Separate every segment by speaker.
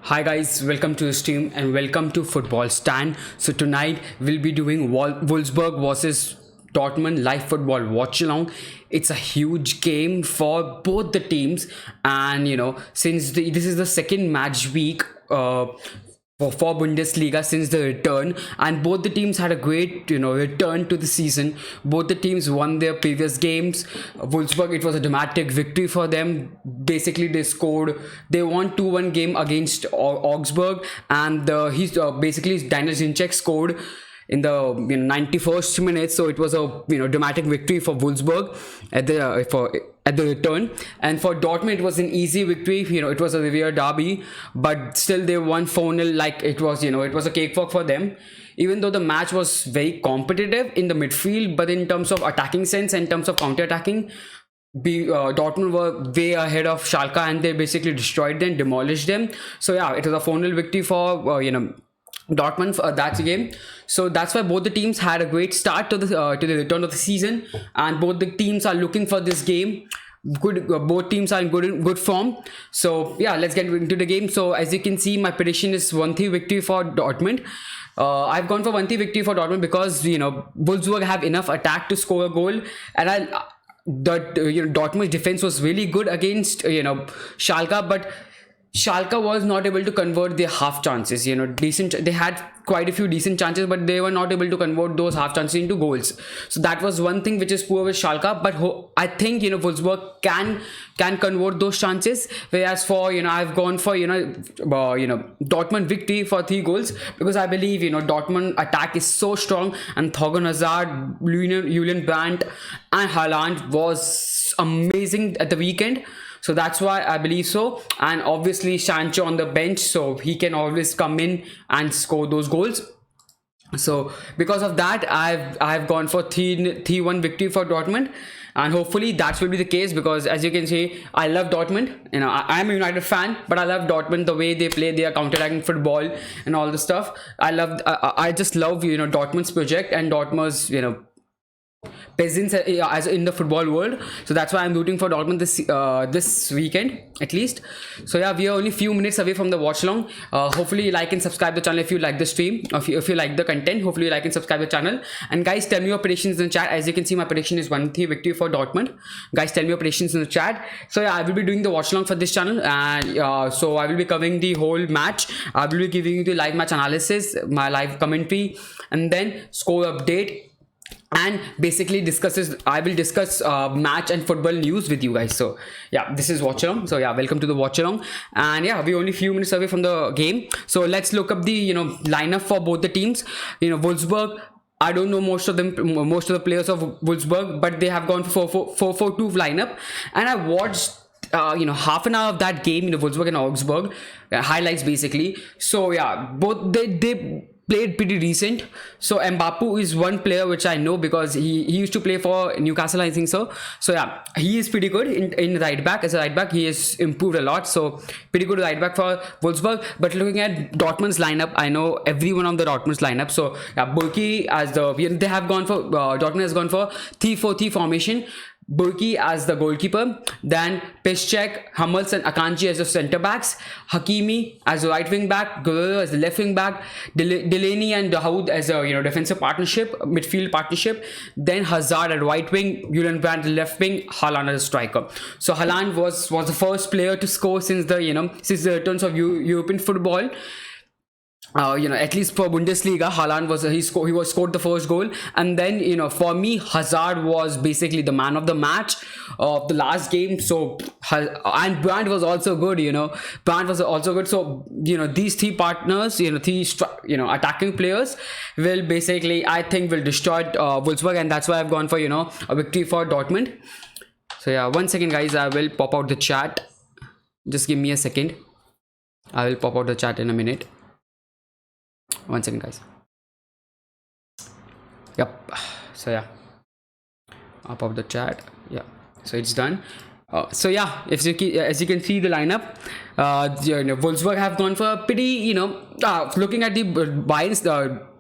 Speaker 1: Hi guys, welcome to the stream and welcome to Football Stand. So tonight we'll be doing Wolfsburg versus Dortmund live football watch along. It's a huge game for both the teams, and since this is the second match week for Bundesliga since the return, and both the teams had a great return to the season. Both the teams won their previous games. Wolfsburg, it was a dramatic victory for them. Basically they won 2-1 game against Augsburg, and he's basically Daniel Zinchek scored in the 91st minute, so it was a dramatic victory for Wolfsburg at the return. And for Dortmund, it was an easy victory. It was a Revier derby, but still they won 4-0. Like it was a cakewalk for them. Even though the match was very competitive in the midfield, but in terms of attacking sense, in terms of counter-attacking, Dortmund were way ahead of Schalke, and they basically destroyed them, demolished them. So yeah, it was a 4-0 victory for Dortmund for that game. So that's why both the teams had a great start to the return of the season, and both the teams are looking for this game. Both teams are in good form. So yeah, let's get into the game. So as you can see, my prediction is 1-3 victory for Dortmund. I've gone for 1-3 victory for Dortmund because Wolfsburg have enough attack to score a goal, and Dortmund's defense was really good against Schalke, but Schalke was not able to convert their half chances. They had quite a few decent chances, but they were not able to convert those half chances into goals. So that was one thing which is poor with Schalke. But I think Wolfsburg can convert those chances. Whereas for I've gone for Dortmund victory for 3 goals, because I believe Dortmund attack is so strong, and Thorgan Hazard, Julian Brandt, and Haaland was amazing at the weekend. So that's why I believe so. And obviously Sancho on the bench, so he can always come in and score those goals. So because of that, I've gone for 3-1 victory for Dortmund, and hopefully that will be the case, because as you can see, I love Dortmund. I'm a United fan, but I love Dortmund, the way they play their counter-attacking football and all the stuff. I just love Dortmund's project and Dortmund's presence as in the football world. So that's why I'm rooting for Dortmund this weekend at least. So yeah, we are only few minutes away from the watch along. Hopefully like and subscribe the channel if you like the stream, if you like the content. Hopefully like and subscribe the channel, and guys, tell me your predictions in the chat. As you can see, my prediction is 1-3 victory for Dortmund. Guys, tell me your predictions in the chat. So yeah, I will be doing the watch along for this channel, and so I will be covering the whole match. I will be giving you the live match analysis, my live commentary, and then score update, and basically I will discuss match and football news with you guys. So yeah, this is watch along. So yeah, welcome to the watch along, and yeah, we're only few minutes away from the game. So let's look up the lineup for both the teams. Wolfsburg, I don't know most of the players of Wolfsburg, but they have gone for 4-4-2 lineup, and I watched half an hour of that game, Wolfsburg and Augsburg highlights basically. So yeah, both they played pretty decent. So Mbappé is one player which I know, because he used to play for Newcastle, I think so. So yeah, he is pretty good in right back. As a right back, he has improved a lot. So pretty good right back for Wolfsburg. But looking at Dortmund's lineup, I know everyone on the Dortmund's lineup. So yeah, Burki as they have gone for Dortmund has gone for 3-4-3 formation. Burki as the goalkeeper, then Piszczek, Hummels and Akanji as the centre backs, Hakimi as the right wing back, Guerrero as the left wing back, Delaney and Dahoud as a defensive partnership, midfield partnership, then Hazard at right wing, Julian Brandt left wing, Haaland as a striker. So Haaland was the first player to score since the returns of European football. At least for Bundesliga, Haaland was scored the first goal, and then for me, Hazard was basically the man of the match of the last game. So and Brandt was also good. Brandt was also good. So these 3 partners, attacking players will basically, I think, will destroy Wolfsburg, and that's why I've gone for a victory for Dortmund. So yeah, 1 second, guys. I will pop out the chat. Just give me a second. I will pop out the chat in a minute. 1 second, guys. Yep. So yeah, I'll pop the chat. Yeah, so it's done. So yeah, as you can see the lineup, Wolfsburg have gone for a pretty, looking at the Bayern's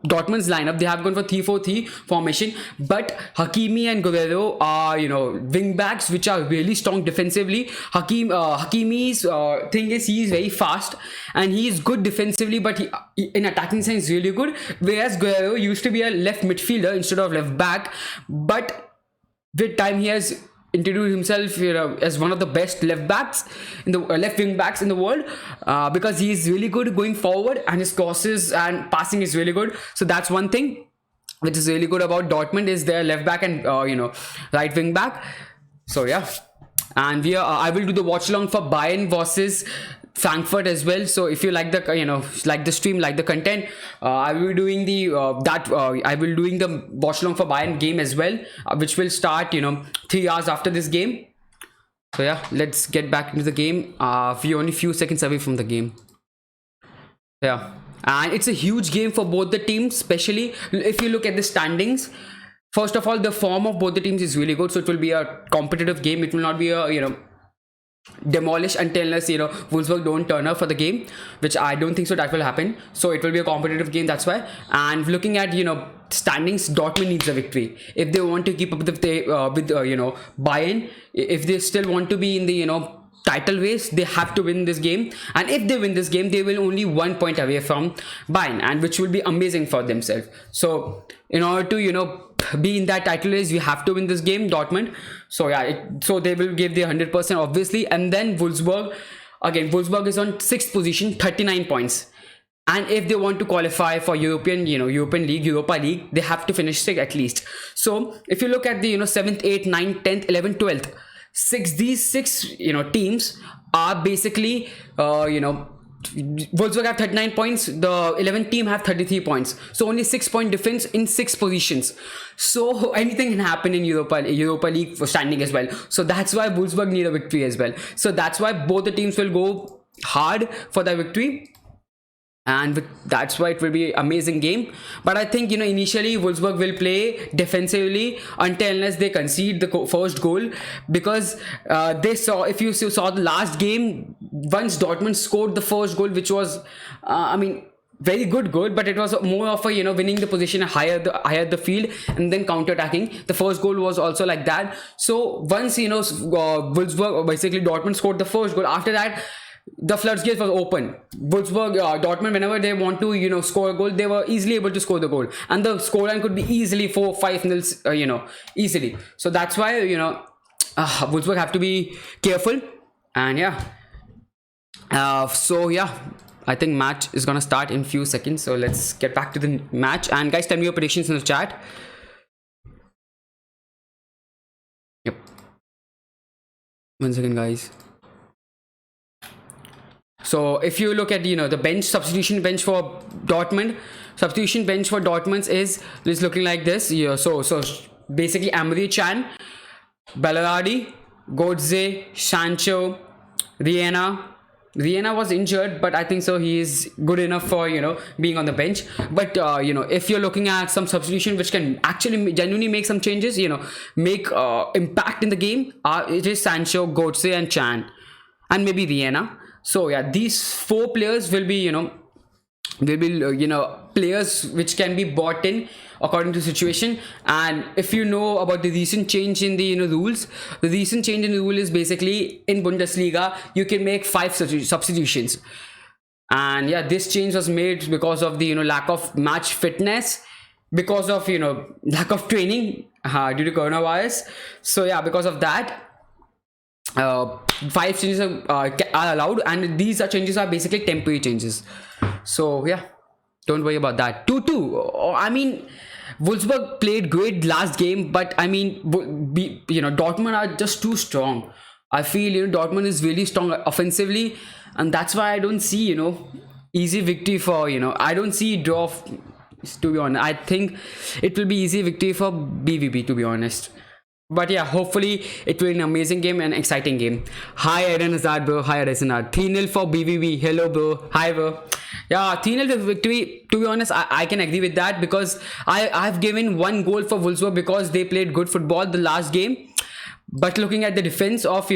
Speaker 1: Dortmund's lineup, they have gone for 3-4-3 formation, but Hakimi and Guerrero are, wing backs which are really strong defensively. Hakimi's thing is he is very fast and he is good defensively, but he in attacking sense really good. Whereas Guerrero used to be a left midfielder instead of left back, but with time he has introduced himself as one of the best left backs in the left wing backs in the world, because he is really good going forward and his crosses and passing is really good. So that's one thing which is really good about Dortmund, is their left back and right wing back. So yeah, and I will do the watch along for Bayern versus Frankfurt as well. So if you like the like the stream, like the content, I will be doing the I will doing the watch along for Bayern game as well, which will start 3 hours after this game. So yeah, let's get back into the game. We're only few seconds away from the game. Yeah, and it's a huge game for both the teams, especially if you look at the standings. First of all, the form of both the teams is really good, so it will be a competitive game. It will not be a demolish unless Wolfsburg don't turn up for the game, which I don't think so that will happen. So it will be a competitive game, that's why. And looking at standings, Dortmund needs a victory if they want to keep up with Bayern. If they still want to be in the title race, they have to win this game, and if they win this game, they will only 1 point away from Bayern, and which will be amazing for themselves. So in order to be in that title race, you have to win this game, Dortmund. So yeah, so they will give the 100% obviously. And then Wolfsburg is on 6th position, 39 points, and if they want to qualify for European League, Europa League, they have to finish 6th at least. So if you look at the 7th, 8th, 9th, 10th, 11th, 12th, these six teams are basically Wolfsburg have 39 points, the 11th team have 33 points, so only 6-point difference in 6 positions. So anything can happen in Europa League for standing as well. So that's why Wolfsburg need a victory as well. So that's why both the teams will go hard for the victory, and that's why it will be amazing game. But I think initially Wolfsburg will play defensively unless they concede the first goal, because they saw, if you saw the last game, once Dortmund scored the first goal, which was very good goal, but it was more of a winning the position higher the field and then counter attacking. The first goal was also like that. So once Wolfsburg, basically Dortmund scored the first goal, after that the floodgates was open. Wolfsburg, Dortmund, whenever they want to score a goal, they were easily able to score the goal, and the scoreline could be easily 4-5 nils, easily. So that's why Wolfsburg have to be careful. And yeah, so yeah, I think match is gonna start in few seconds. So let's get back to the match, and guys, tell me your predictions in the chat. Yep, 1 second, guys. So if you look at the substitution bench for Dortmund, is looking like this. So basically Amri Chan, Ballardi, Godze, Sancho, Rihanna was injured, but I think so he is good enough for being on the bench. But if you're looking at some substitution which can actually genuinely make some changes, make impact in the game, it is Sancho, Godze and Chan, and maybe Rihanna. So yeah, these 4 players will be players which can be bought in according to situation. And if you know about the recent change in the rules, the recent change in the rule is basically in Bundesliga you can make 5 substitutions. And yeah, this change was made because of the lack of match fitness, because of lack of training due to coronavirus. So yeah, because of that, 5 changes are allowed, and these changes are basically temporary changes. So yeah, don't worry about that. 2-2. I mean, Wolfsburg played great last game, but I mean, Dortmund are just too strong. I feel Dortmund is really strong offensively, and that's why I don't see easy victory for I don't see draw. To be honest, I think it will be easy victory for BVB, to be honest. But yeah, hopefully it will be an amazing game and exciting game. Hi Aaron Hazard, bro. Hi Arizona. 3-0 for BVB. Hello, bro. Hi, bro. Yeah, 3-0 victory. To be honest, I can agree with that, because I've given 1 goal for Wolfsburg because they played good football the last game. But looking at the defense of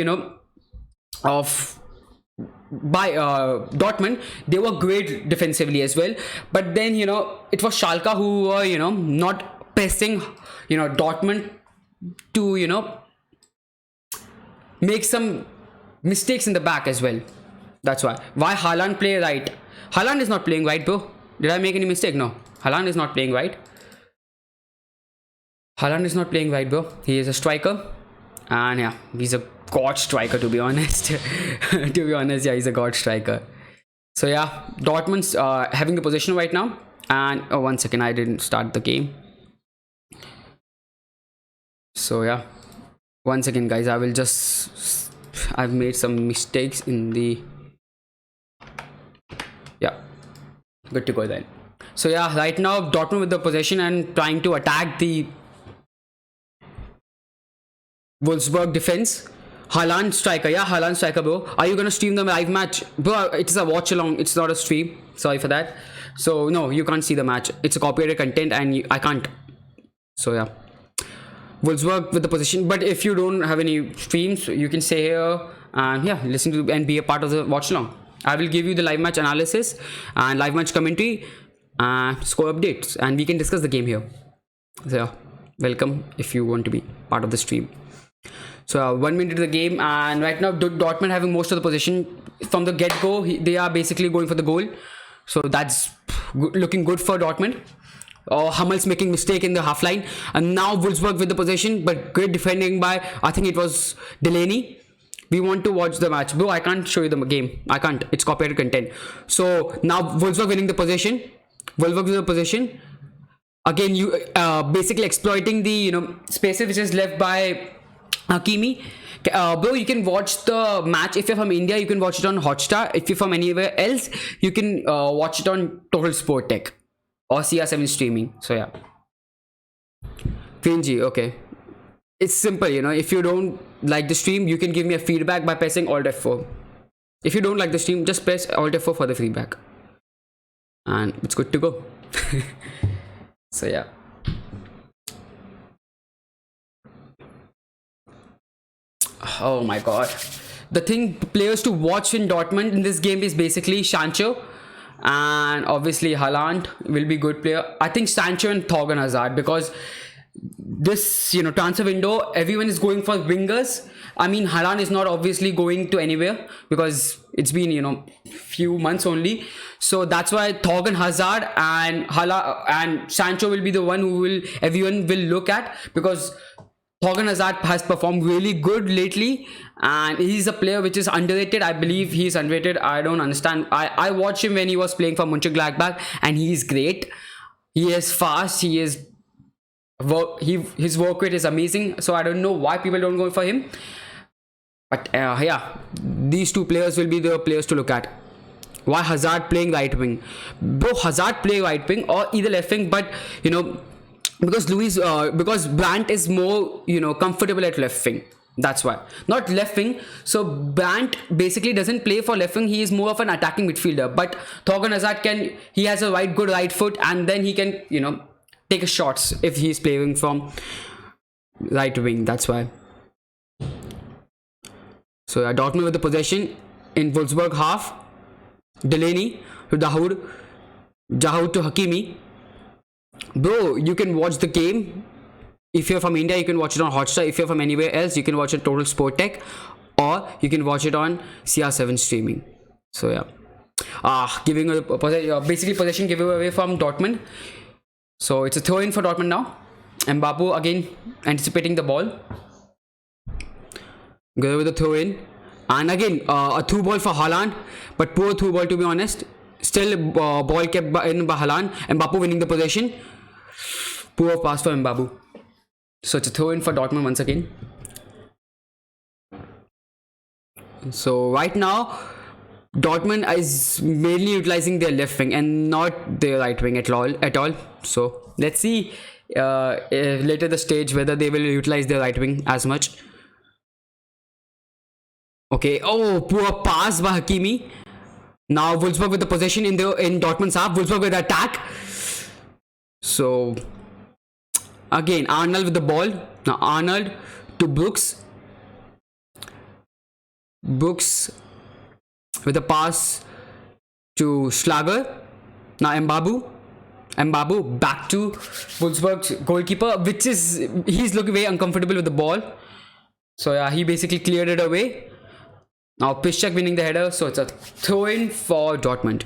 Speaker 1: by Dortmund. They were great defensively as well, but then it was Schalke who were not pressing Dortmund to make some mistakes in the back as well. That's why Haaland play right. Haaland is not playing right, bro. Did I make any mistake? No, Haaland is not playing right. Haaland is not playing right, bro. He is a striker, and yeah, he's a god striker, to be honest. To be honest, yeah, he's a god striker. So yeah, Dortmund's having the possession right now. And oh, 1 second, I didn't start the game. So yeah, 1 second, guys. I've made some mistakes in the. Yeah, good to go then. So yeah, right now Dortmund with the possession and trying to attack the Wolfsburg defense. Haaland striker, yeah, Haaland striker, bro. Are you gonna stream the live match, bro? It's a watch along. It's not a stream. Sorry for that. So no, you can't see the match. It's a copyrighted content, and I can't. So yeah, Wolfsburg with the position. But if you don't have any streams, you can stay here and yeah, listen to and be a part of the watch along. I will give you the live match analysis and live match commentary and score updates, and we can discuss the game here. So yeah, welcome if you want to be part of the stream. So 1 minute of the game, and right now Dortmund having most of the position from the get-go. They are basically going for the goal, so that's looking good for Dortmund. Hummels making mistake in the half line, and now Wolfsburg with the possession, but great defending by, I think it was Delaney. We want to watch the match, bro. I can't show you the game. I can't. It's copyrighted content. So now Wolfsburg winning the possession. Wolfsburg with the possession. Again, you basically exploiting the spaces which is left by Hakimi. Bro, you can watch the match. If you're from India, you can watch it on Hotstar. If you're from anywhere else, you can watch it on Total Sport Tech or CR7 streaming. So yeah, cringy. Okay, it's simple. If you don't like the stream, you can give me a feedback by pressing Alt F4. If you don't like the stream, just press Alt F4 for the feedback, and it's good to go. So yeah. Oh my god. The thing players to watch in Dortmund in this game is basically Sancho, and obviously Haaland will be good player. I think Sancho and Thorgan Hazard, because this transfer window everyone is going for wingers. I mean, Haaland is not obviously going to anywhere because it's been few months only. So that's why Thorgan Hazard and Sancho will be the one who everyone will look at, because Thorgan Hazard has performed really good lately, and he's a player which is underrated. I believe he's underrated. I don't understand. I watched him when he was playing for Mönchengladbach, and he's great. He is fast. His work rate is amazing. So I don't know why people don't go for him. But yeah, these two players will be the players to look at. Why Hazard playing right wing? Bro, Hazard play right wing or either left wing, but because Brandt is more comfortable at left wing. That's why, not left wing. So Brandt basically doesn't play for left wing. He is more of an attacking midfielder. But Thorgan Hazard he has a good right foot, and then he can take a shots if he's playing from right wing. That's why. So yeah, Dortmund with the possession in Wolfsburg half. Delaney to Dahoud to Hakimi. Bro, you can watch the game. If you're from India, you can watch it on Hotstar. If you're from anywhere else, you can watch it Total Sport Tech, or you can watch it on CR7 streaming. So yeah, giving basically possession giveaway from Dortmund. So it's a throw in for Dortmund now. Mbappe again anticipating the ball. Go with the throw in, and again a through ball for Haaland, but poor through ball, to be honest. Still ball kept in by Haaland. Mbappe winning the possession. Poor pass for Mbappe. So it's a throw in for Dortmund once again. So right now Dortmund is mainly utilizing their left wing and not their right wing at all. So let's see later the stage whether they will utilize their right wing as much. Okay. Oh, poor pass by Hakimi. Now Wolfsburg with the possession in Dortmund's half. Wolfsburg with the attack. So again Arnold with the ball. Now Arnold to Brooks. with a pass to Schlager. Now Mbabu back to Wolfsburg's goalkeeper, he's looking very uncomfortable with the ball. So yeah, he basically cleared it away. Now Piszczek winning the header, so it's a throw-in for Dortmund.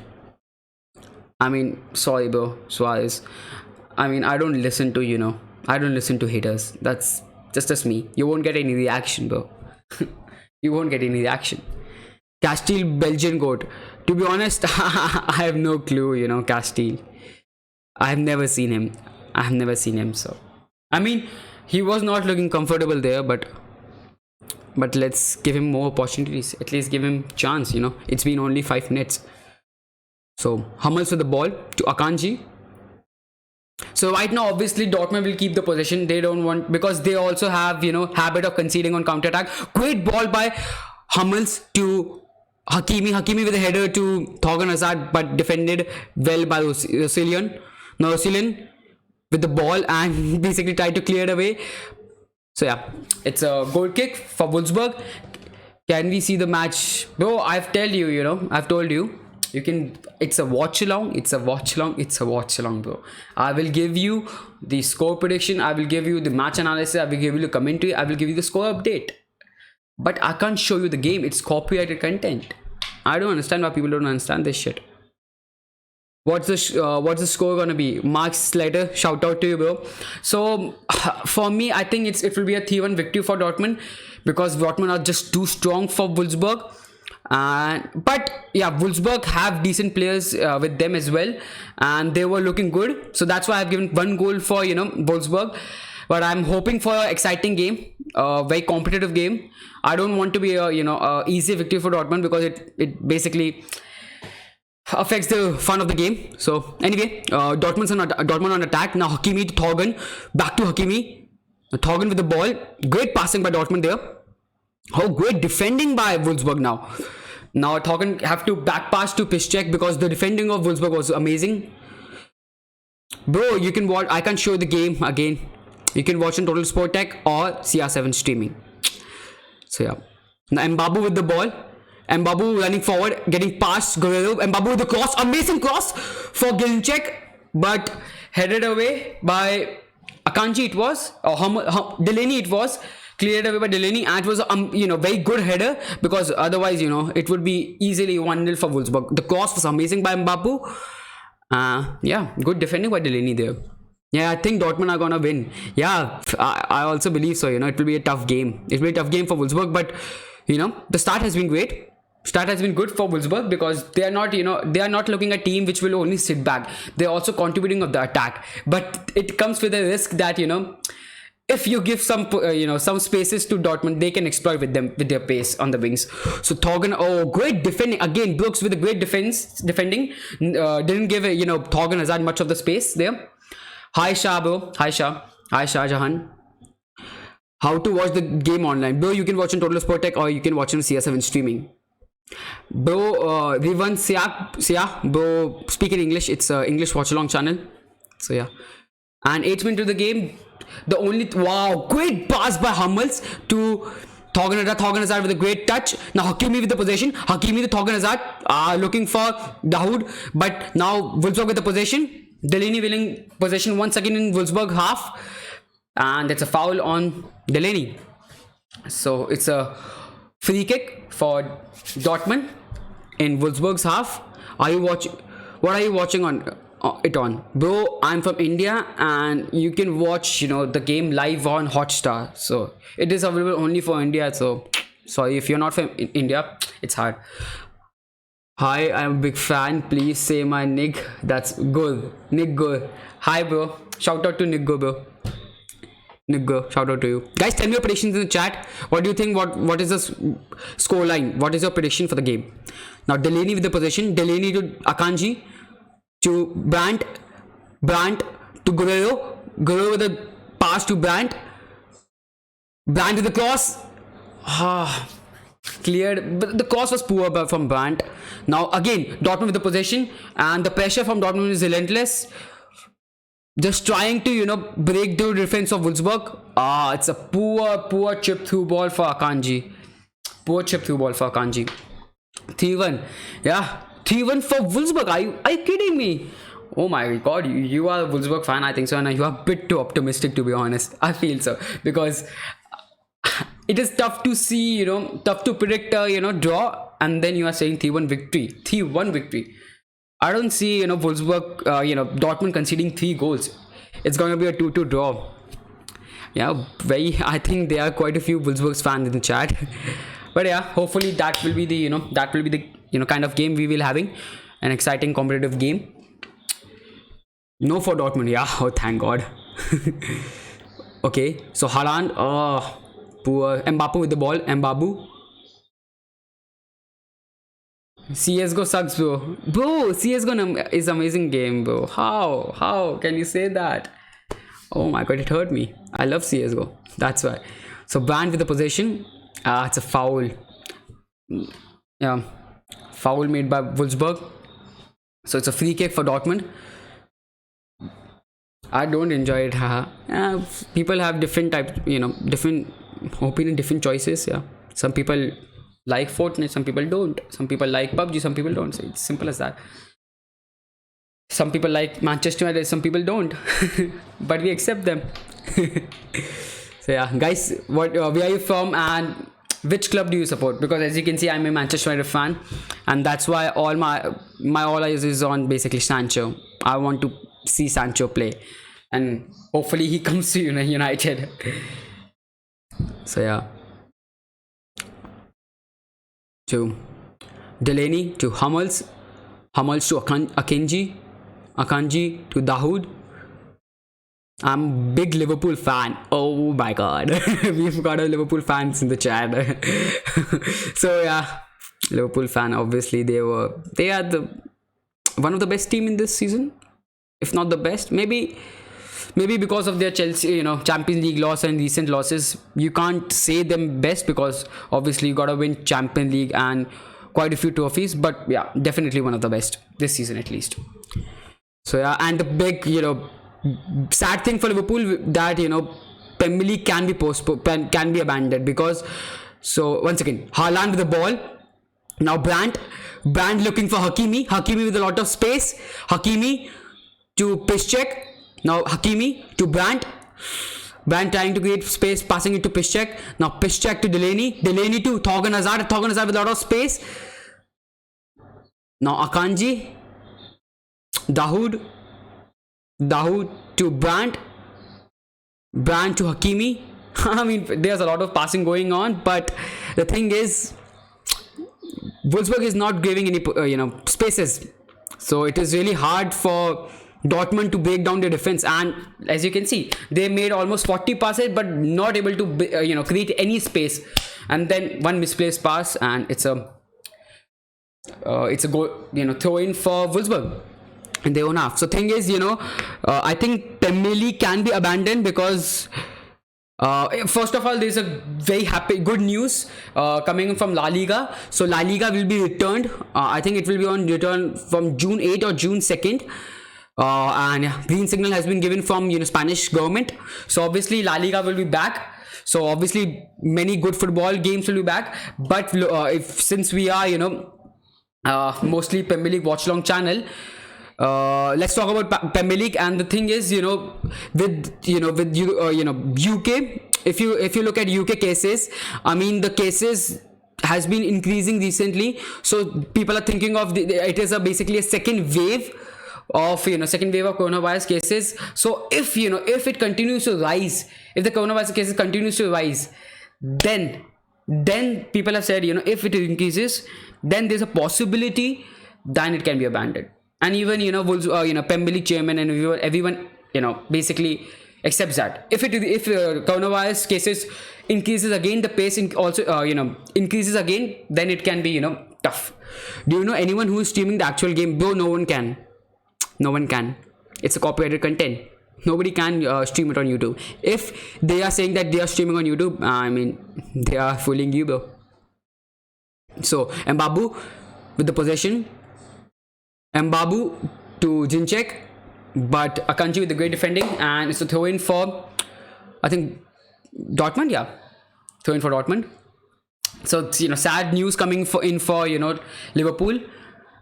Speaker 1: I mean, sorry bro, Suarez. I mean, I don't listen to haters. That's just me. You won't get any reaction, bro. You won't get any reaction. Castile, Belgian goat. To be honest, I have no clue, Castile. I have never seen him. So, I mean, he was not looking comfortable there, but let's give him more opportunities. At least give him chance. It's been only 5 minutes. So Hummels with the ball to Akanji. So right now, obviously, Dortmund will keep the possession. They don't want, because they also have, habit of conceding on counter-attack. Great ball by Hummels to Hakimi. Hakimi with a header to Thorgan Hazard, but defended well by Rosilian. Now Rosilian with the ball and basically tried to clear it away. So yeah, it's a goal kick for Wolfsburg. Can we see the match? Bro, I've told you. You can, it's a watch along, bro. I will give you the score prediction, I will give you the match analysis, I will give you the commentary, I will give you the score update. But I can't show you the game, it's copyrighted content. I don't understand why people don't understand this shit. What's the score gonna be? Mark Slater, shout out to you, bro. So for me, I think it will be a 3-1 victory for Dortmund, because Dortmund are just too strong for Wolfsburg. But yeah, Wolfsburg have decent players with them as well, and they were looking good. So that's why I've given 1 goal for Wolfsburg. But I'm hoping for an exciting game, a very competitive game. I don't want to be a easy victory for Dortmund, because it basically affects the fun of the game. So anyway, Dortmund on attack now. Hakimi to Thorgan, back to Hakimi. Thorgan with the ball. Great passing by Dortmund there. Oh, great defending by Wolfsburg now. Now Thorgan have to back pass to Piszczek, because the defending of Wolfsburg was amazing. Bro, you can watch. I can't show the game again. You can watch on Total Sport Tech or CR7 streaming. So yeah. Now Mbabu with the ball. Mbabu running forward, getting past Guerrero. Mbabu with the cross. Amazing cross for Ginczek, but headed away by Akanji it was. Or Delaney it was. Cleared away by Delaney, and it was a very good header, because otherwise it would be easily 1-0 for Wolfsburg. The cross was amazing by Mbabu. Yeah, good defending by Delaney there. Yeah, I think Dortmund are gonna win. Yeah, I also believe so. It will be a tough game. It will be a tough game for Wolfsburg, but the start has been great. Start has been good for Wolfsburg, because they are not looking at a team which will only sit back. They're also contributing of the attack, but it comes with a risk that if you give some spaces to Dortmund, they can exploit with their pace on the wings. So Thorgan, great defending again. Brooks with a great defending. Didn't give Thorgan Hazard much of the space there. Hi Shah, bro. Hi Shah Jahan. How to watch the game online, bro? You can watch on Total Sport Tech, or you can watch on CS7 streaming. Bro, Rivan Siak, bro, speak in English. It's a English watch-along channel. So yeah, and 8 minutes to the game. Wow, great pass by Hummels to Thorgan Hazard with a great touch. Now Hakimi with the possession. Hakimi to Thorgan Hazard, looking for Dahoud, but now Wolfsburg with the possession. Delaney winning possession once again in Wolfsburg half, and that's a foul on Delaney. So it's a free kick for Dortmund in Wolfsburg's half. What are you watching on? Bro, I'm from India, and you can watch the game live on Hotstar, so it is available only for India. So sorry if you're not from India, it's hard. Hi, I'm a big fan, please say my nick. That's good, Nick Go. Hi bro, shout out to Nick Go, bro. Nick Go, shout out to you guys. Tell me your predictions in the chat. What do you think? What is the score line? What is your prediction for the game? Now Delaney with the possession. Delaney to Akanji, to Brandt to Guerrero with a pass to Brandt with the cross. Cleared, but the cross was poor from Brandt. Now again Dortmund with the possession, and the pressure from Dortmund is relentless, just trying to break the defense of Wolfsburg. It's a poor chip through ball for Akanji. 3-1. Yeah, 3-1 for Wolfsburg. Are you kidding me? Oh my god, you are a Wolfsburg fan, I think so, and you are a bit too optimistic, to be honest. I feel so, because it is tough to see, tough to predict, draw, and then you are saying 3-1 victory. 3-1 victory. I don't see, Wolfsburg, Dortmund conceding 3 goals. It's going to be a 2-2 draw. Yeah, I think there are quite a few Wolfsburg fans in the chat. But yeah, hopefully that will be the kind of game we will having, an exciting competitive game. No for Dortmund, yeah. Oh, thank God. Okay, so Haaland, poor Mbappe with the ball. Mbabu. CSGO sucks, bro. Bro, CSGO is amazing game, bro. How can you say that? Oh my god, it hurt me. I love CSGO. That's why. So banned with the possession. It's a foul. Yeah, foul made by Wolfsburg. So it's a free kick for Dortmund. I don't enjoy it. People have different types, different opinion, different choices. Yeah, some people like Fortnite, some people don't. Some people like PUBG, some people don't. So it's simple as that. Some people like Manchester United, some people don't. But we accept them. So yeah, guys, where are you from and which club do you support? Because as you can see, I'm a Manchester United fan, and that's why all my all eyes is on basically Sancho. I want to see Sancho play, and hopefully he comes to United. So yeah, to Delaney, to Hummels to Akanji to Dahoud. I'm big Liverpool fan. Oh my god. We've got a Liverpool fans in the chat. So yeah, Liverpool fan, obviously they are the one of the best team in this season, if not the best. Maybe because of their Chelsea, Champions League loss and recent losses, you can't say them best, because obviously you gotta win Champions League and quite a few trophies. But yeah, definitely one of the best this season at least. So yeah, and the big sad thing for Liverpool that Premier League can be postponed, can be abandoned, because so once again Haaland with the ball. Now Brandt looking for Hakimi with a lot of space. Hakimi to Piszczek. Now Hakimi to Brandt trying to create space, passing it to Piszczek. Now Piszczek to Delaney to Thorgan Hazard with a lot of space. Now Akanji, Dahoud to Brandt to Hakimi. I mean, there's a lot of passing going on, but the thing is, Wolfsburg is not giving any spaces, so it is really hard for Dortmund to break down their defense. And as you can see, they made almost 40 passes, but not able to create any space. And then one misplaced pass, and it's a goal, throw in for Wolfsburg in their own half. So thing is, I think Premier League can be abandoned, because first of all, there's a very good news coming from La Liga. So La Liga will be returned. I think it will be on return from June 8th or June 2nd. And green signal has been given from Spanish government. So obviously La Liga will be back. So obviously many good football games will be back. But since we are mostly Premier League Watchalong channel, let's talk about Premier League. And the thing is, with UK, if you look at UK cases, I mean, the cases has been increasing recently. So people are thinking of it is basically a second wave of coronavirus cases. So if it continues to rise, if the coronavirus cases continues to rise, then people have said, if it increases, then there's a possibility then it can be abandoned. And even Premier League chairman and everyone basically accepts that if coronavirus cases increases again, the pace also increases again, then it can be tough. Do you know anyone who is streaming the actual game? Bro, no one can. It's a copyrighted content. Nobody can stream it on YouTube. If they are saying that they are streaming on YouTube, I mean, they are fooling you, bro. So Mbabu with the possession. Mbabu to Ginczek, but Akanji with the great defending, and it's a throw in for, I think, Dortmund. Yeah, throw in for Dortmund. So it's, sad news coming for Liverpool.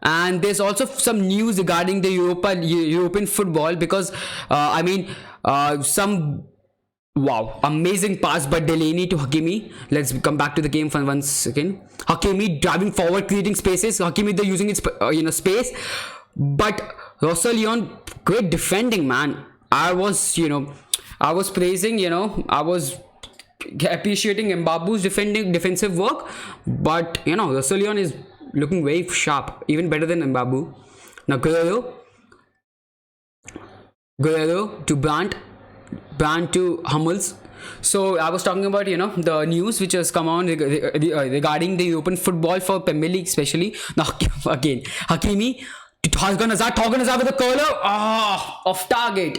Speaker 1: And there's also some news regarding the European football, because some wow, amazing pass by Delaney to Hakimi. Let's come back to the game for 1 second. Hakimi driving forward, creating spaces. Hakimi, they're using its space, but Leon, great defending, man. I was praising, I was appreciating Mbabu's defensive work, but Leon is looking very sharp, even better than Mbabu. Now Guerrero to Brandt to Hummels. So I was talking about the news which has come on regarding the European football for Premier League, especially. Now again, Hakimi to Torgan Hazard with a curler, off target.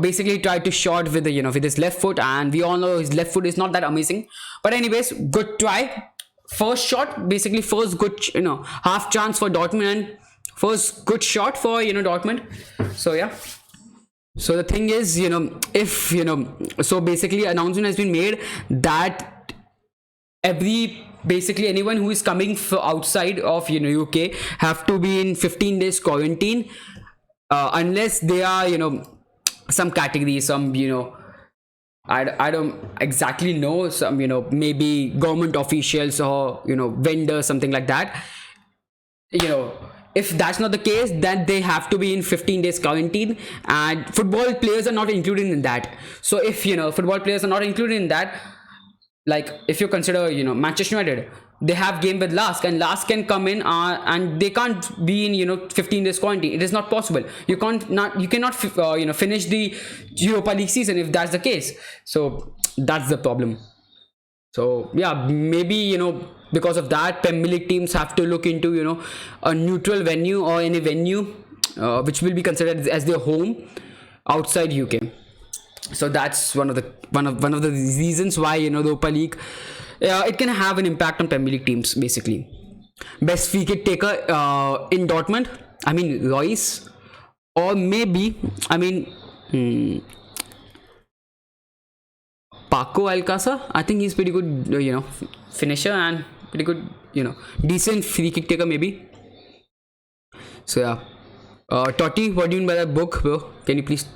Speaker 1: Basically tried to shot with the with his left foot, and we all know his left foot is not that amazing. But anyways, good try. First shot, basically first good half chance for Dortmund, and first good shot for Dortmund. So yeah. So the thing is, if so basically announcement has been made that basically anyone who is coming outside of UK have to be in 15 days quarantine, unless they are some category, some I don't exactly know, some maybe government officials or vendors, something like that. If that's not the case, then they have to be in 15 days quarantine, and football players are not included in that. So if football players are not included in that, like if you consider Manchester United, they have game with Lask, and Lask can come in and they can't be in 15 days quarantine. It is not possible. You cannot finish the Europa League season if that's the case. So that's the problem. So yeah, maybe because of that, Premier League teams have to look into a neutral venue or any venue which will be considered as their home outside UK. So that's one of the reasons why the Europa League it can have an impact on Premier League teams. Basically, best free kick taker in Dortmund, I mean Royce, or maybe Paco Alcázar. I think he's pretty good finisher and pretty good decent free kick taker maybe. So yeah, Totti, what do you mean by that book, bro? Can you please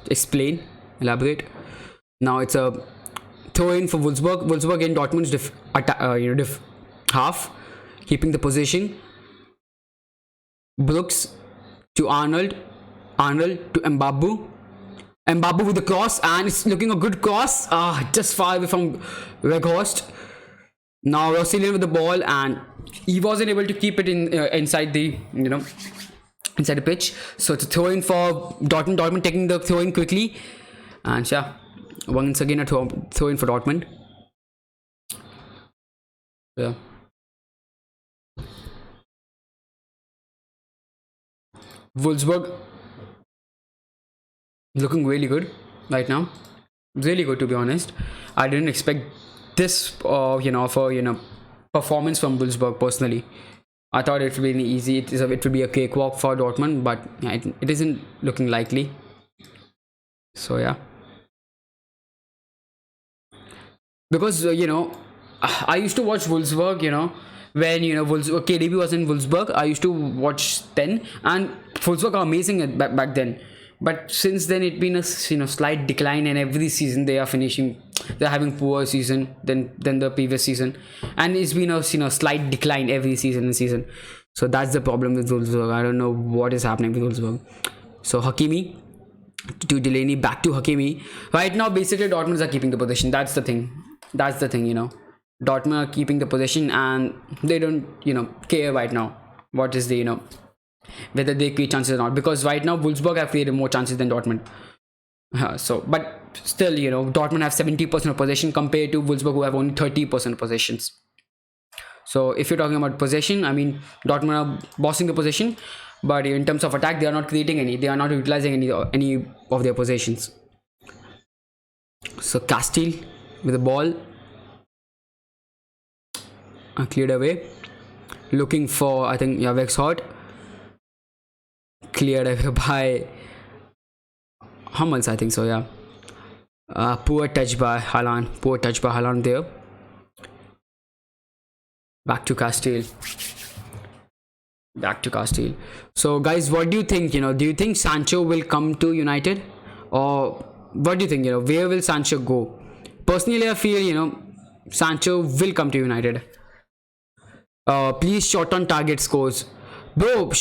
Speaker 1: elaborate? Now it's a throw in for Wolfsburg in Dortmund's half, keeping the possession. Brooks to Arnold to Mbabu with the cross, and it's looking a good cross, just far away from Weghorst. Now Rossellini with the ball, and he wasn't able to keep it inside the inside the pitch. So it's a throw in for Dortmund taking the throw in quickly, and yeah, once again a throw in for Dortmund. Yeah. Wolfsburg looking really good right now. Really good, to be honest. I didn't expect this performance from Wolfsburg personally. I thought it would be easy. It would be a cakewalk for Dortmund, but yeah, it isn't looking likely. So yeah, because I used to watch Wolfsburg. When KDB was in Wolfsburg, I used to watch then, and Wolfsburg are amazing back then. But since then, it's been a slight decline, and every season they're having poor season than the previous season, and it's been a slight decline every season. So that's the problem with Wolfsburg. I don't know what is happening with Wolfsburg. So Hakimi to Delaney, back to Hakimi. Right now, basically Dortmund are keeping the possession. That's the thing. Dortmund are keeping the possession, and they don't care right now what is the whether they create chances or not, because right now Wolfsburg have created more chances than Dortmund. But still Dortmund have 70% of possession compared to Wolfsburg, who have only 30% of possessions. So if you're talking about possession, I mean Dortmund are bossing the possession, but in terms of attack, they are not creating any, they are not utilizing any of their possessions. So Castile with the ball, cleared away, looking for, I think, Weghorst, cleared away by Hummels, I think so, yeah. Poor touch by Haaland there. Back to Castile. Back to Castile. So, guys, what do you think? Do you think Sancho will come to United, or what do you think? Where will Sancho go? Personally, I feel Sancho will come to United. Please shot on target scores. Bro,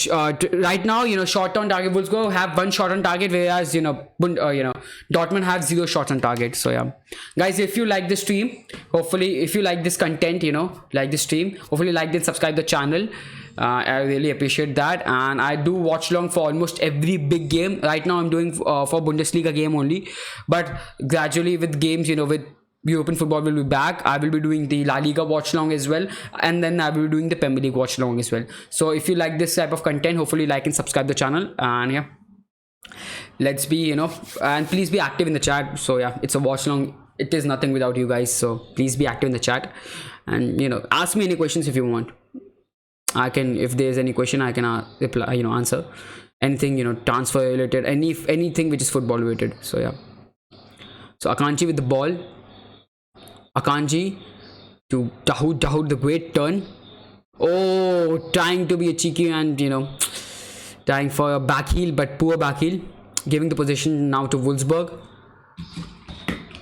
Speaker 1: right now, shot on target, Wolfsburg have one shot on target, whereas, Dortmund have zero shots on target. So, yeah. Guys, if you like the stream, hopefully, if you like this content, like the stream, hopefully like and subscribe the channel. I really appreciate that. And I do watch long for almost every big game. Right now, I'm doing for Bundesliga game only. But gradually with games, with European football will be back, I will be doing the La Liga watch long as well, and then I will be doing the Premier League watch long as well. So if you like this type of content, hopefully like and subscribe the channel. And yeah, let's be and please be active in the chat. So yeah, it's a watch long, it is nothing without you guys, so please be active in the chat. And ask me any questions if you want. I can, if there's any question, I can reply, answer anything, transfer related, anything which is football related. So yeah, so Akanji with the ball. Akanji to Dahoud, the great turn. Oh, trying to be a cheeky and trying for a back heel, but poor back heel. Giving the position now to Wolfsburg.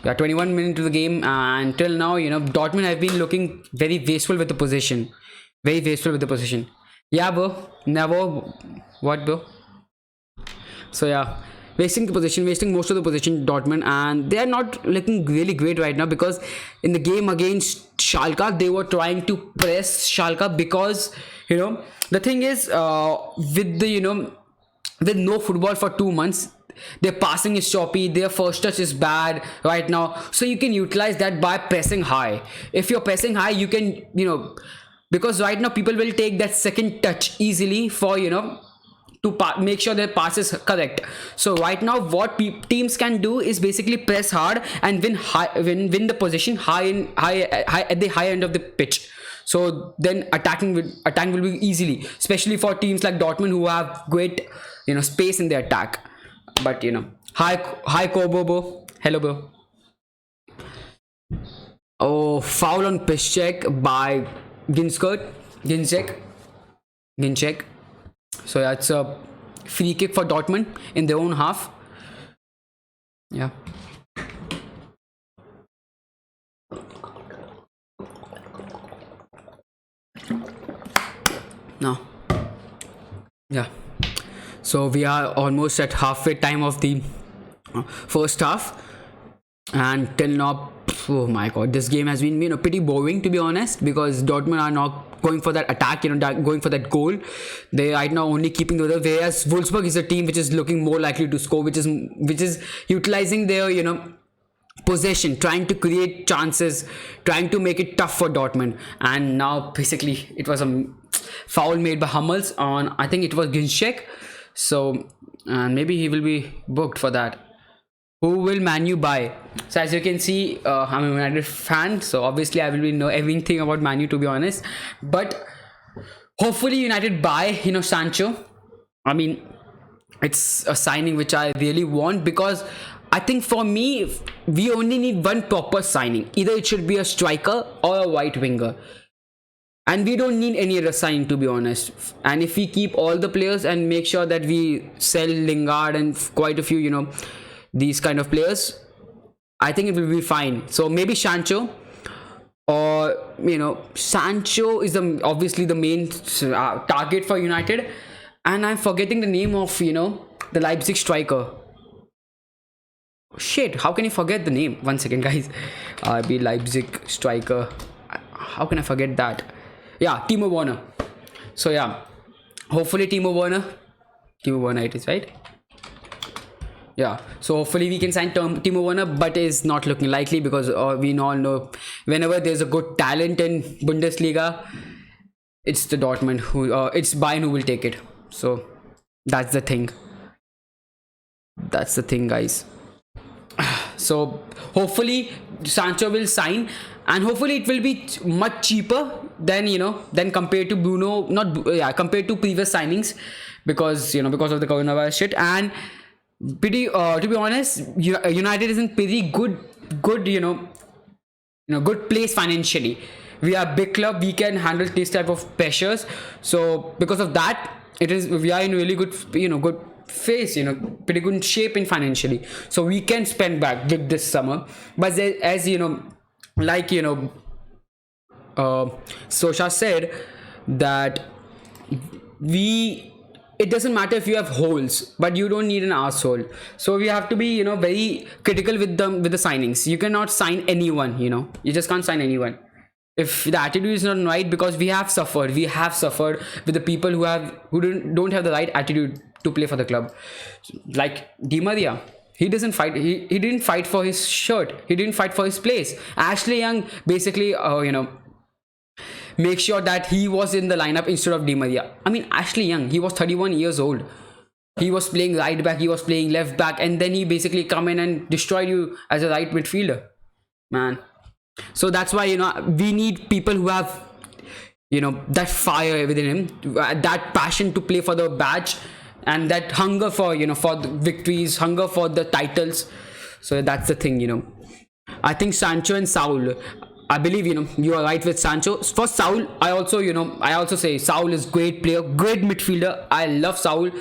Speaker 1: Yeah, 21 minutes to the game, and till now, Dortmund have been looking very wasteful with the position. Very wasteful with the position. Yeah, bro. Never. What, bro? So yeah, wasting the position, wasting most of the position, Dortmund, and they are not looking really great right now, because in the game against Schalke, they were trying to press Schalke, because the thing is, with the with no football for 2 months, their passing is choppy, their first touch is bad right now, so you can utilize that by pressing high. If you're pressing high, you can because right now people will take that second touch easily for to make sure their pass is correct. So right now what teams can do is basically press hard and win the position high at the high end of the pitch. So then attacking will be easily, especially for teams like Dortmund, who have great space in their attack. But hi Kobobo, hello bro. Oh, foul on Piszczek by Ginczek. So yeah, it's a free kick for Dortmund in their own half. Yeah. No. Yeah. So we are almost at halfway time of the first half, and till now, oh my god, this game has been pretty boring, to be honest, because Dortmund are not going for that attack, going for that goal. They right now only keeping the other, whereas Wolfsburg is a team which is looking more likely to score, which is utilizing their possession, trying to create chances, trying to make it tough for Dortmund. And now basically it was a foul made by Hummels on, I think it was Ginczek. So maybe he will be booked for that. Who will Man U buy? So as you can see, I'm a United fan, so obviously I will be know everything about Man U, to be honest. But hopefully United buy Sancho. I mean, it's a signing which I really want, because I think for me, we only need one proper signing. Either it should be a striker or a right winger, and we don't need any other signing, to be honest. And if we keep all the players and make sure that we sell Lingard and quite a few these kind of players, I think it will be fine. So maybe Sancho, or Sancho is obviously the main target for United. And I'm forgetting the name of the Leipzig striker. Shit, how can you forget the name? One second, guys. RB Leipzig striker, how can I forget that? Yeah, Timo Werner. So yeah, hopefully Timo Werner it is, right? Yeah, so hopefully we can sign Timo Werner, but is not looking likely, because we all know whenever there's a good talent in Bundesliga, it's the Dortmund it's Bayern who will take it. So that's the thing. Guys. So hopefully Sancho will sign, and hopefully it will be much cheaper than compared to compared to previous signings, because because of the coronavirus shit. And pretty to be honest, United is in pretty good good place financially, we are a big club, we can handle this type of pressures. So because of that, we are in really good, good phase, pretty good shape in financially, so we can spend back with this summer. But as like Sosha said, that we it doesn't matter if you have holes, but you don't need an asshole. So we have to be very critical with the signings. You cannot sign anyone, you just can't sign anyone if the attitude is not right, because we have suffered with the people who don't have the right attitude to play for the club. Like Di Maria, he doesn't fight. He didn't fight for his shirt. He didn't fight for his place. Ashley Young basically make sure that he was in the lineup instead of Di Maria. I mean, Ashley Young, he was 31 years old. He was playing right back, he was playing left back, and then he basically come in and destroyed you as a right midfielder, man. So that's why we need people who have that fire within him, that passion to play for the badge, and that hunger for for the victories, hunger for the titles. So that's the thing. I think Sancho and Saul, I believe you are right with Sancho. For Saul, I also say Saul is great player, great midfielder. I love Saul.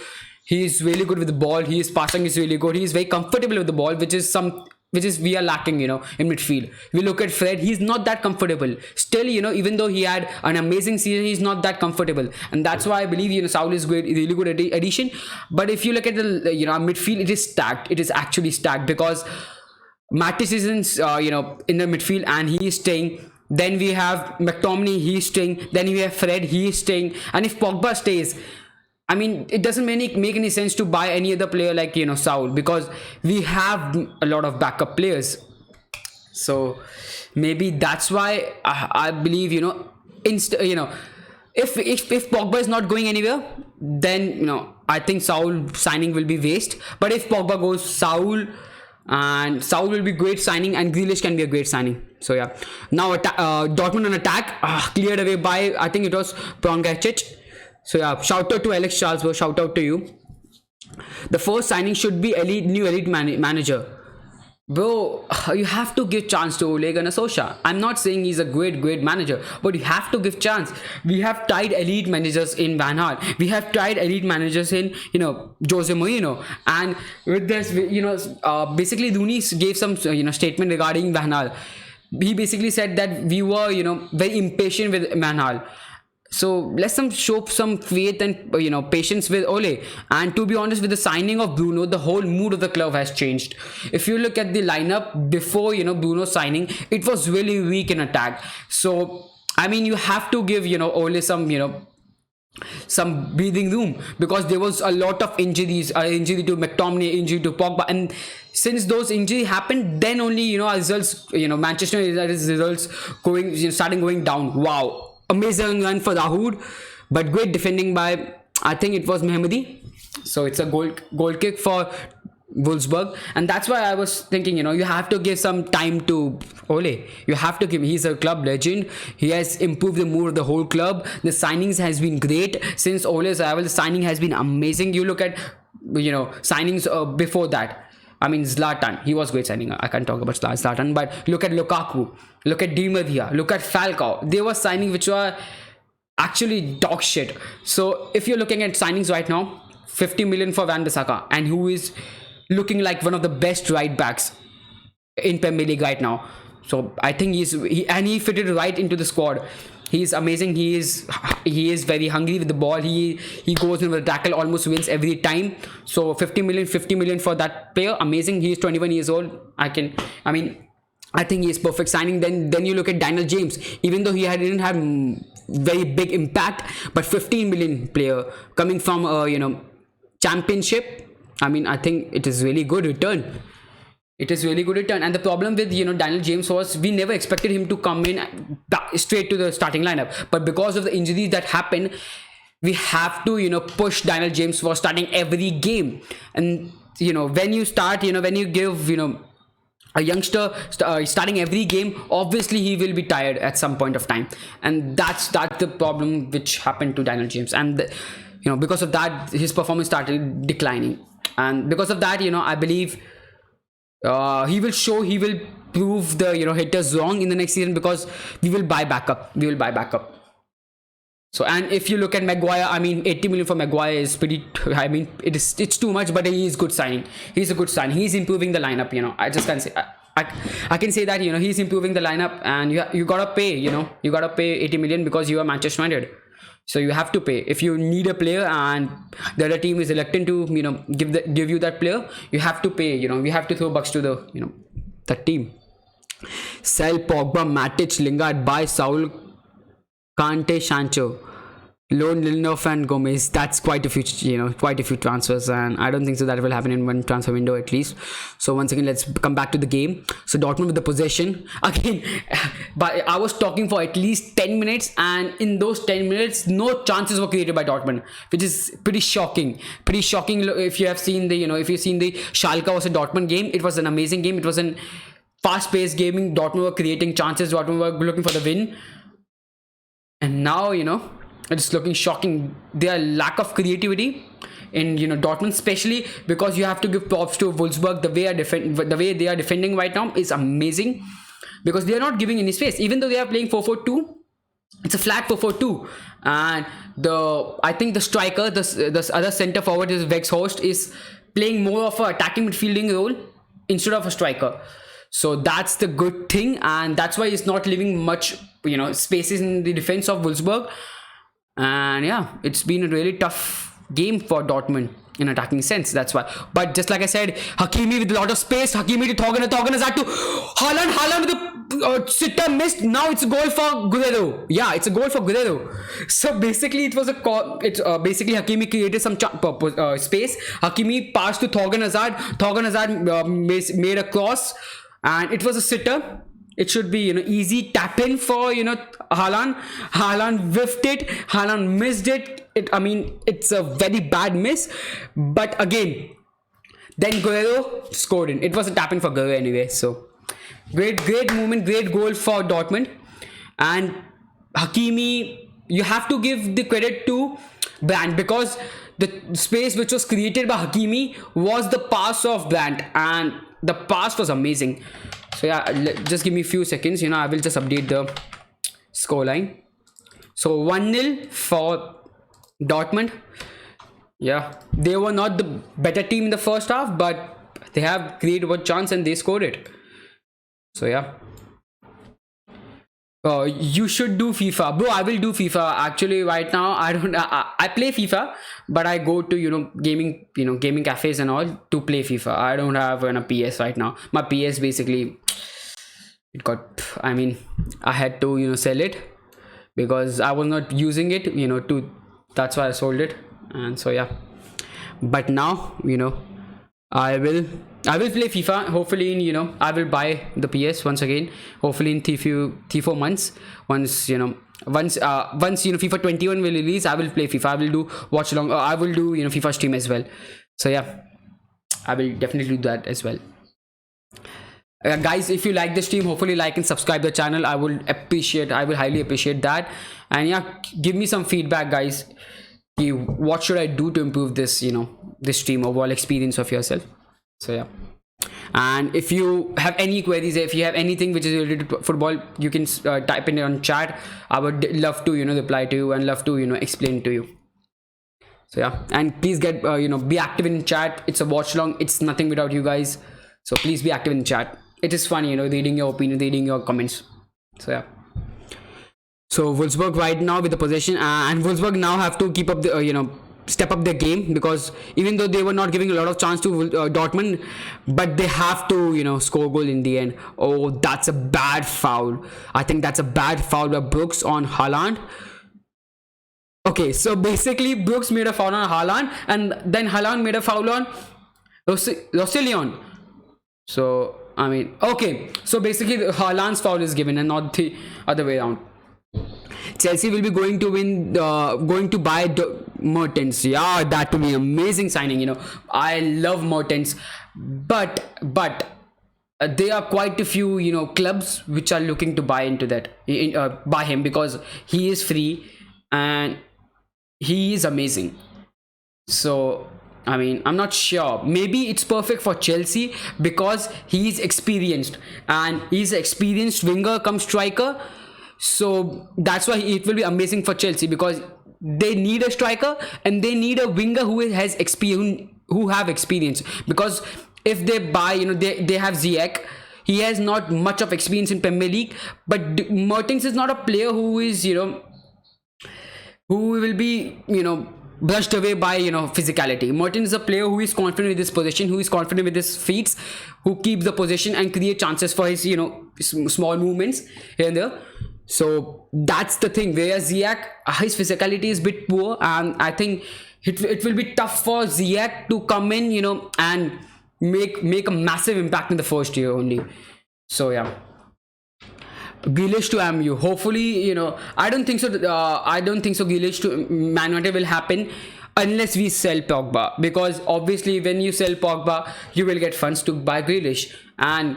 Speaker 1: He is really good with the ball. His passing is really good. He is very comfortable with the ball, which is we are lacking in midfield. We look at Fred, he's not that comfortable still. Even though he had an amazing season, he's not that comfortable, and that's why I believe Saul is great, really good addition. But if you look at the midfield, it is stacked. It is actually stacked, because Mattis is in the midfield and he is staying. Then we have McTominay, he is staying. Then we have Fred, he is staying. And if Pogba stays, I mean, it doesn't make any sense to buy any other player like Saul, because we have a lot of backup players. So maybe that's why I believe if Pogba is not going anywhere, then I think Saul signing will be waste. But if Pogba goes, Saul will be great signing, and Grealish can be a great signing. So yeah, now Dortmund on attack, cleared away by, I think it was Prongacic. So yeah, shout out to Alex Charlesworth, shout out to you. The first signing should be new elite manager. Bro, you have to give chance to Ole Gunnar Solskjaer. I'm not saying he's a great manager, but you have to give chance. We have tried elite managers in Van Gaal. We have tried elite managers in Jose Mourinho. And with this, basically Rooney gave some statement regarding Van Gaal. He basically said that we were very impatient with Van Gaal. So let's show some faith and patience with Ole. And to be honest, with the signing of Bruno, the whole mood of the club has changed. If you look at the lineup before Bruno signing, it was really weak in attack. So I mean, you have to give Ole some breathing room, because there was a lot of injuries, injury to McTominay, injury to Pogba, and since those injuries happened, then only our results, Manchester United's results starting going down. Wow. Amazing run for Dahoud, but great defending by, I think it was Mehmedi. So it's a goal kick for Wolfsburg, and that's why I was thinking you have to give some time to Ole. You have to give. He's a club legend. He has improved the mood of the whole club. The signings has been great since Ole's arrival. The signing has been amazing. You look at signings before that. I mean, Zlatan, he was great signing. I can't talk about Zlatan, but look at Lukaku, look at Di Maria, look at Falcao. They were signing which were actually dog shit. So if you're looking at signings right now, 50 million for Van Bissaka, and who is looking like one of the best right backs in Premier League right now. So I think he fitted right into the squad. He's amazing. He is very hungry with the ball. He goes in with a tackle, almost wins every time. So 50 million for that player. Amazing. He is 21 years old. I think he is perfect signing. Then you look at Daniel James. Even though he didn't have very big impact, but 15 million player coming from championship. I mean, I think it is really good return. It is really good return. And the problem with Daniel James was we never expected him to come in straight to the starting lineup. But because of the injuries that happened, we have to push Daniel James for starting every game. And when you start, when you give a youngster starting every game, obviously he will be tired at some point of time, and that's the problem which happened to Daniel James. And because of that, his performance started declining. And because of that, I believe He will prove the hitters wrong in the next season, because we will buy backup. So, and if you look at Maguire, I mean, 80 million for Maguire is pretty. I mean, it's too much, but he is good signing. He's a good signing. He's improving the lineup. I just can't say. I can say that he's improving the lineup, and you gotta pay. You gotta pay 80 million because you are Manchester United. So you have to pay. If you need a player and the other team is reluctant to give you that player, you have to pay. We have to throw bucks to the team. Sell Pogba, Matic, Lingard, buy Saul, Kante, Sancho, loan Lindelof and Gomez. That's quite a few transfers, and I don't think so that will happen in one transfer window at least. So once again, let's come back to the game. So Dortmund with the possession again, but I was talking for at least 10 minutes, and in those 10 minutes, no chances were created by Dortmund, which is pretty shocking. Pretty shocking. If you have seen if you've seen the Schalke versus Dortmund game, it was an amazing game. It was an fast-paced gaming. Dortmund were creating chances. Dortmund were looking for the win. And now, it's looking shocking. Their lack of creativity in Dortmund, especially because you have to give props to Wolfsburg. The way they are defending right now is amazing, because they are not giving any space. Even though they are playing 4-4-2, it's a flat 4-4-2, and I think the striker, the other center forward is Weghorst, is playing more of an attacking midfielding role instead of a striker. So that's the good thing, and that's why it's not leaving much spaces in the defense of Wolfsburg. And yeah, it's been a really tough game for Dortmund in attacking sense. That's why. But just like I said, Hakimi with a lot of space. Hakimi to Thorgan Hazard to Haaland with the sitter missed. Now it's a goal for Guerrero. Yeah, it's a goal for Guerrero. So basically, it was basically Hakimi created some space. Hakimi passed to Thorgan Hazard. Thorgan Hazard made a cross, and it was a sitter. It should be easy tap in for Haaland. Haaland whiffed it. Haaland missed it. It's a very bad miss. But again, then Guerrero scored in. It was a tap in for Guerrero anyway. So great movement, great goal for Dortmund. And Hakimi, you have to give the credit to Brandt, because the space which was created by Hakimi was the pass of Brandt, and the pass was amazing. So yeah, just give me a few seconds. I will just update the scoreline. So 1-0 for Dortmund. Yeah, they were not the better team in the first half, but they have created one chance and they scored it. So yeah. You should do FIFA, bro. I will do FIFA. Actually, right now I play FIFA, but I go to gaming cafes and all to play FIFA. I don't have a PS right now. My PS basically I had to sell it because I was not using it. That's why I sold it. And so yeah, but now I will play FIFA. Hopefully in I will buy the PS once again. Hopefully in 3-4 months. Once FIFA 21 will release, I will play FIFA. I will do Watchalong. I will do FIFA stream as well. So yeah, I will definitely do that as well. Guys, if you like the stream, hopefully like and subscribe the channel. I will highly appreciate that. And yeah, give me some feedback, guys. What should I do to improve this this stream overall experience of yourself? So yeah, and if you have any queries, if you have anything which is related to football, you can type in it on chat. I would love to reply to you and love to explain to you. So yeah, and please get be active in chat. It's a watch along. It's nothing without you guys, so please be active in chat. It is fun reading your opinion, reading your comments. So yeah. So Wolfsburg right now with the possession, and Wolfsburg now have to keep up the step up their game, because even though they were not giving a lot of chance to Dortmund, but they have to score goal in the end. Oh, that's a bad foul. I think that's a bad foul by Brooks on Haaland. Okay, so basically Brooks made a foul on Haaland, and then Haaland made a foul on Roussillon. So okay, so basically Haaland's foul is given and not the other way around. Chelsea will be going to buy Mertens. Yeah, that would be amazing signing. I love Mertens, but there are quite a few clubs which are looking to buy into that, buy him, because he is free and he is amazing. So I mean, I'm not sure. Maybe it's perfect for Chelsea because he's experienced and he's an experienced winger come striker. So that's why it will be amazing for Chelsea because they need a striker and they need a winger who has experience, who have experience. Because if they buy, they have Ziyech. He has not much of experience in Premier League, but Mertens is not a player who is, who will be, brushed away by physicality. Mertens is a player who is confident with his position, who is confident with his feet, who keeps the position and create chances for his small movements here and there. So that's the thing. Whereas Ziyech, his physicality is a bit poor, and I think it will be tough for Ziyech to come in, and make a massive impact in the first year only. So yeah. Grealish to MU. Hopefully, I don't think so. I don't think so. Grealish to Man United will happen unless we sell Pogba, because obviously when you sell Pogba, you will get funds to buy Grealish, and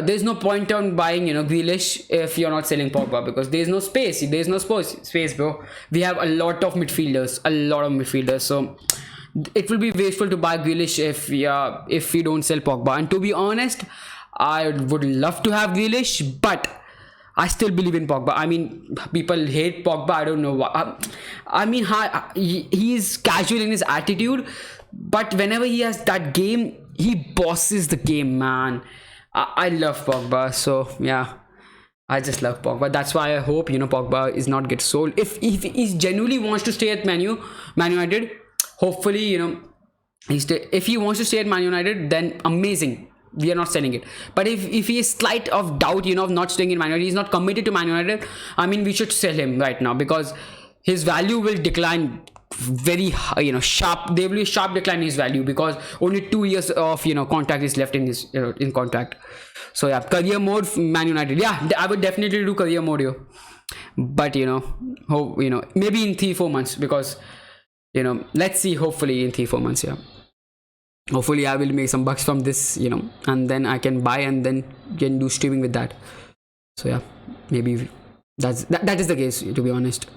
Speaker 1: there's no point on buying Grealish if you're not selling Pogba, because there's no space. There's no space, bro. We have a lot of midfielders, so it will be wasteful to buy Grealish if we don't sell Pogba. And to be honest, I would love to have Grealish, but I still believe in Pogba. I mean, people hate Pogba. I don't know why. I mean, he is casual in his attitude, but whenever he has that game, he bosses the game, man. I love Pogba. So yeah, I just love Pogba. That's why I hope Pogba is not get sold. If he genuinely wants to stay at Man United, hopefully if he wants to stay at Man United, then amazing. We are not selling it. But if he is slight of doubt, of not staying in Man United, he's not committed to Man United, I mean, we should sell him right now, because his value will decline very sharp. There will be a sharp decline in his value, because only 2 years of contract is left in his in contract. So yeah, career mode Man United. Yeah, I would definitely do career mode here. But maybe in 3-4 months, because let's see. Hopefully in 3-4 months. Yeah. Hopefully I will make some bucks from this, and then I can buy and then can do streaming with that. So yeah, maybe that is the case, to be honest.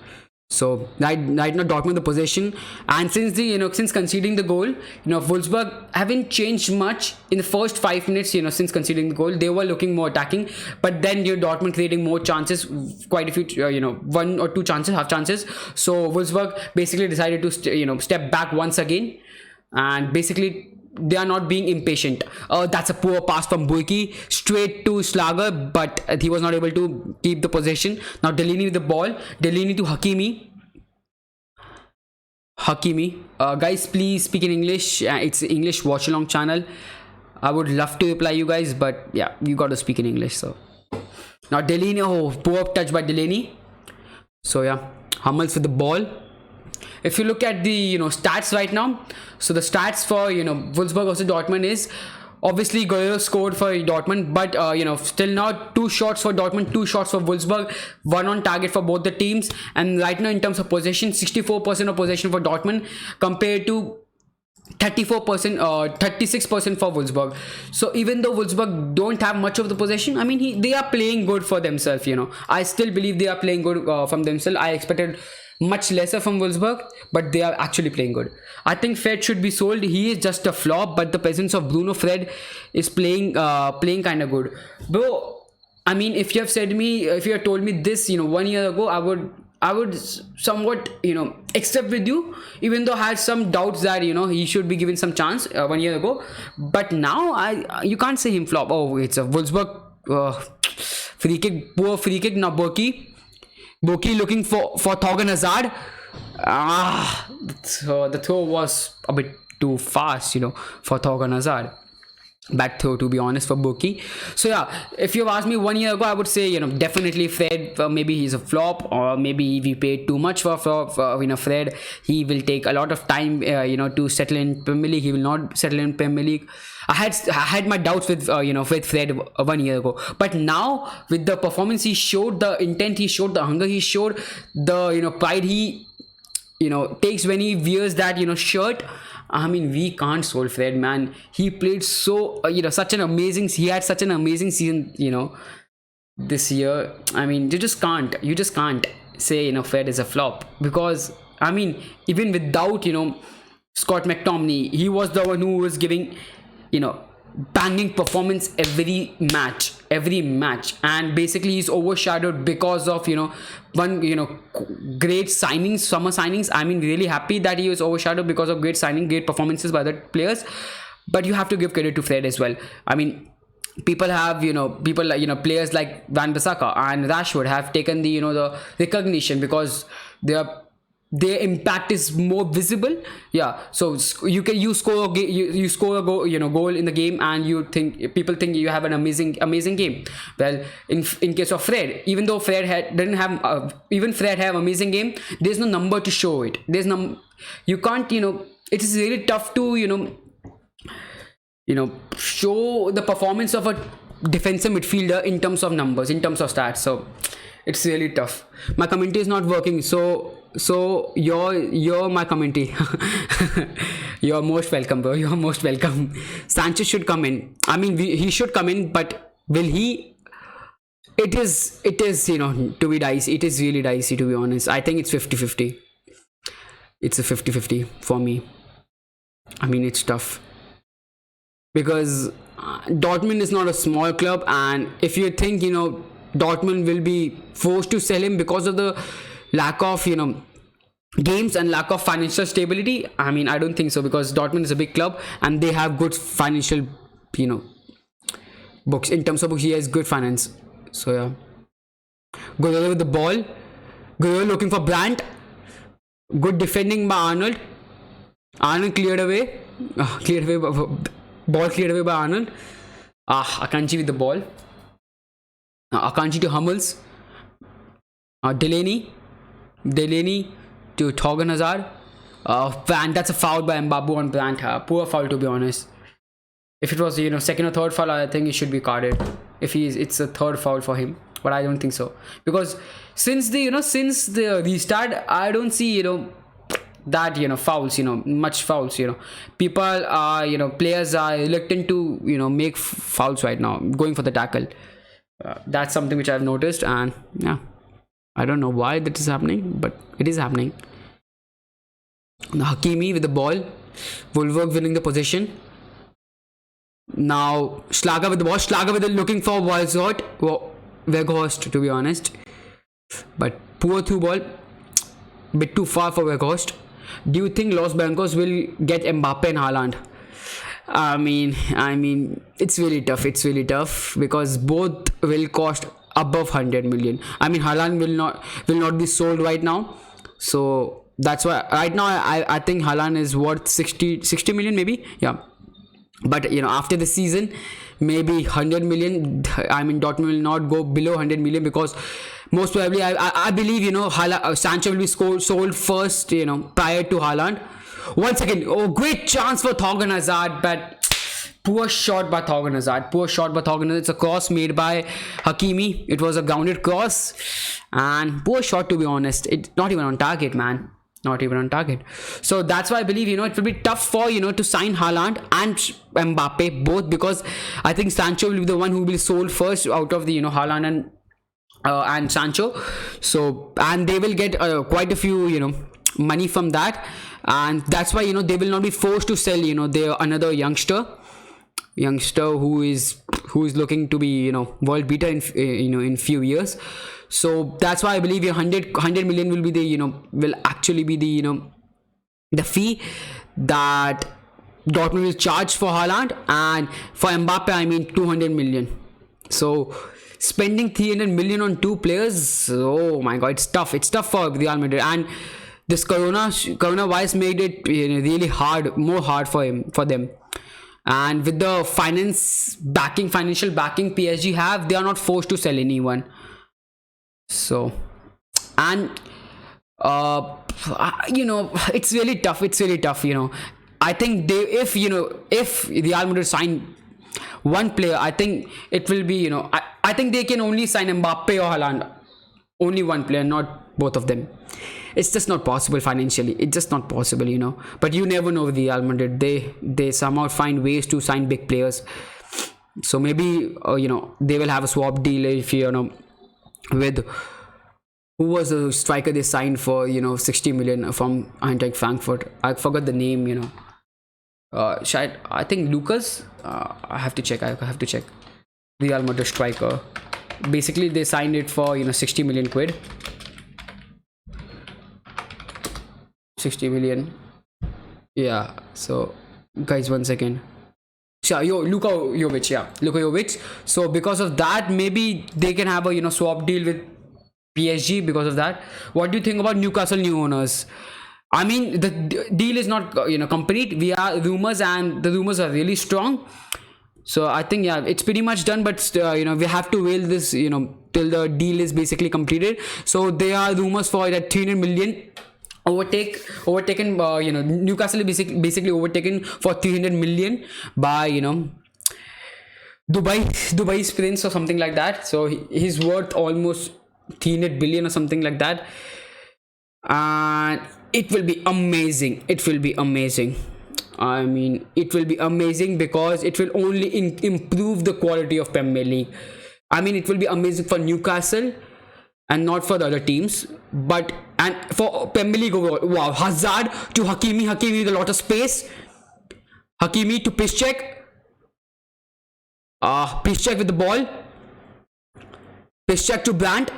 Speaker 1: So right now Dortmund the possession, and since conceding the goal, Wolfsburg haven't changed much in the first 5 minutes. Since conceding the goal, they were looking more attacking, but then Dortmund creating more chances, quite a few, 1 or 2 chances, half chances. So Wolfsburg basically decided to step back once again, and basically they are not being impatient. That's a poor pass from Burki straight to Schlager, but he was not able to keep the possession. Now Delaney with the ball. Delaney to Hakimi. Guys, please speak in English. It's English Watchalong channel. I would love to reply you guys, but yeah, you got to speak in English. So now Delaney. Oh, poor touch by Delaney. So yeah, Hummels with the ball. If you look at the stats right now, so the stats for Wolfsburg versus Dortmund is obviously Guerrero scored for Dortmund, but still now 2 shots for Dortmund, 2 shots for Wolfsburg, 1 on target for both the teams. And right now in terms of possession, 64% of possession for Dortmund compared to 34% 36% for Wolfsburg. So even though Wolfsburg don't have much of the possession, I mean they are playing good for themselves. I still believe they are playing good from themselves. I expected much lesser from Wolfsburg, but they are actually playing good. I think Fred should be sold. He is just a flop, but the presence of Bruno Fred is playing kind of good, bro. I mean, if you had told me this 1 year ago, I would somewhat accept with you, even though I had some doubts that he should be given some chance 1 year ago. But now you can't say him flop. Oh, it's a Wolfsburg poor free kick. Now Boki looking for Thorgan Hazard. The throw was a bit too fast, for Thorgan Hazard. Bad throw, to be honest, for Boki. So yeah, if you asked me 1 year ago, I would say definitely Fred. Maybe he's a flop, or maybe we paid too much for Fred. He will take a lot of time to settle in Premier League. He will not settle in Premier League. I had my doubts with with Fred 1 year ago, but now with the performance he showed, the intent he showed, the hunger he showed, the pride he takes when he wears that shirt. I mean, we can't sold Fred, man. He played so he had such an amazing season this year. I mean, you just can't say Fred is a flop, because I mean, even without Scott McTominay, he was the one who was giving, banging performance every match, and basically he's overshadowed because of one great signings, summer signings. I mean, really happy that he was overshadowed because of great performances by the players. But you have to give credit to Fred as well. I mean, people have people like players like Van Bissaka and Rashford have taken the the recognition because their impact is more visible. Yeah, so you score a goal in the game, and people think you have an amazing game. Well, in case of Fred, even though Fred have amazing game, there's no number to show it. You can't it is really tough to show the performance of a defensive midfielder in terms of numbers, in terms of stats. So it's really tough. My commentary is not working, so you're my commentary. You're most welcome, bro. You're most welcome. Sanchez should come in. I mean, he should come in, but will he? It is to be dicey. It is really dicey, to be honest. I think it's 50-50. It's a 50-50 for me. I mean, it's tough because Dortmund is not a small club, and if you think Dortmund will be forced to sell him because of the lack of games and lack of financial stability, I mean, I don't think so, because Dortmund is a big club and they have good financial books. In terms of books, he has good finance. So yeah, Guerrero with the ball. Guerrero looking for Brandt. Good defending by Arnold. Arnold cleared away. Ball cleared away by Arnold. Akanji with the ball. Akanji to Hummels. Delaney to Thorgan Hazard. And that's a foul by Mbabu on Brandt. Poor foul, to be honest. If it was second or third foul, I think he should be carded. It's a third foul for him, but I don't think so, because since the restart, I don't see that fouls, much fouls. People are players are reluctant to make fouls right now, going for the tackle. That's something which I've noticed, and yeah, I don't know why that is happening, but it is happening. Now Hakimi with the ball. Wolfsburg winning the possession. Now Schlager with the ball. Schlager looking for Weghorst, to be honest, but poor through ball, bit too far for Weghorst. Do you think Los Blancos will get Mbappe and Haaland? I mean, it's really tough because both will cost above 100 million. I mean, Haaland will not be sold right now, so that's why right now I think Haaland is worth 60 million maybe. Yeah, but after the season, maybe 100 million. I mean, Dortmund will not go below 100 million, because most probably I believe Sancho will be sold first prior to Haaland. Once again, great chance for Thorgan Hazard, but poor shot by Thorgan Hazard. It's a cross made by Hakimi. It was a grounded cross, and poor shot, to be honest. It's not even on target, man. Not even on target. So that's why I believe it will be tough for to sign Haaland and Mbappe both, because I think Sancho will be the one who will be sold first out of the Haaland and Sancho. So, and they will get quite a few money from that, and that's why they will not be forced to sell their another youngster who is looking to be world beater in few years. So that's why I believe 100 million will be the will actually be the fee that Dortmund will charge for Haaland, and for Mbappe, I mean 200 million. So spending 300 million on two players, oh my god, it's tough for Real Madrid. And this corona virus made it really hard, more hard for them. And with the financial backing PSG have, they are not forced to sell anyone. So, and it's really tough. I think if Real Madrid sign one player, I think it will be I think they can only sign Mbappe or Haaland, only one player, not both of them. It's just not possible financially. It's just not possible, But you never know with Real Madrid. They somehow find ways to sign big players. So maybe they will have a swap deal if with who was the striker they signed for 60 million from Eintracht Frankfurt? I forgot the name. I think Lucas. I have to check. I have to check. Real Madrid striker. Basically, they signed it for 60 million quid. 60 million. Yeah. So, guys, 1 second. Yeah, Luka Jovic. Yeah, Luka Jovic. So because of that, maybe they can have a swap deal with PSG because of that. What do you think about Newcastle new owners? I mean, the deal is not complete. We are rumors, and the rumors are really strong. So I think it's pretty much done. But we have to wait this till the deal is basically completed. So there are rumors for that 300 million overtaken. Newcastle is basically overtaken for 300 million by Dubai's prince or something like that. So he's worth almost 300 billion or something like that, and it will be amazing. I mean, it will be amazing because it will only improve the quality of Premier League. I mean, it will be amazing for Newcastle and not for the other teams, but and for Premier League overall. Wow, Hazard to Hakimi with a lot of space. Hakimi to Piszczek. Piszczek with the ball. Piszczek to Brandt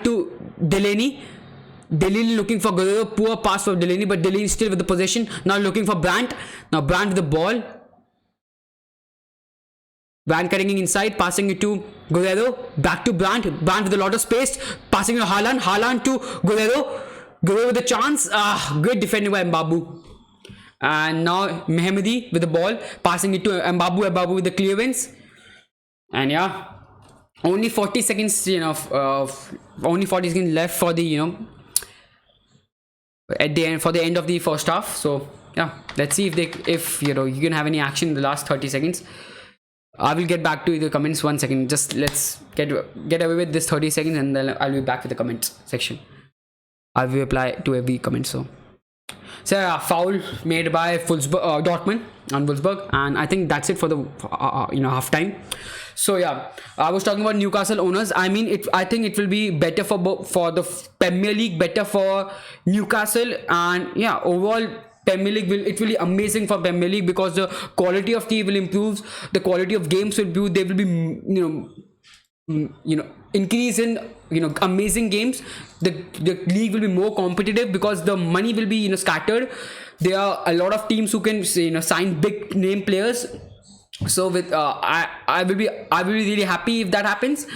Speaker 1: to Delaney. Delaney looking for Guerrero. Poor pass for Delaney, but Delaney still with the possession. Now looking for Brandt. Now Brandt with the ball. Brandt cutting inside, passing it to Guerrero. Back to Brandt with a lot of space. Passing to Haaland to Guerrero. Guerrero with a chance. Great defending by Mbabu. And now Mehmedi with the ball. Passing it to Mbabu with the clearance. And only 40 seconds, only 40 seconds left for the, at the end, for the end of the first half. So let's see if you can have any action in the last 30 seconds. I will get back to the comments 1 second. Just let's get away with this 30 seconds, and then I'll be back with the comments section. I will reply to every comment. So foul made by Dortmund on Wolfsburg, and I think that's it for the half time. So I was talking about Newcastle owners. I mean, I think it will be better for the Premier League, better for Newcastle, and overall Premier League will be amazing for Premier League because the quality of team will improve, the quality of games will improve. There will be increase in amazing games. The league will be more competitive because the money will be scattered. There are a lot of teams who can sign big name players. So with I will be really happy if that happens.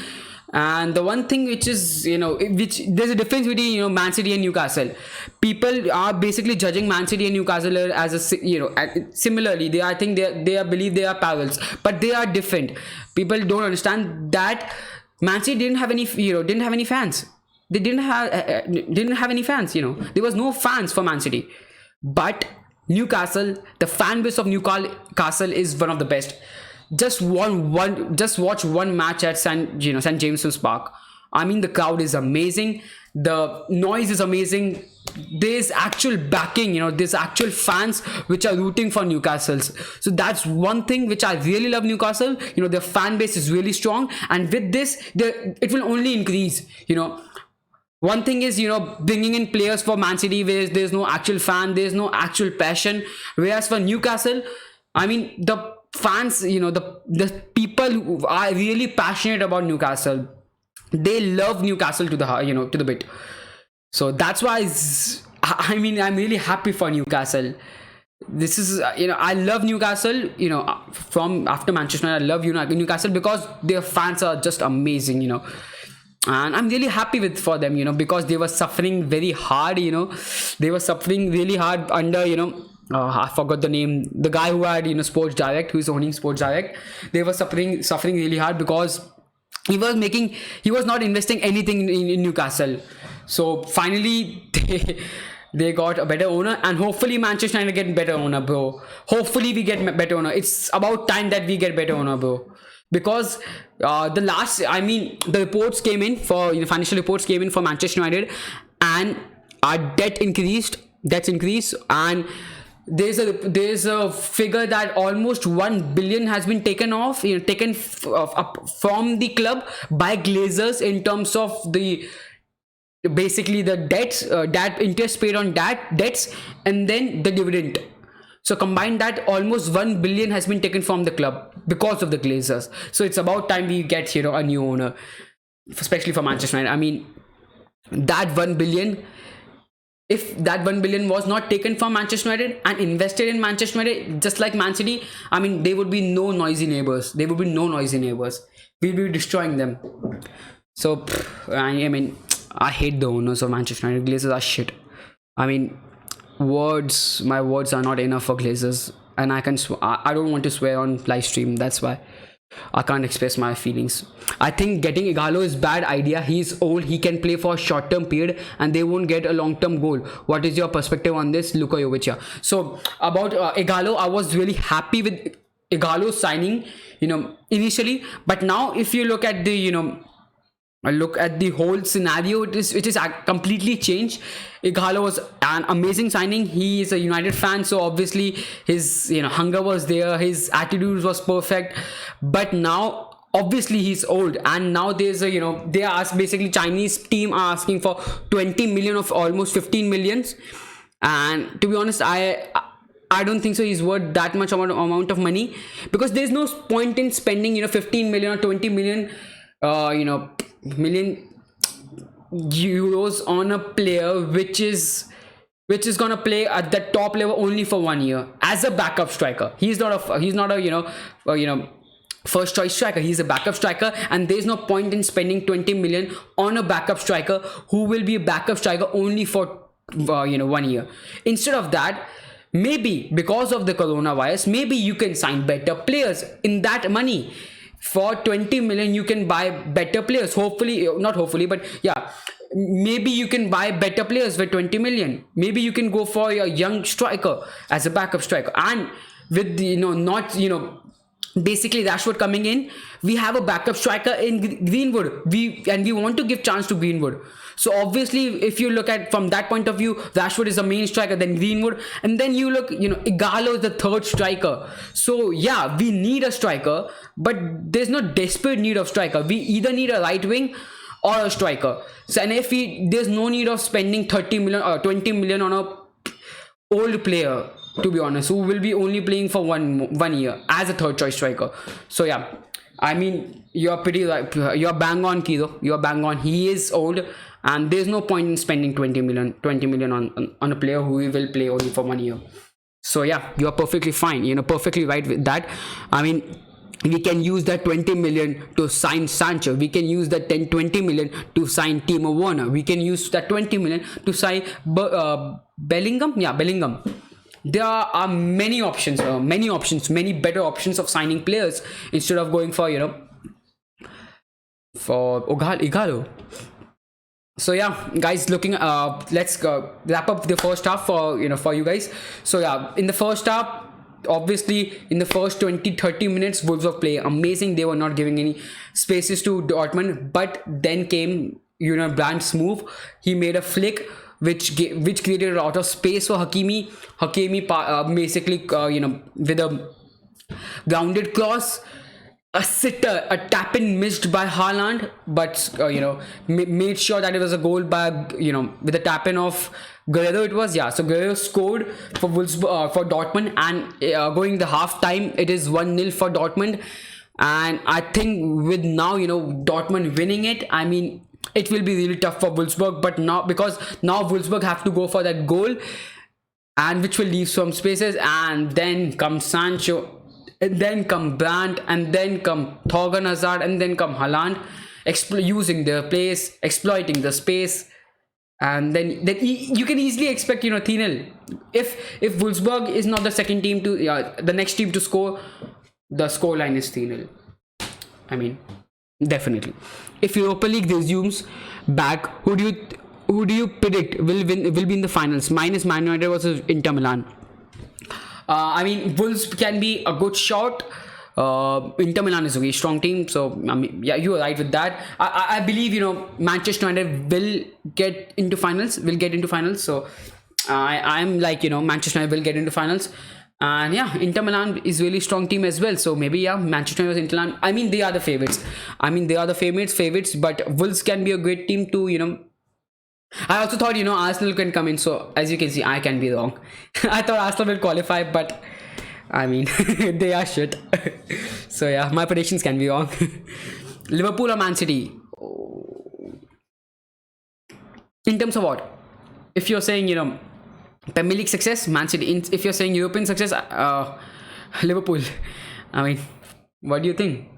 Speaker 1: And the one thing which is which there's a difference between Man City and Newcastle. People are basically judging Man City and Newcastle as a similarly. I think they believe they are parallels, but they are different. People don't understand that Man City didn't have any fans. They didn't have any fans. There was no fans for Man City, but Newcastle, the fan base of Newcastle is one of the best. Just watch one match at St. James's Park. I mean, the crowd is amazing. The noise is amazing. There's actual backing, there's actual fans which are rooting for Newcastle. So that's one thing which I really love Newcastle. Their fan base is really strong, and with this, it will only increase. One thing is, bringing in players for Man City where there's no actual fan, there's no actual passion. Whereas for Newcastle, I mean, the fans, the people who are really passionate about Newcastle, they love Newcastle to the bit. So that's why I'm really happy for Newcastle. This is I love Newcastle. From after Manchester United, I love Newcastle because their fans are just amazing. And I'm really happy for them, because they were suffering very hard. They were suffering really hard under I forgot the name. The guy who had Sports Direct, who is owning Sports Direct. They were suffering really hard because he was not investing anything in Newcastle. So finally they got a better owner, and hopefully Manchester United get better owner, bro. Hopefully we get better owner. It's about time that we get better owner, bro. Because the reports came in for financial reports came in for Manchester United, and our debts increased, and there's a figure that almost 1 billion has been taken off, taken up from the club by Glazers in terms of the basically the debts, that interest paid on that debts, and then the dividend. So combine that, almost 1 billion has been taken from the club because of the Glazers. So it's about time we get, a new owner, especially for Manchester United. I mean, that 1 billion, if that 1 billion was not taken from Manchester United and invested in Manchester United, just like Man City, I mean, there would be no noisy neighbors. There would be no noisy neighbors. We'll be destroying them. So, I mean, I hate the owners of Manchester United. Glazers are shit. I mean, my words are not enough for Glazers, and I don't want to swear on live stream. That's why I can't express my feelings. I think getting Ighalo is bad idea. He's old. He can play for a short-term period, and they won't get a long-term goal. What is your perspective on this, Luka Jovic? So about Ighalo, I was really happy with Ighalo's signing, initially. But now, if you look at the whole scenario, it is completely changed. Ighalo was an amazing signing. He is a United fan, so obviously his hunger was there, his attitude was perfect. But now obviously he's old, and now there's they are basically Chinese team are asking for 20 million of almost 15 millions, and to be honest, I don't think so he's worth that much amount of money, because there's no point in spending 15 million or 20 million million euros on a player which is gonna play at the top level only for 1 year as a backup striker. He's not a first choice striker. He's a backup striker, and there's no point in spending 20 million on a backup striker who will be a backup striker only for 1 year. Instead of that, maybe because of the coronavirus, maybe you can sign better players in that money. For 20 million you can buy better players. Not hopefully, but yeah, maybe you can buy better players for 20 million. Maybe you can go for a young striker as a backup striker, and with basically Rashford coming in, we have a backup striker in Greenwood. We want to give chance to Greenwood. So obviously, if you look at from that point of view, Rashford is the main striker, then Greenwood, and then you look, Ighalo is the third striker. So yeah, we need a striker, but there's no desperate need of striker. We either need a right wing or a striker. So, and if there's no need of spending 30 million or 20 million on a old player, to be honest, who will be only playing for one year as a third choice striker. So yeah, I mean, you're pretty right. You're bang on, Kido. You're bang on. He is old, and there's no point in spending 20 million on a player who will play only for 1 year. So yeah, you're perfectly fine. Perfectly right with that. I mean, we can use that 20 million to sign Sancho. We can use that 20 million to sign Timo Werner. We can use that 20 million to sign Bellingham. Yeah, Bellingham. There are many options, many better options of signing players instead of going for for Ighalo. So yeah, guys, let's wrap up the first half for you guys. So yeah, in the first half, obviously in the first 20-30 minutes, Wolfsburg play amazing. They were not giving any spaces to Dortmund, but then came Brandt's move. He made a flick which created a lot of space for Hakimi. Basically with a grounded cross, a sitter, a tap-in missed by Haaland, but made sure that it was a goal by with a tap-in of Guerrero. It was, yeah. So Guerrero scored for Wolfsburg, for Dortmund, and going the half time, it is 1-0 for Dortmund. And I think with now Dortmund winning it, I mean, it will be really tough for Wolfsburg, but now because now Wolfsburg have to go for that goal, and which will leave some spaces, and then come Sancho, and then come Brandt, and then come Thorgan Hazard, and then come Haaland, using their place, exploiting the space, and then you can easily expect 3-0. If Wolfsburg is not the second team to the next team to score, the scoreline is 3-0. I mean, definitely. If Europa League resumes back, who do you predict will be in the finals? Mine is Man United versus Inter Milan. I mean, Wolves can be a good shot. Inter Milan is a very strong team, so I mean, yeah, you are right with that. I believe Manchester United will get into finals. So I'm like Manchester United will get into finals. And yeah, Inter Milan is really strong team as well. So maybe yeah, Manchester United versus Inter Milan. I mean, they are the favorites. But Wolves can be a great team to I also thought, Arsenal can come in. So as you can see, I can be wrong. I thought Arsenal will qualify, but I mean, they are shit. So yeah, my predictions can be wrong. Liverpool or Man City? In terms of what? If you're saying, Premier League success, Man City. If you're saying European success, Liverpool. I mean, what do you think?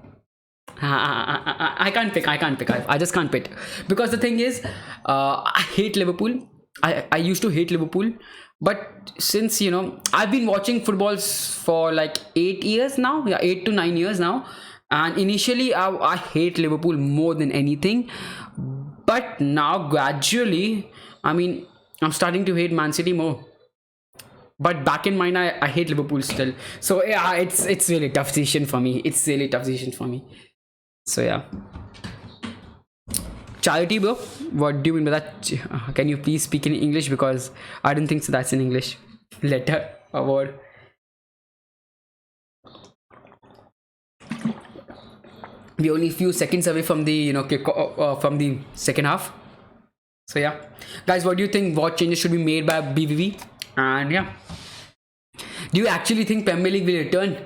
Speaker 1: I can't pick. I can't pick. I just can't pick because the thing is, I hate Liverpool. I used to hate Liverpool, but since I've been watching footballs for like 8 years now. Yeah, 8 to 9 years now. And initially, I hate Liverpool more than anything, but now gradually, I mean, I'm starting to hate Man City more. But back in mind, I hate Liverpool still. So yeah, it's really tough decision for me. It's really tough decision for me. So yeah. Charity, bro. What do you mean by that? Can you please speak in English, because I don't think so that's in English. Letter or word. We're only a few seconds away from the kick from the second half. So yeah, guys, what do you think? What changes should be made by BVB? And yeah, do you actually think Premier League will return?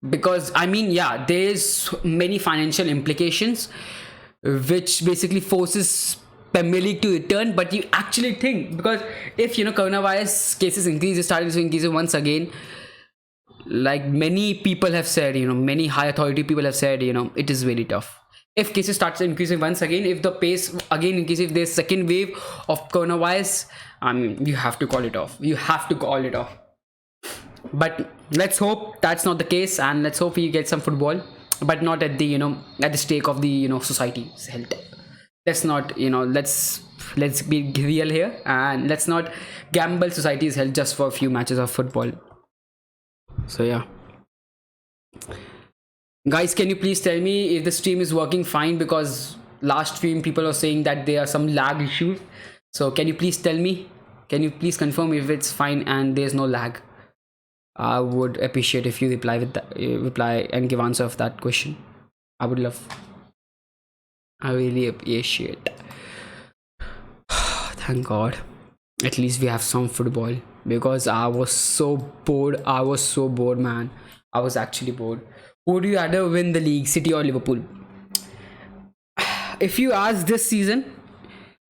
Speaker 1: Because I mean, yeah, there's many financial implications which basically forces Premier League to return. But you actually think, because if coronavirus cases increase, starting to increase once again, like many people have said, many high authority people have said, it is very tough. If cases starts increasing once again, if the pace again increases, if there's second wave of coronavirus, I mean, you have to call it off. You have to call it off. But let's hope that's not the case, and let's hope we get some football, but not at the at the stake of the society's health. Let's not let's be real here, and let's not gamble society's health just for a few matches of football. So yeah, guys, can you please tell me if the stream is working fine? Because last stream people are saying that there are some lag issues. So can you please tell me? Can you please confirm if it's fine and there's no lag? I would appreciate if you reply with that, reply and give answer of that question. I would love. I really appreciate. Thank God. At least we have some football, because I was so bored. I was so bored, man. I was actually bored. Would you rather win the league, City or Liverpool? If you ask this season,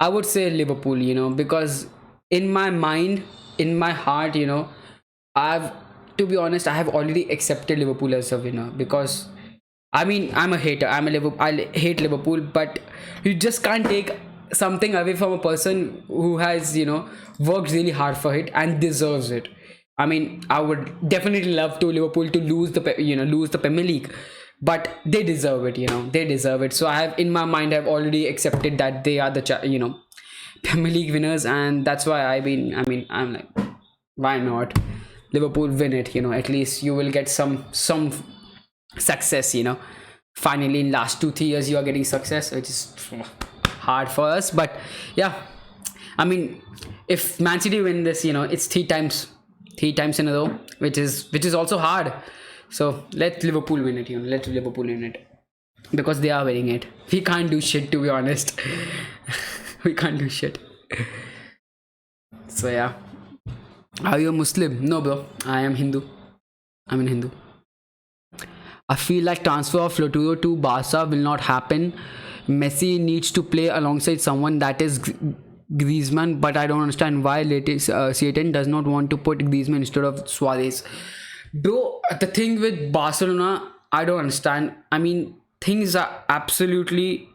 Speaker 1: I would say Liverpool, because in my mind, in my heart, to be honest, I have already accepted Liverpool as a winner, because I mean, I'm a hater. I hate Liverpool, but you just can't take something away from a person who has, worked really hard for it and deserves it. I mean, I would definitely love to Liverpool to lose the Premier League, but they deserve it. They deserve it. So I have, in my mind, I've already accepted that they are the Premier League winners, and that's why I'm like, why not? Liverpool win it. At least you will get some success. Finally, in last 2-3 years, you are getting success, which is hard for us. But yeah, I mean, if Man City win this, it's three times in a row, which is also hard. So let Liverpool win it. Let Liverpool win it, because they are winning it. We can't do shit, to be honest. We can't do shit. So yeah. Are you a Muslim? No, bro. I am Hindu. I'm an Hindu. I feel like transfer of Lautaro to Barca will not happen. Messi needs to play alongside someone that is Griezmann, but I don't understand why Satan does not want to put Griezmann instead of Suarez. Bro, the thing with Barcelona, I don't understand. I mean, things are absolutely,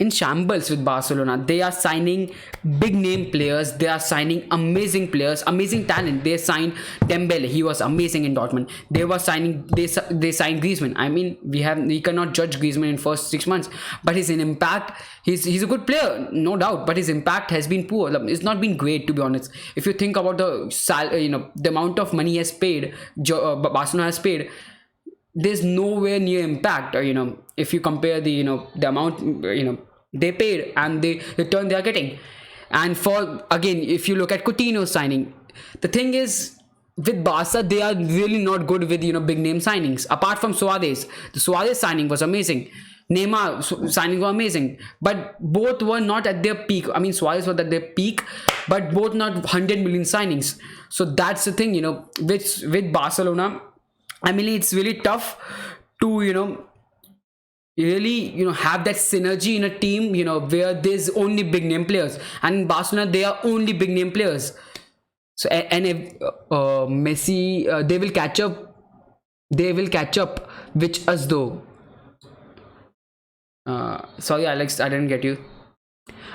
Speaker 1: in shambles with Barcelona. They are signing big name players. They are signing amazing players, amazing talent. They signed Dembele. He was amazing in Dortmund. They signed Griezmann. I mean, we cannot judge Griezmann in first 6 months, but his impact, he's a good player, no doubt, but his impact has been poor. It's not been great, to be honest. If you think about the amount of money he has paid, Barcelona has paid, there's nowhere near impact. If you compare the amount they paid and the return they are getting. And for, again, if you look at Coutinho's signing, the thing is, with Barca, they are really not good with big name signings. Apart from Suarez, the Suarez signing was amazing. Neymar signing were amazing, but both were not at their peak. I mean, Suarez was at their peak, but both not 100 million signings. So that's the thing, with Barcelona. I mean, it's really tough to really have that synergy in a team where there's only big name players, and in Barcelona they are only big name players. So and if Messi, they will catch up with us though. Sorry Alex, I didn't get you.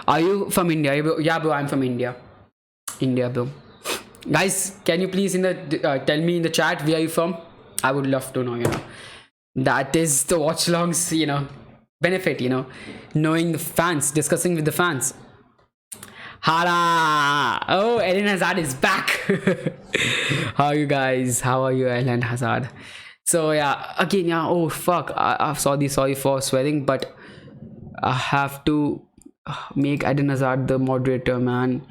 Speaker 1: Are you from India? Yeah bro, I'm from India bro. Guys, can you please tell me in the chat where are you from? I would love to know. That is the watch longs benefit, knowing the fans, discussing with the fans. Hara! Oh, Eden Hazard is back. How are you guys? How are you, Eden Hazard? So yeah, again, yeah. Oh fuck! I'm sorry for swearing, but I have to make Eden Hazard the moderator, man.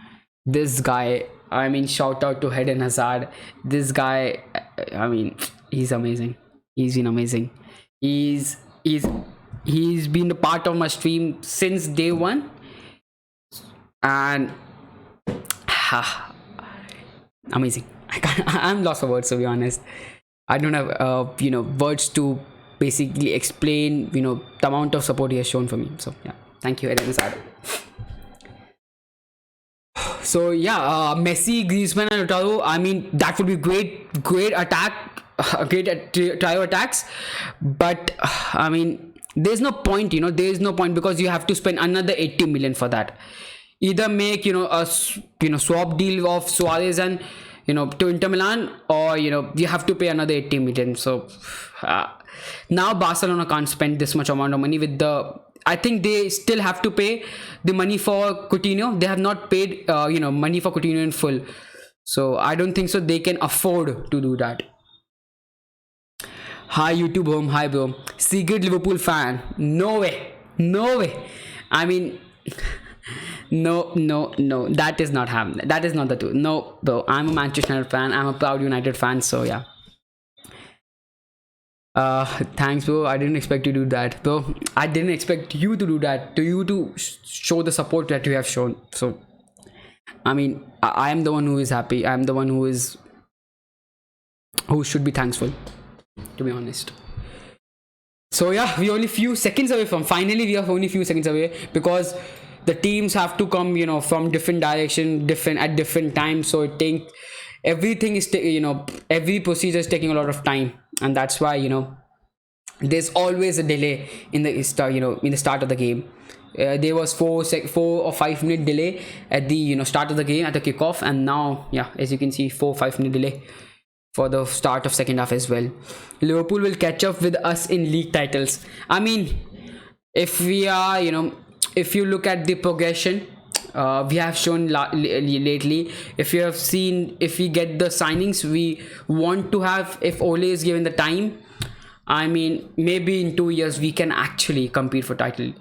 Speaker 1: This guy. I mean, shout out to Eden Hazard. This guy. I mean, he's amazing. He's been amazing. He's been a part of my stream since day one, and amazing. I'm lost for words, to be honest. I don't have words to basically explain the amount of support he has shown for me. So yeah, thank you, Eden Hazard. So yeah, Messi, Griezmann, and Lautaro. I mean, that would be great attack, great trio attacks. But I mean, there's no point. There is no point, because you have to spend another 80 million for that. Either make a swap deal of Suarez and to Inter Milan, or you have to pay another 80 million. So now Barcelona can't spend this much amount of money with the. I think they still have to pay the money for Coutinho. They have not paid money for Coutinho in full, so I don't think so they can afford to do that. Hi YouTube home, hi bro. Secret Liverpool fan? No way. I mean, no. That is not happening. That is not the truth. No, bro. I'm a Manchester United fan. I'm a proud United fan. So yeah. Thanks bro, I didn't expect you to do that, bro. I didn't expect you to do that, to you to show the support that you have shown. So I mean, I am the one who is happy. I am the one who should be thankful, to be honest. So yeah, we are only few seconds away from finally. We are only few seconds away, because the teams have to come from different direction, at different times. So it takes everything is every procedure is taking a lot of time, and that's why there's always a delay in the start in the start of the game. There was 4 or 5 minute delay at the start of the game, at the kickoff, and now yeah, as you can see, 4 or 5 minute delay for the start of second half as well. Liverpool will catch up with us in league titles. I mean, if we are if you look at the progression we have shown lately, if you have seen, if we get the signings we want to have, if Ole is given the time, I mean, maybe in 2 years we can actually compete for title.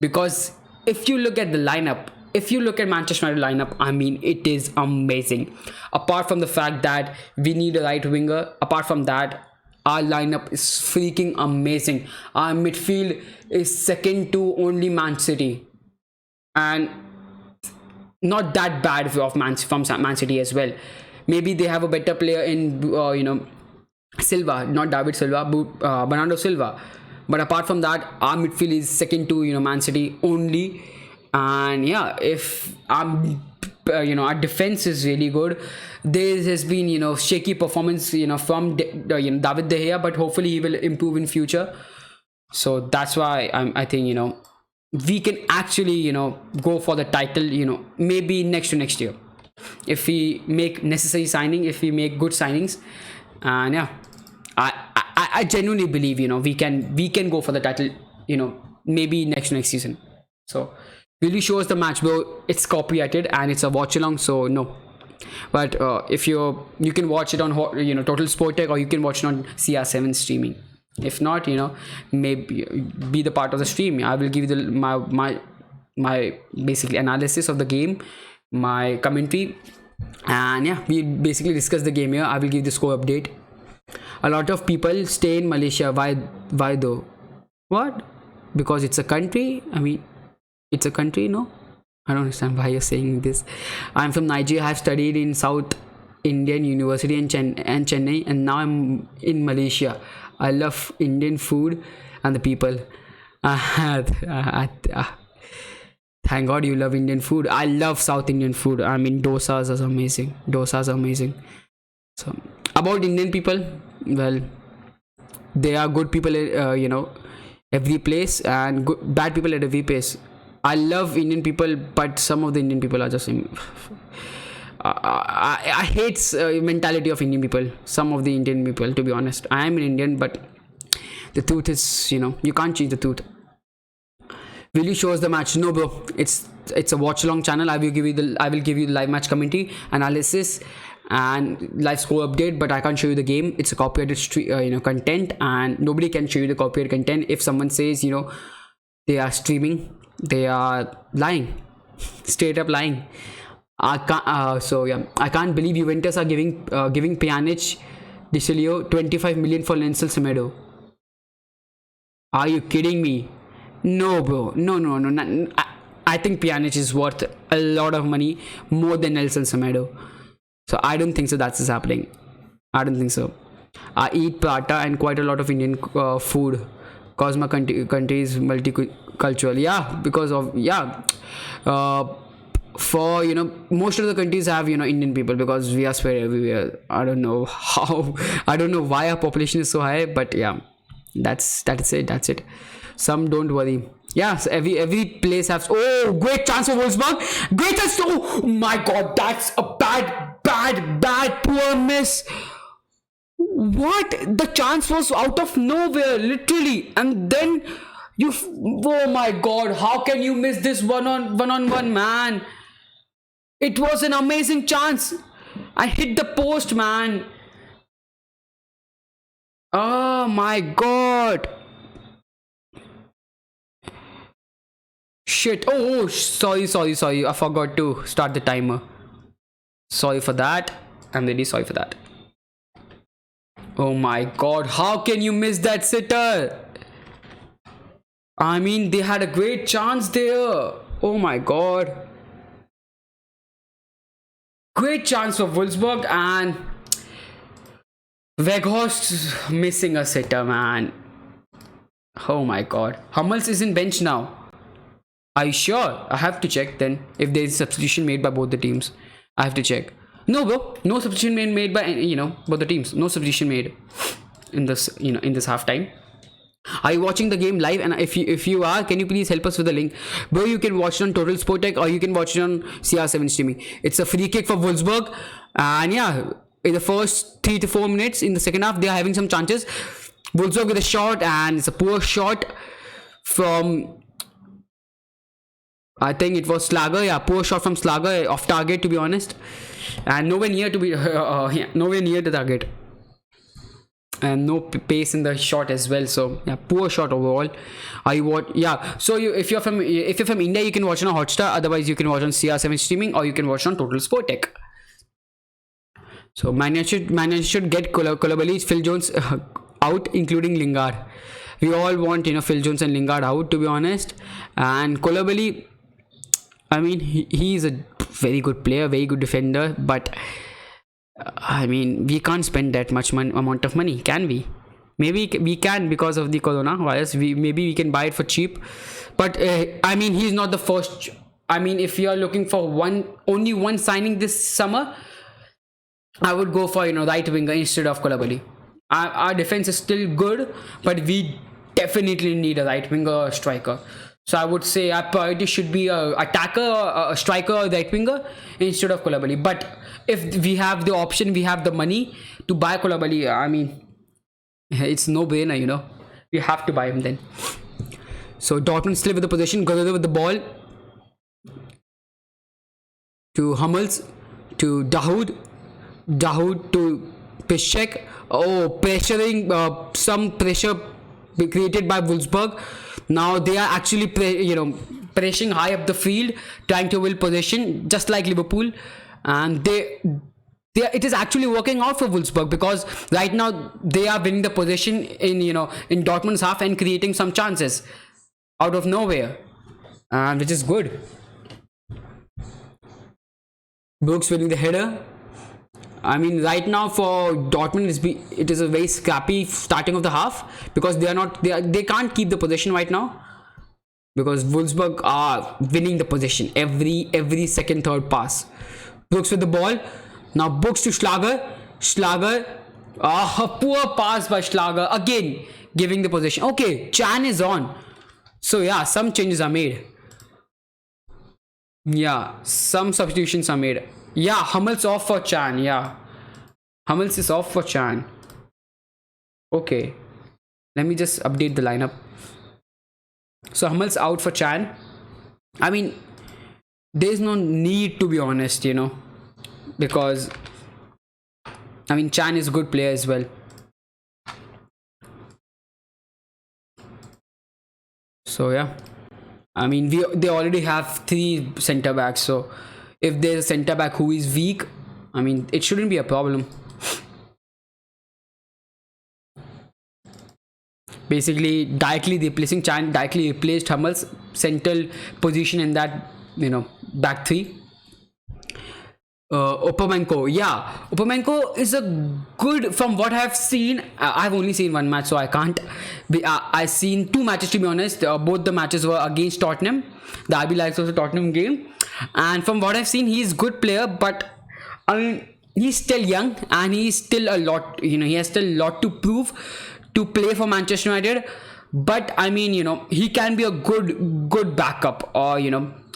Speaker 1: Because if you look at the lineup, if you look at Manchester United lineup, I mean, it is amazing. Apart from the fact that we need a right winger, apart from that, our lineup is freaking amazing. Our midfield is second to only Man City, and not that bad from Man City as well. Maybe they have a better player in Silva, not David Silva, but Bernardo Silva. But apart from that, our midfield is second to Man City only. And yeah, if our defense is really good. There has been shaky performance from David De Gea, but hopefully he will improve in future. So that's why I think we can actually go for the title maybe next to next year, if we make necessary signing, if we make good signings. And yeah, I genuinely believe we can go for the title maybe next season. So really shows the match, bro. It's copyrighted and it's a watch along, so no. But if you can watch it on Total Sport Tech, or you can watch it on CR7 streaming. If not, maybe be the part of the stream. I will give you my basically analysis of the game, my commentary, and yeah, we basically discuss the game here. I will give the score update. A lot of people stay in Malaysia. Why though? What? because it's a country. I mean, it's a country, no? I don't understand why you're saying this. I'm from Nigeria. I've studied in South Indian University in Chennai, and now I'm in Malaysia. I love Indian food and the people. Thank God you love Indian food. I love South Indian food. I mean, dosas are amazing. Dosas are amazing. So about Indian people, well, they are good people, every place, and bad people at every place. I love Indian people, but some of the Indian people are just. I hate mentality of Indian people. Some of the Indian people, to be honest. I am an Indian, but the truth is, you can't change the truth. Will you show us the match? No, bro. It's a watch along channel. I will give you the live match commentary, analysis, and live score update. But I can't show you the game. It's a copyrighted content, and nobody can show you the copyrighted content. If someone says they are streaming, they are lying, straight up lying. I can't. I can't believe Juventus are giving Pjanic, Dicilio 25 million for Nelson Semedo. Are you kidding me? No, bro. No. I think Pjanic is worth a lot of money, more than Nelson Semedo. So I don't think so. That's happening. I don't think so. I eat paratha and quite a lot of Indian food, cause my country is multicultural. Yeah, because of for most of the countries have Indian people, because we are spread everywhere. I don't know how. I don't know why our population is so high, but yeah, that's it. Some don't worry. Yeah, so every place has. Oh, great chance for Wolfsburg. Great chance. Oh my God, that's a bad poor miss. What? The chance was out of nowhere, literally, and then oh my God, how can you miss this one on one, man? It was an amazing chance. I hit the post, man. Oh my God. Shit. Oh, sorry. I forgot to start the timer. Sorry for that. I'm really sorry for that. Oh my God. How can you miss that sitter? I mean, they had a great chance there. Oh my God. Great chance for Wolfsburg, and Weghorst missing a sitter, man. Oh my God. Hummels is in bench now. Are you sure? I have to check then if there is a substitution made by both the teams. I have to check. No, bro. No substitution made by both the teams. No substitution made in this in this halftime. Are you watching the game live? And if you are, can you please help us with the link, bro? You can watch it on Total Sport Tech, or you can watch it on CR7 streaming. It's a free kick for Wolfsburg, and yeah, in the first 3 to 4 minutes in the second half, they are having some chances. Wolfsburg with a shot, and it's a poor shot from, I think it was Slager. Yeah, poor shot from Slager, off target, to be honest, and nowhere near to be nowhere near the target, and no pace in the shot as well. So yeah, poor shot overall. So if you're from India, you can watch it on Hotstar. Otherwise, you can watch on CR7 streaming, or you can watch on Total Sport Tech. So Man United should get Koulibaly, Phil Jones out, including Lingard. We all want Phil Jones and Lingard out, to be honest. And Koulibaly, I mean, he's a very good player, very good defender, but I mean, we can't spend that much amount of money, can we? Maybe we can, because of the coronavirus. Maybe we can buy it for cheap, but I mean, he's not the first. I mean, if you are looking for only one signing this summer, I would go for right winger instead of Koulibaly. Our defense is still good, but we definitely need a right winger or striker. So I would say our priority should be a attacker, a striker, or right winger instead of Koulibaly. But if we have the option, we have the money to buy Koulibaly, I mean, it's no brainer, we have to buy him then. So Dortmund still with the possession, Guerrero with the ball to Hummels, to Dahoud to Piszczek. Oh, pressuring, some pressure created by Wolfsburg. Now they are actually pressing high up the field, trying to will possession, just like Liverpool, and it is actually working out for Wolfsburg, because right now they are winning the possession in Dortmund's half and creating some chances. out of nowhere, and which is good. Brooks winning the header. I mean, right now for Dortmund, it is a very scrappy starting of the half because they can't keep the possession right now because Wolfsburg are winning the possession every second third pass. Brooks with the ball. Now Brooks to Schlager. Schlager. A poor pass by Schlager. Again, giving the possession. Okay, Chan is on. So yeah, some changes are made. Yeah, some substitutions are made. Yeah, Hummels off for Chan. Yeah, Hummels is off for Chan. Okay, let me just update the lineup. So Hummels out for Chan. I mean, there's no need to be honest, because I mean Chan is a good player as well. So yeah, I mean they already have 3 center backs. So if there's a center back who is weak, I mean it shouldn't be a problem. Basically, directly replacing Chan, directly replaced Hummels central position in that back 3. Upamenko, yeah, Upamenko is a good. From what I've seen, I've only seen one match, so I can't be. I've seen 2 matches to be honest. Both the matches were against Tottenham. The RB Leipzig was a Tottenham game, and from what I've seen, he's a good player, but I mean he's still young and he's still a lot. He has still a lot to prove to play for Manchester United. But I mean, he can be a good backup, or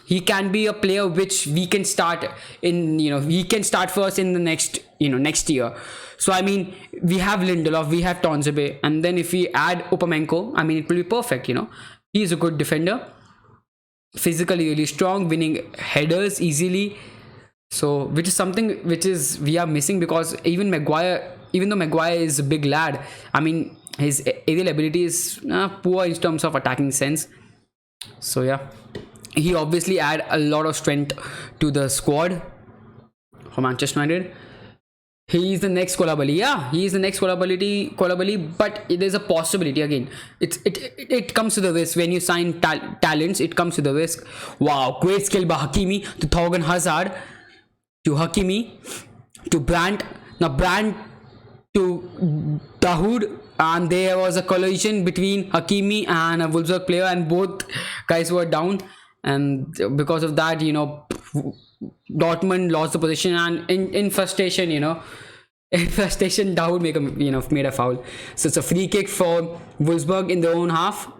Speaker 1: he can be a player which we can start in. He can start first in the next year. So I mean, we have Lindelof, we have Tonzebe, and then if we add Upamenko, I mean, it will be perfect. He's a good defender, physically really strong, winning headers easily. So which is something we are missing, because even though Maguire is a big lad, I mean his aerial ability is poor in terms of attacking sense. So yeah, he obviously add a lot of strength to the squad for Manchester United. He is the next Koulibaly. Yeah, he is the next Koulibaly, but there's a possibility again. It comes to the risk when you sign talents. It comes to the risk. Wow, great skill by Hakimi to Thorgan Hazard, to Hakimi, to Brandt. Now Brandt to Dahoud, and there was a collision between Hakimi and a Wolfsburg player, and both guys were down, and because of that, Dortmund lost the position, and in frustration, Dahoud made a foul. So it's a free kick for Wolfsburg in their own half.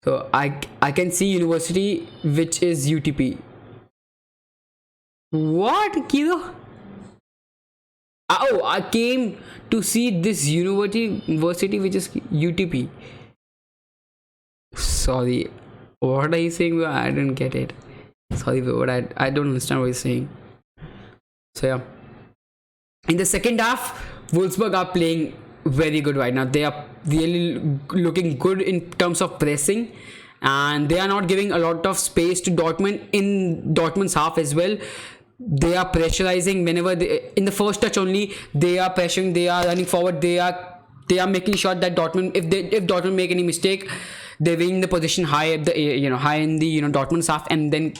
Speaker 1: So I can see University, which is UTP. What, Kido? Oh, I came to see this university which is UTP. Sorry, what are you saying, bro? I didn't get it. Sorry, bro, but I don't understand what you're saying. So yeah, in the second half, Wolfsburg are playing very good right now. They are really looking good in terms of pressing, and they are not giving a lot of space to Dortmund in Dortmund's half as well. They are pressurizing whenever in the first touch only. They are pressuring, they are running forward, they are making sure that Dortmund, if Dortmund make any mistake, they win the position high at the high in the Dortmund's half, and then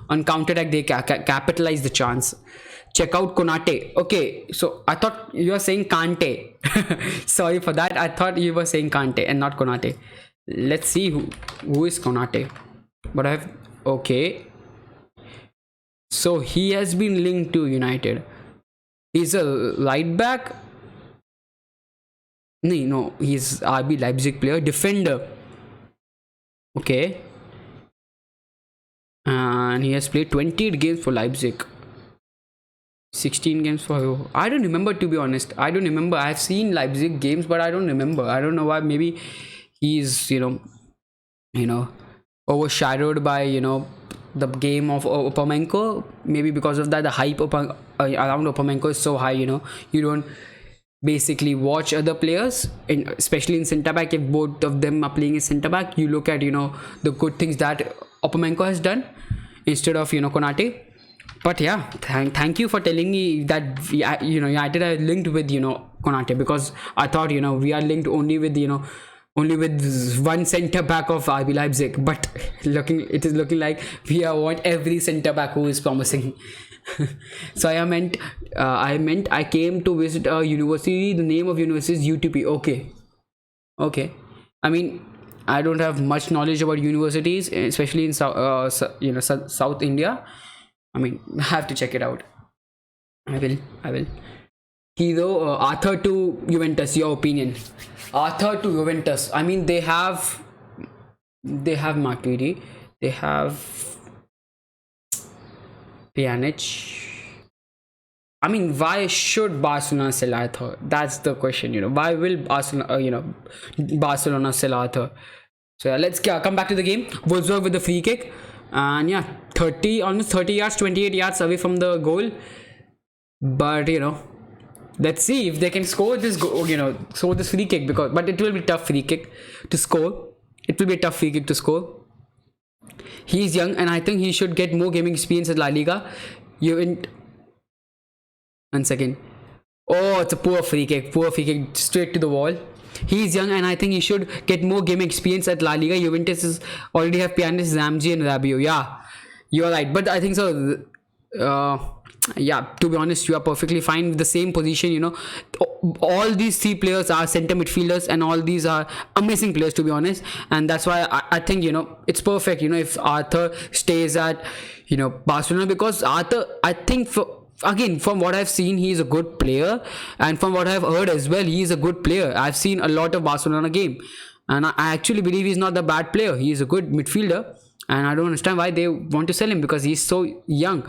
Speaker 1: on counter attack they capitalize the chance. Check out Konate. Okay, so I thought you were saying Kante. Sorry for that, I thought you were saying Kante and not Konate. Let's see who is Konate. But okay, so he has been linked to United. He's a right back. No, he's RB Leipzig player, defender. Okay, and he has played 28 games for Leipzig, 16 games for. I don't remember, to be honest. I don't remember. I've seen Leipzig games, but I don't remember. I don't know why. Maybe he's overshadowed by the game of Upamenko. Maybe because of that, the hype around Upamenko is so high. You don't basically watch other players, especially in centre back. If both of them are playing as centre back, you look at the good things that Upamenko has done instead of Konate. But yeah, thank you for telling me that United are linked with Konate, because I thought we are linked only with only with one centre back of RB Leipzig. But it is looking like we want every centre back who is promising. So I came to visit a university. The name of university is UTP. Okay. I mean, I don't have much knowledge about universities, especially in South India. I mean, I have to check it out. I will. Hero Arthur to Juventus. Your opinion? Arthur to Juventus. I mean, they have Matuidi, they have Pjanic. I mean, why should Barcelona sell Arthur? That's the question. Why will Barcelona sell Arthur? So let's come back to the game. Wolfsburg with the free kick, and yeah, almost 30 yards, 28 yards away from the goal. But let's see if they can score this score this free kick, but it will be tough free kick to score. It will be a tough free kick to score. He's young, and I think he should get more gaming experience at La Liga. One second. Oh, it's a poor free kick straight to the wall. He's young, and I think he should get more game experience at La Liga. Juventus already have Pjanic, Zamji, and Rabiot. Yeah, you're right. But I think so. Yeah, to be honest, you are perfectly fine with the same position. All these three players are center midfielders, and all these are amazing players, to be honest. And that's why I think it's perfect. If Arthur stays at Barcelona, because Arthur, I think from what I've seen, he is a good player, and from what I've heard as well, he is a good player. I've seen a lot of Barcelona game, and I actually believe he's not the bad player. He is a good midfielder, and I don't understand why they want to sell him, because he's so young.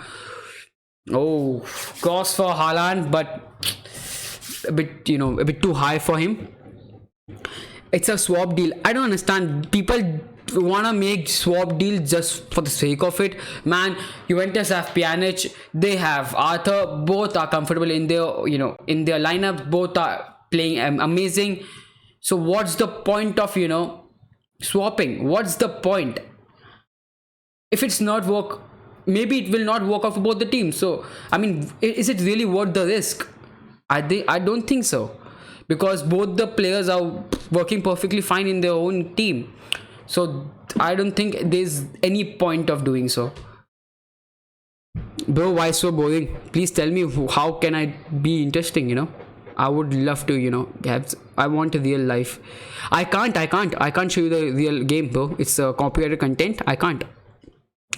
Speaker 1: Oh, cost for Haaland, but a bit too high for him. It's a swap deal. I don't understand. People want to make swap deals just for the sake of it. Man, Juventus have Pjanic, they have Arthur. Both are comfortable in their lineup. Both are playing amazing. So what's the point of swapping? What's the point? If it's not work, maybe it will not work out for both the teams. So I mean, is it really worth the risk? I don't think so, because both the players are working perfectly fine in their own team. So I don't think there's any point of doing so. Bro, why so boring? Please tell me, how can I be interesting? I would love to I want a real life. I can't show you the real game, bro. It's a copyrighted content. I can't.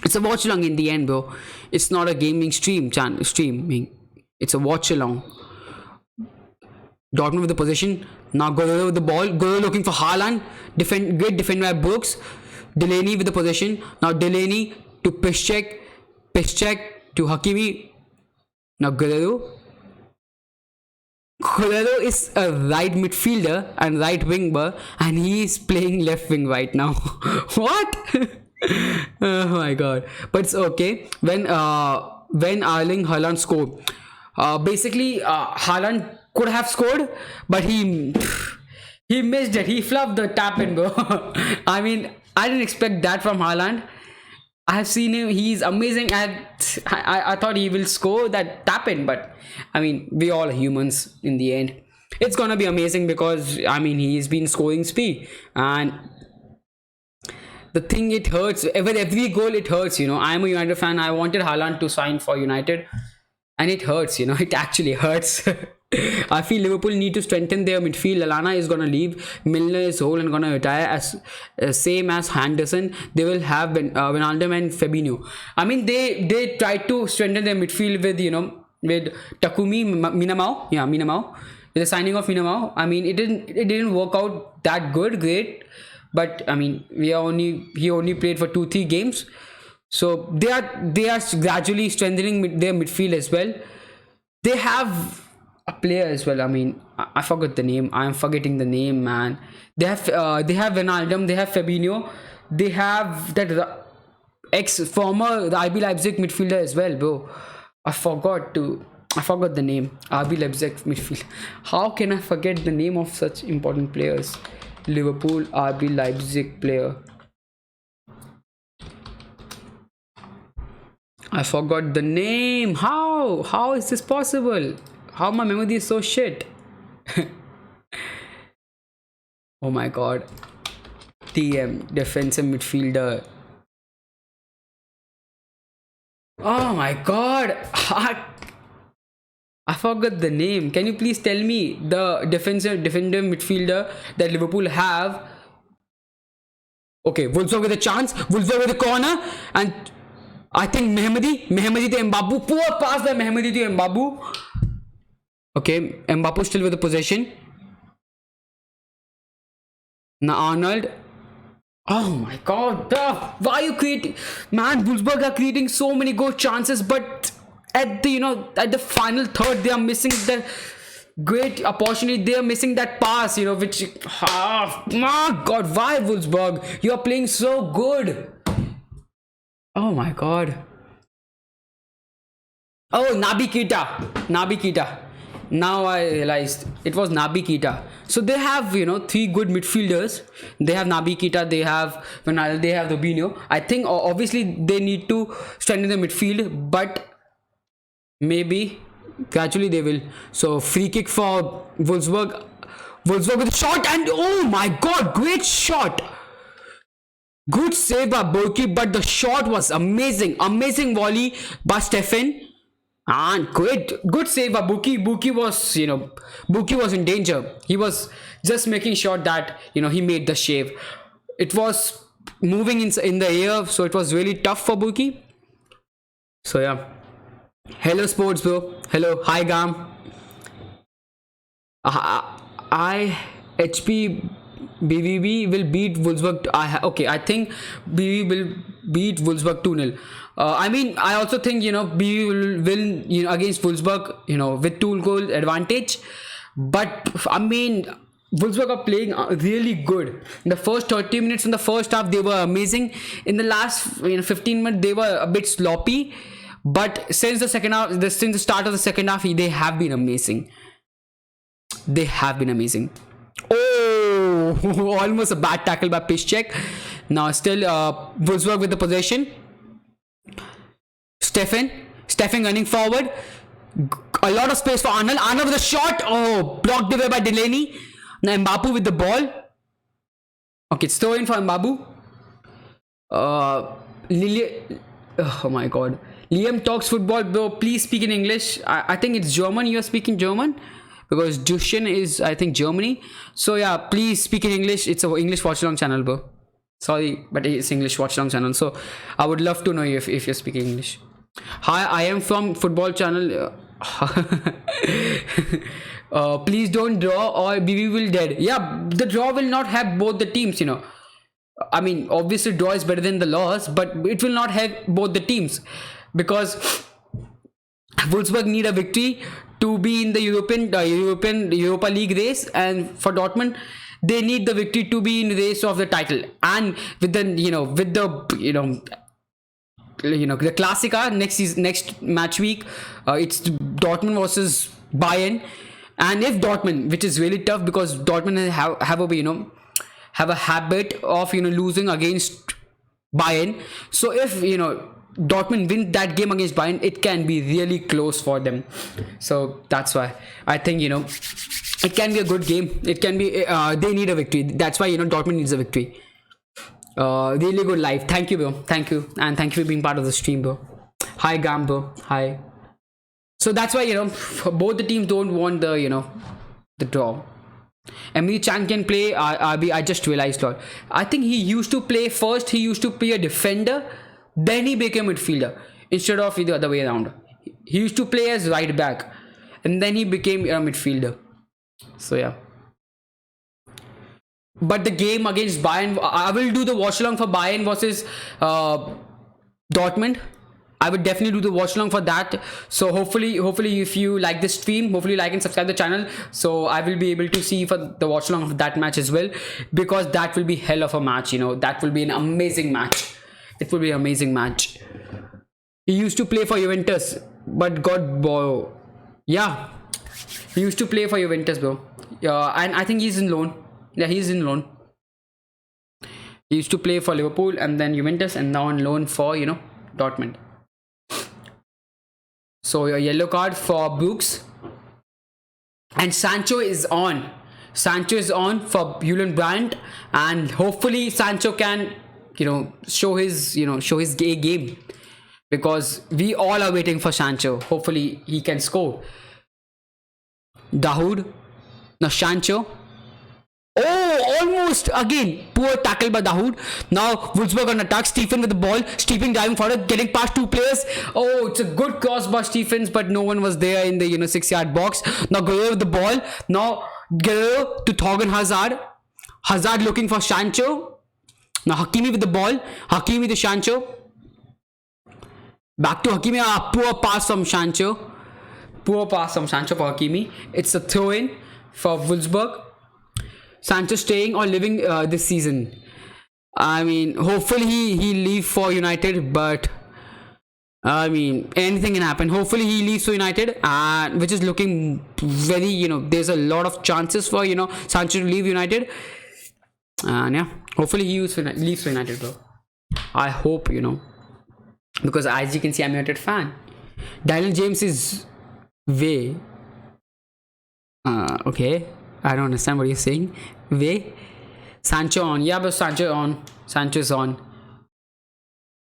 Speaker 1: It's a watch along in the end, bro. It's not a gaming streaming. It's a watch along. Dortmund with the position. Now Guerrero with the ball. Guerrero looking for Haaland. Great defend by Brooks. Delaney with the position. Now Delaney to Piszczek. Piszczek to Hakimi. Now Guerrero. Guerrero is a right midfielder and right winger, and he is playing left wing right now. What? Oh my god. But it's okay. When Erling Haaland scored, basically Haaland could have scored, but he missed it. He fluffed the tap in, bro. I mean, I didn't expect that from Haaland. I have seen him. He's amazing at. I thought he will score that tap in, but I mean, we all humans in the end. It's gonna be amazing, because I mean, he's been scoring speed, and the thing, it hurts. Every goal, it hurts. I'm a United fan. I wanted Haaland to sign for United, and it hurts. It actually hurts. I feel Liverpool need to strengthen their midfield. Lallana is gonna leave. Milner is whole and gonna retire, as same as Henderson. They will have Wijnaldum and Fabinho. I mean, they tried to strengthen their midfield with Takumi Minamao. Yeah, Minamao. With the signing of Minamao, I mean, it didn't work out that great. But I mean, he only played for 2-3 games. So they are gradually strengthening their midfield as well. They have a player as well. I mean, I forgot the name. I am forgetting the name, man. They have Wijnaldum. They have Fabinho. They have that former RB Leipzig midfielder as well, bro. I forgot the name. RB Leipzig midfield. How can I forget the name of such important players? Liverpool RB Leipzig player. I forgot the name. How is this possible? How my memory is so shit? Oh my god. TM, defensive midfielder. Oh my god. I forgot the name. Can you please tell me the defender midfielder that Liverpool have? Okay, Wolfsburg with a chance. Wolfsburg with a corner. And I think Mehmedi to Mbabu. Poor pass by Mehmedi to Mbabu. Okay, Mbabu still with the possession. Now Arnold. Oh my god. Why are you creating? Man, Wolfsburg are creating so many good chances, but at the at the final third they are missing the great opportunity. They are missing that pass, which my god, why Wolfsburg? You are playing so good. Oh my god. Oh, Naby Keita. Now I realized it was Naby Keita. So they have three good midfielders. They have Naby Keita, they have Ronaldo, they have Robinho. I think obviously they need to strengthen the midfield, but maybe gradually they will. So free kick for Wolfsburg. Wolfsburg with a shot, and oh my god, great shot. Good save by Burki, but the shot was amazing. Amazing volley by Stefan. And good save by Buki. Buki was in danger. He was just making sure that he made the save. It was moving in the air, so it was really tough for Buki. So yeah. Hello sports bro. Hello. Hi Gam. HP BVB will beat Wolfsburg. I think BVB will beat Wolfsburg 2-0. I also think BVB will win against Wolfsburg with 2-goal advantage. But Wolfsburg are playing really good. In the first 30 minutes in the first half, they were amazing. In the last 15 minutes, they were a bit sloppy. But since the second half, since the start of the second half, they have been amazing. They have been amazing. Oh, almost a bad tackle by Piszczek. Now still Wolfsburg with the possession. Stefan running forward. A lot of space for Arnold. Arnold with a shot. Oh, blocked away by Delaney. Now Mbabu with the ball. Okay, it's throw in for Mbabu. Oh my god. Liam talks football, bro. Please speak in English. I think it's German. You are speaking German? Because Dushin is, I think, Germany. So yeah, please speak in English. It's an English watch-along channel, bro. Sorry, but it's English watch-along channel. So I would love to know if you're speaking English. Hi, I am from football channel. Please don't draw or BB will dead. Yeah, the draw will not have both the teams, obviously draw is better than the loss, but it will not have both the teams. Because Wolfsburg need a victory to be in the Europa League race, and for Dortmund they need the victory to be in the race of the title. And with the the Klassiker next match week, it's Dortmund versus Bayern. And if Dortmund, which is really tough because Dortmund have a habit of losing against Bayern. So if Dortmund win that game against Bayern, it can be really close for them. So that's why I think it can be a good game. It can be they need a victory. That's why Dortmund needs a victory. Really good live. Thank you, bro. Thank you, and thank you for being part of the stream, bro. Hi Gam, bro. Hi. So that's why both the teams don't want the draw. Emily Chan can play RB. I just realized, Lord. I think he used to play first. He used to be a defender. Then he became a midfielder instead of the other way around. He used to play as right back, and then he became a midfielder. So yeah. But the game against Bayern, I will do the watch along for Bayern versus Dortmund. I would definitely do the watch along for that. So hopefully if you like this stream, hopefully like and subscribe the channel, so I will be able to see for the watch along of that match as well, because that will be hell of a match. That will be an amazing match. It will be an amazing match. He used to play for Juventus, but yeah, he used to play for Juventus, bro. And I think he's in loan. Yeah, he's in loan. He used to play for Liverpool and then Juventus, and now on loan for Dortmund. So a yellow card for Brooks, and Sancho is on. Sancho is on for Julian Brandt, and hopefully Sancho can, show his, game, because we all are waiting for Sancho. Hopefully he can score. Dahoud, now Sancho. Oh, almost again. Poor tackle by Dahoud. Now Wolfsburg on attack. Stephen with the ball. Stephen diving forward, getting past two players. Oh, it's a good cross by Stephens, but no one was there in the 6-yard box. Now Guerrero with the ball. Now Guerrero to Thorgan Hazard. Hazard looking for Sancho. Now Hakimi with the ball. Hakimi to Sancho. Back to Hakimi. Poor pass from Sancho. Poor pass from Sancho for Hakimi. It's a throw in for Wolfsburg. Sancho staying or leaving this season. I mean, hopefully he leave for United, but I mean, anything can happen. Hopefully he leaves for United, which is looking very, there's a lot of chances for, Sancho to leave United. And yeah, hopefully he leaves for United, bro. I hope, because as you can see, I'm a United fan. Daniel James is way. Okay. I don't understand what you're saying. Way. Sancho on. Yeah, but Sancho on. Sancho's on.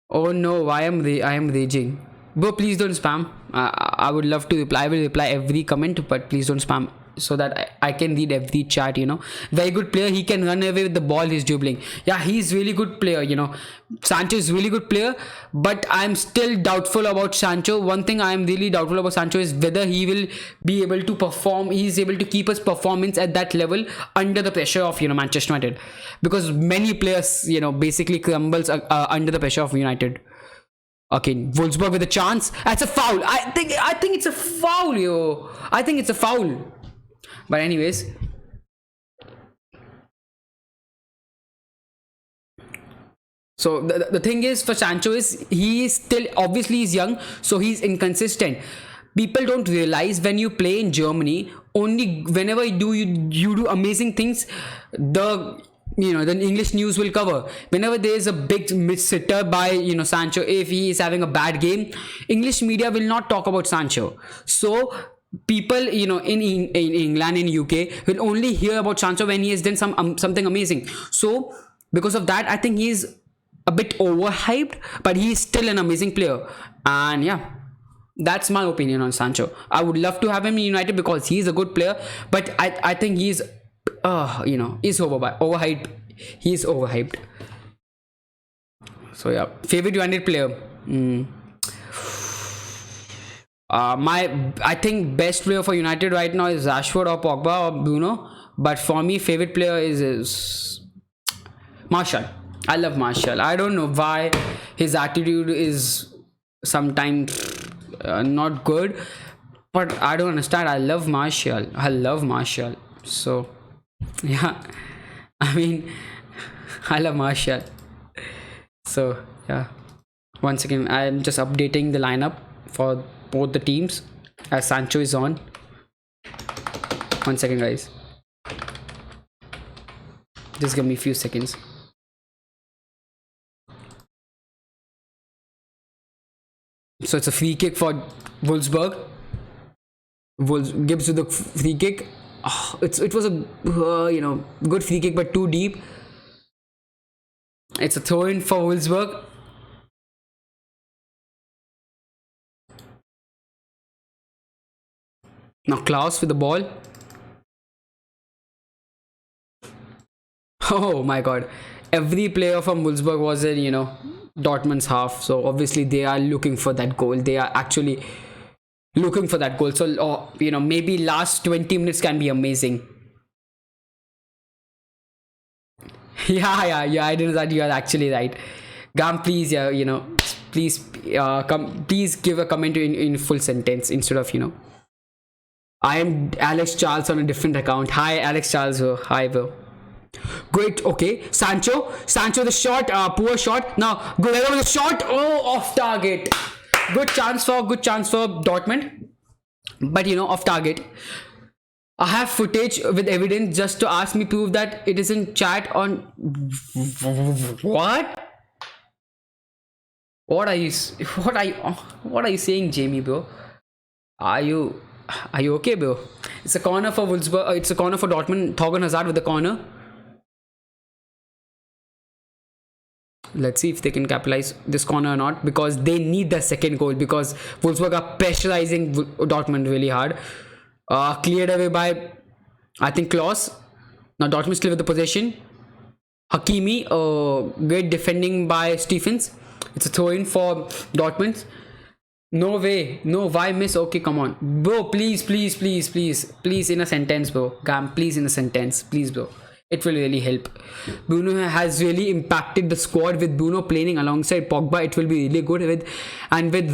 Speaker 1: Oh no, I am raging. Bro, please don't spam. I would love to reply. I will reply every comment, but please don't spam, so that I can read every chat. Very good player. He can run away with the ball. He's dribbling. Yeah, he's really good player. Sancho is really good player, but I'm still doubtful about Sancho. One thing I am really doubtful about Sancho is whether he will be able to perform. He's able to keep his performance at that level under the pressure of Manchester United, because many players basically crumbles under the pressure of United. Okay, Wolfsburg with a chance. That's a foul. I think it's a foul, yo. I think it's a foul. But anyways, so the thing is for Sancho is he is still, obviously he's young, so he's inconsistent. People don't realize when you play in Germany, only whenever you do amazing things, the English news will cover. Whenever there is a big sitter by Sancho, if he is having a bad game, English media will not talk about Sancho. So people in England, in UK, will only hear about Sancho when he has done something amazing. So because of that, I think he's a bit overhyped, but he's still an amazing player. And yeah, that's my opinion on Sancho. I would love to have him in United because he's a good player, but I think he's is overhyped. He's overhyped. So yeah, favorite United player. I think best player for United right now is Rashford or Pogba or Bruno, but for me favorite player is Martial. I love Martial. I don't know why his attitude is sometimes not good, but I don't understand. I love Martial. So yeah, I mean, I love Martial. So yeah, once again I'm just updating the lineup for both the teams as Sancho is on. 1 second, guys, just give me a few seconds. So it's a free kick for Wolfsburg. Gibbs with the free kick. It was a good free kick, but too deep. It's a throw in for Wolfsburg. Now Klaus with the ball. Oh my god, every player from Wolfsburg was in Dortmund's half, so obviously they are looking for that goal. They are actually looking for that goal. So maybe last 20 minutes can be amazing. Yeah, I didn't know that. You are actually right. Gam, please, please please give a comment in full sentence instead of I am Alex Charles on a different account. Hi Alex Charles, hi bro. Great. Okay, Sancho the shot, poor shot. Now Guerrero the shot. Oh, off target. Good chance for Dortmund, but off target. I have footage with evidence just to ask me prove that it is in chat on. What are you saying, Jamie, bro? Are you okay, bro? It's a corner for Wolfsburg. It's a corner for Dortmund. Thorgan Hazard with the corner. Let's see if they can capitalize this corner or not, because they need the second goal, because Wolfsburg are pressurizing Dortmund really hard. Cleared away by, I think, Klaus. Now Dortmund still with the possession. Hakimi, great defending by Stephens. It's a throw in for Dortmund. No way. No, why miss? Okay, come on. Bro, please, please, please, please. Please in a sentence, bro. Gam, please in a sentence. Please, bro. It will really help. Bruno has really impacted the squad. With Bruno playing alongside Pogba, it will be really good. With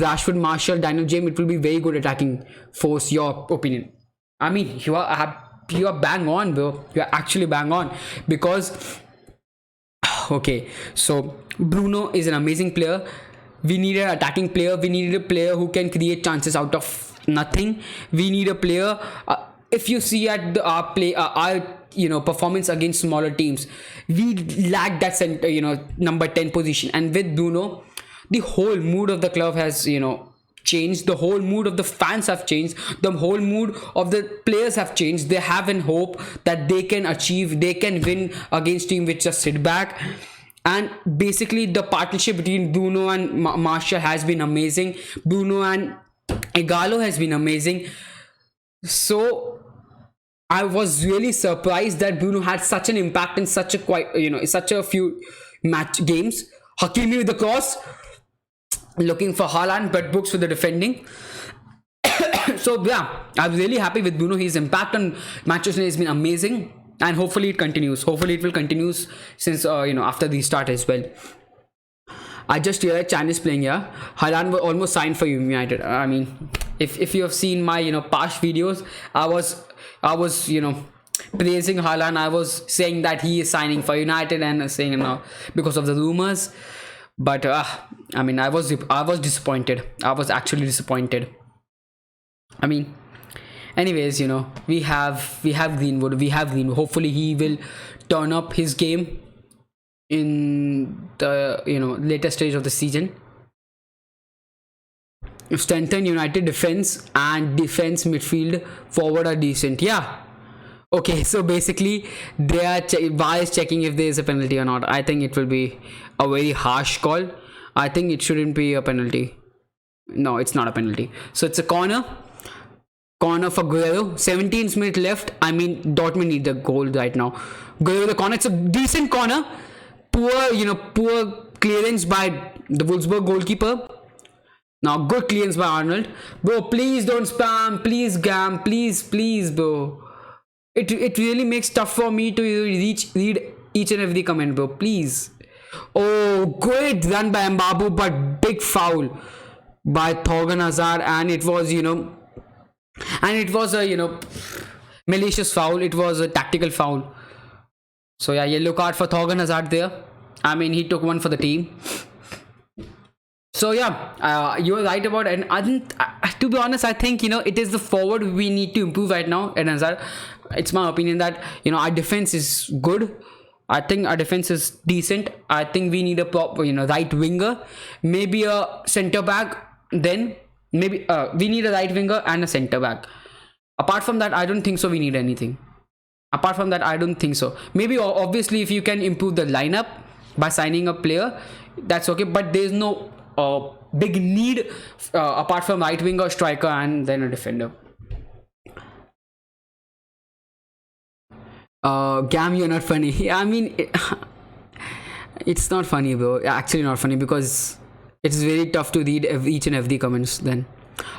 Speaker 1: Rashford, Martial, Daniel James, it will be very good attacking force. Your opinion? I mean, you are bang on, bro. You are actually bang on, because okay, so Bruno is an amazing player. We need an attacking player. We need a player who can create chances out of nothing. We need a player. If you see at our performance against smaller teams, we lack that center, number 10 position. And with Bruno, the whole mood of the club has changed. The whole mood of the fans have changed. The whole mood of the players have changed. They have an hope that they can win against team which just sit back. And basically the partnership between Bruno and Martial has been amazing. Bruno and Igalo has been amazing. So I was really surprised that Bruno had such an impact in such a few match games. Hakimi with the cross, looking for Haaland, but Brooks with the defending. So yeah, I'm really happy with Bruno. His impact on Manchester has been amazing, and hopefully it continues. Hopefully it will continue since after the start as well. I just realized Chan is playing here. Haaland was almost signed for United. I mean, if you have seen my past videos, I was praising Haaland. I was saying that he is signing for United, and saying because of the rumors. But I mean, I was disappointed. I was actually disappointed. I mean, anyways, we have Greenwood. Hopefully he will turn up his game in the later stage of the season. Strengthen United defense, and defense, midfield, forward are decent. Yeah. Okay, so basically they are VAR is checking if there is a penalty or not. I think it will be a very harsh call. I think it shouldn't be a penalty. No, it's not a penalty. So it's a corner for Guerrero. 17th minute left. I mean, Dortmund need the goal right now. Guerrero the corner. It's a decent corner. Poor clearance by the Wolfsburg goalkeeper. Now good clearance by Arnold. Bro, please don't spam. Please, Gam. Please, bro. It really makes tough for me to read each and every comment, bro. Please. Oh, great run by Mbabu, but big foul by Thorgan Hazard, and it was a malicious foul. It was a tactical foul. So yeah, yellow card for Thorgan Hazard there. I mean, he took one for the team. So yeah, you're right about it. And to be honest, I think it is the forward we need to improve right now at Hazard. It's my opinion that our defense is good. I think our defense is decent. I think we need a proper right winger, maybe a centre back. Then maybe we need a right winger and a centre back. Apart from that, I don't think so we need anything. Apart from that, I don't think so. Maybe obviously if you can improve the lineup by signing a player, that's okay. But there's no big need apart from right winger, striker, and then a defender. Gam, you're not funny. I mean, it's not funny, bro. Actually not funny, because it's very tough to read each and every comments. Then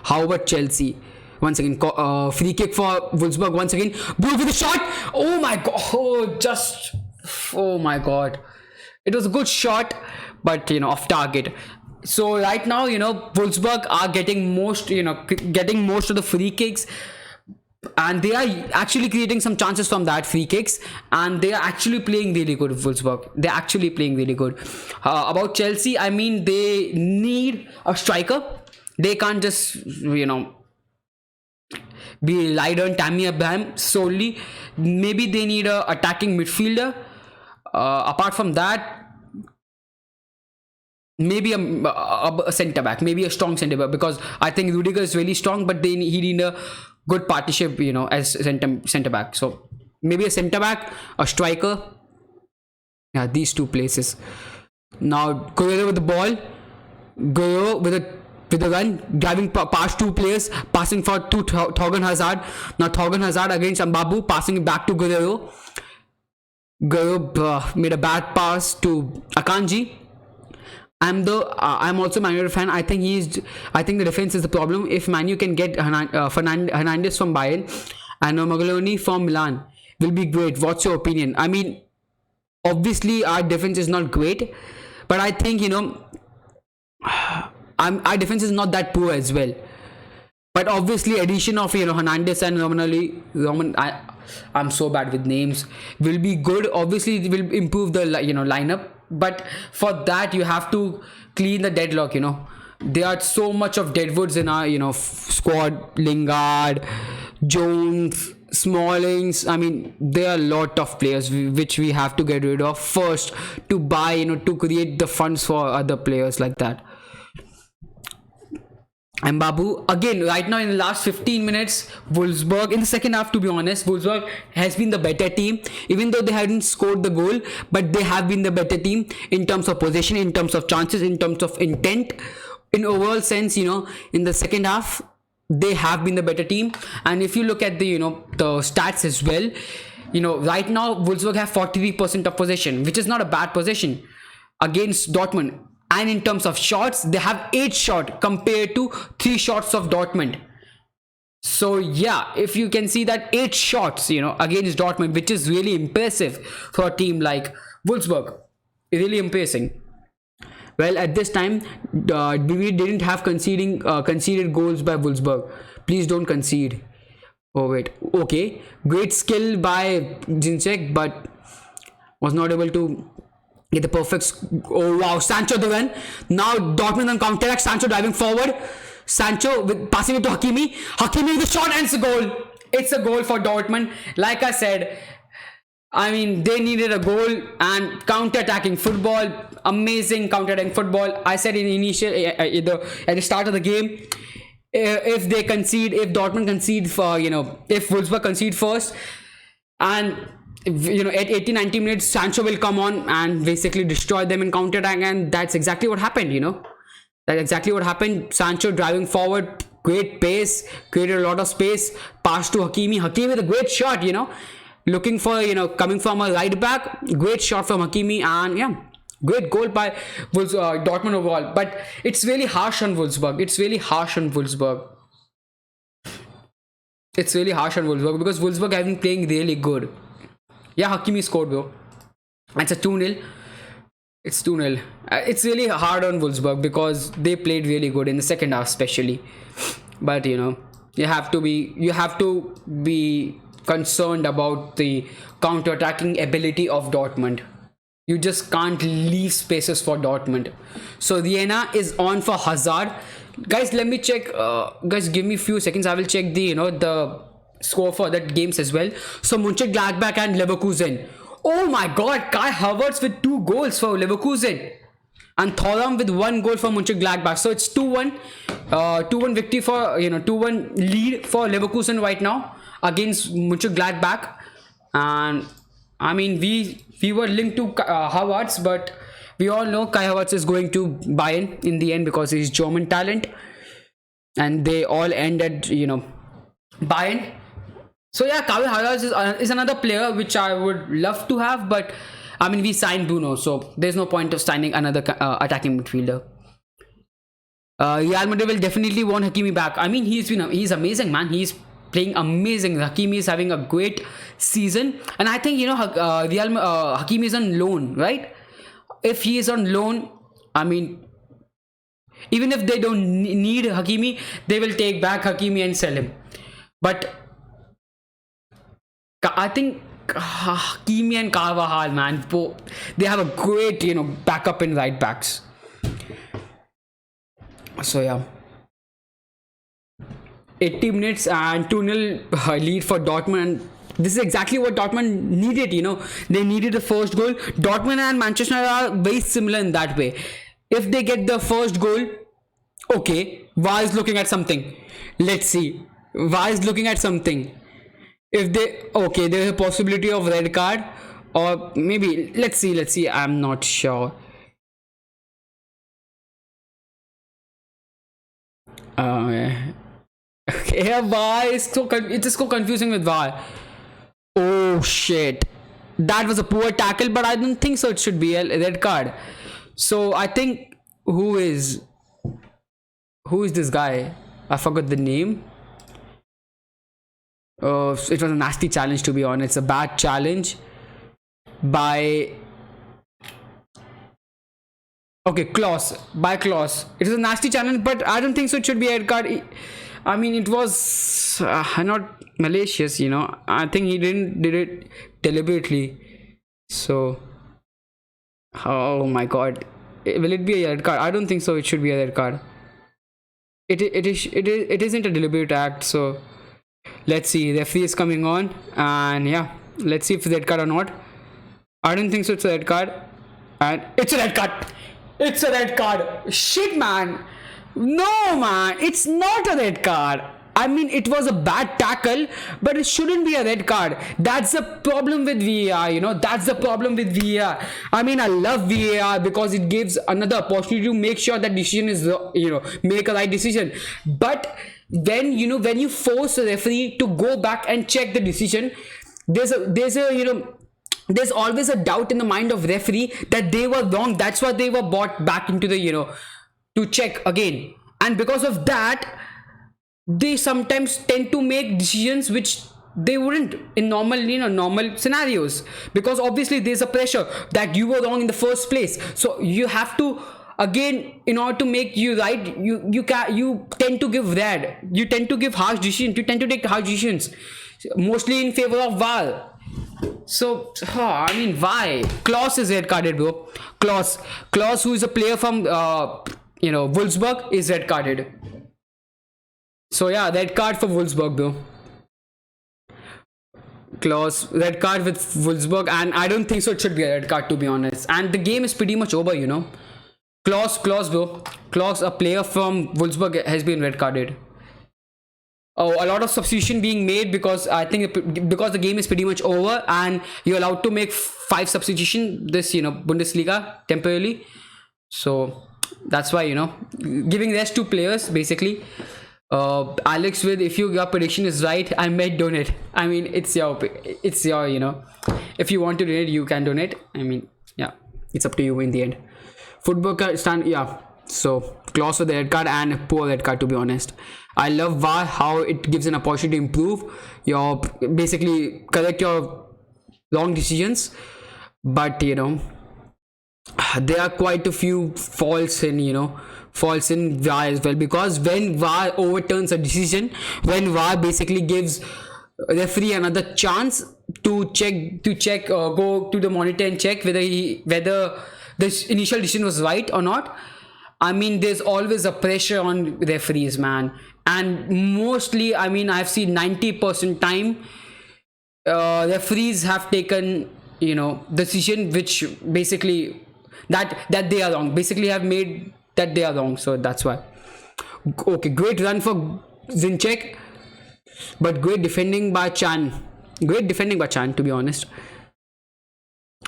Speaker 1: how about Chelsea? Once again, free kick for Wolfsburg. Once again, Blue with the shot. Oh my god! Oh my god! It was a good shot, but off target. So right now, Wolfsburg are getting most of the free kicks, and they are actually creating some chances from that free kicks, and they are actually playing really good. Wolfsburg, they're actually playing really good. About Chelsea, I mean, they need a striker. They can't just be relied on Tammy Abraham solely. Maybe they need a attacking midfielder. Apart from that, maybe a centre back, maybe a strong centre back, because I think Rudiger is really strong, but he need a good partnership, as center back. So maybe a center back, a striker. Yeah, these two places. Now Guerrero with the ball. Guerrero with a run, driving past two players, passing for Thorgan Hazard. Now Thorgan Hazard against Mbabu, passing it back to Guerrero. Guerrero made a bad pass to Akanji. I'm also a Man United fan. I think the defense is the problem. If Manu can get Hernandez from Bayern and Magaloni from Milan, will be great. What's your opinion? I mean, obviously our defense is not great, but I think our defense is not that poor as well. But obviously addition of Hernandez and I'm so bad with names, will be good. Obviously it will improve the lineup, but for that you have to clean the deadlock. There are so much of deadwoods in our squad. Lingard, Jones, Smallings. I mean, there are a lot of players which we have to get rid of first to buy, to create the funds for other players like that. And Babu, again, right now in the last 15 minutes, Wolfsburg, in the second half, to be honest, Wolfsburg has been the better team, even though they hadn't scored the goal, but they have been the better team in terms of possession, in terms of chances, in terms of intent, in overall sense, in the second half, they have been the better team. And if you look at the, the stats as well, right now, Wolfsburg have 43% of possession, which is not a bad possession against Dortmund. And in terms of shots, they have 8 shots compared to 3 shots of Dortmund. So yeah, if you can see that 8 shots, against Dortmund, which is really impressive for a team like Wolfsburg. Really impressive. Well, at this time, we didn't have conceded goals by Wolfsburg. Please don't concede. Oh wait, okay. Great skill by Ginczek, but was not able to get the perfect. Oh wow, Sancho the run. Now Dortmund on counter-attack. Sancho driving forward. Sancho with passing it to Hakimi. Hakimi with the shot and it's a goal. It's a goal for Dortmund. Like I said, I mean, they needed a goal and counter-attacking football. Amazing counter-attacking football. I said in at the start of the game, if Dortmund concede for, if Wolfsburg concede first, and at 80-90 minutes, Sancho will come on and basically destroy them in counter-attack, and that's exactly what happened. That's exactly what happened. Sancho driving forward, great pace, created a lot of space, pass to Hakimi. Hakimi with a great shot, looking for, coming from a right back, great shot from Hakimi, and yeah, great goal by Dortmund overall. But it's really harsh on Wolfsburg. It's really harsh on Wolfsburg because Wolfsburg have been playing really good. Yeah, Hakimi scored, bro. It's a 2-0. It's 2-0. It's really hard on Wolfsburg because they played really good in the second half, especially. But you have to be concerned about the counter-attacking ability of Dortmund. You just can't leave spaces for Dortmund. So Vienna is on for Hazard. Guys, let me check. Guys, give me a few seconds. I will check the the score for that games as well. So Mönchengladbach and Leverkusen. Oh my god, Kai Havertz with 2 goals for Leverkusen and Thuram with 1 goal for Mönchengladbach. So it's 2-1 2-1 victory for 2-1 lead for Leverkusen right now against Mönchengladbach. And I mean, we were linked to Havertz, but we all know Kai Havertz is going to Bayern in the end because he's German talent, and they all end at Bayern. So yeah, Kai Havertz is another player which I would love to have, but I mean, we signed Bruno, so there's no point of signing another attacking midfielder. Real Madrid will definitely want Hakimi back. I mean, he's amazing, man. He's playing amazing. Hakimi is having a great season, and I think Hakimi is on loan, right? If he is on loan, I mean, even if they don't need Hakimi, they will take back Hakimi and sell him. But I think Hakimi and Carvajal, man, they have a great, backup in right backs. So yeah, 80 minutes and 2-0 lead for Dortmund. This is exactly what Dortmund needed. They needed the first goal. Dortmund and Manchester are very similar in that way. If they get the first goal, okay, VAR is looking at something. Let's see. VAR is looking at something. If they okay, there's a possibility of red card, or maybe let's see. I'm not sure. Uh, okay, yeah, VAR is it is so confusing with VAR. Oh shit, that was a poor tackle, but I don't think so. It should be a red card. So I think who is who is this guy? I forgot the name. It was a nasty challenge, to be honest. A bad challenge by okay, Klaus, by Klaus. It is a nasty challenge, but I don't think so. It should be a red card. I mean, it was not malicious, you know. I think he didn't did it deliberately. So, oh my god, will it be a red card? I don't think so. It should be a red card. It isn't a deliberate act. So let's see. Referee is coming on, and yeah, let's see if it's a red card or not. I don't think so. It's a red card, and it's a red card. It's a red card. Shit, man. No, man. It's not a red card. I mean, it was a bad tackle, but it shouldn't be a red card. That's the problem with VAR, you know. That's the problem with VAR. I mean, I love VAR because it gives another opportunity to make sure that decision is, you know, make a right decision. But then, you know, when you force a referee to go back and check the decision, there's a you know, there's always a doubt in the mind of referee that they were wrong. That's why they were brought back into the, you know, to check again. And because of that, they sometimes tend to make decisions which they wouldn't in normal, you know, normal scenarios, because obviously there's a pressure that you were wrong in the first place. So you have to, again, in order to make you right, you tend to give red, you tend to give harsh decisions, you tend to take harsh decisions, mostly in favor of VAR. So, I mean, why? Klaus is red carded, bro. Klaus, who is a player from, you know, Wolfsburg, is red carded. So yeah, red card for Wolfsburg, bro. Klaus, red card with Wolfsburg, and I don't think so. It should be a red card, to be honest. And the game is pretty much over, you know. Klaus, bro. Klaus, a player from Wolfsburg, has been red carded. Oh, a lot of substitution being made because I think because the game is pretty much over and you're allowed to make 5 substitution this, you know, Bundesliga temporarily. So that's why, you know, giving rest to players basically. Alex, with if your prediction is right, I might donate. I mean, it's your, you know, if you want to donate, you can donate. I mean, yeah, it's up to you in the end. Football card stand, yeah. So close with the red card and poor red card, to be honest. I love VAR, how it gives an opportunity to improve your, basically correct your wrong decisions, but you know, there are quite a few faults in, you know, faults in VAR as well, because when VAR overturns a decision, when VAR basically gives referee another chance to check go to the monitor and check whether this initial decision was right or not. I mean, there's always a pressure on referees, man. And mostly, I mean, I've seen 90% time referees have taken, you know, decision which basically that they are wrong, basically have made that they are wrong. So that's why. Okay, great run for Zinchek, but great defending by Chan, to be honest.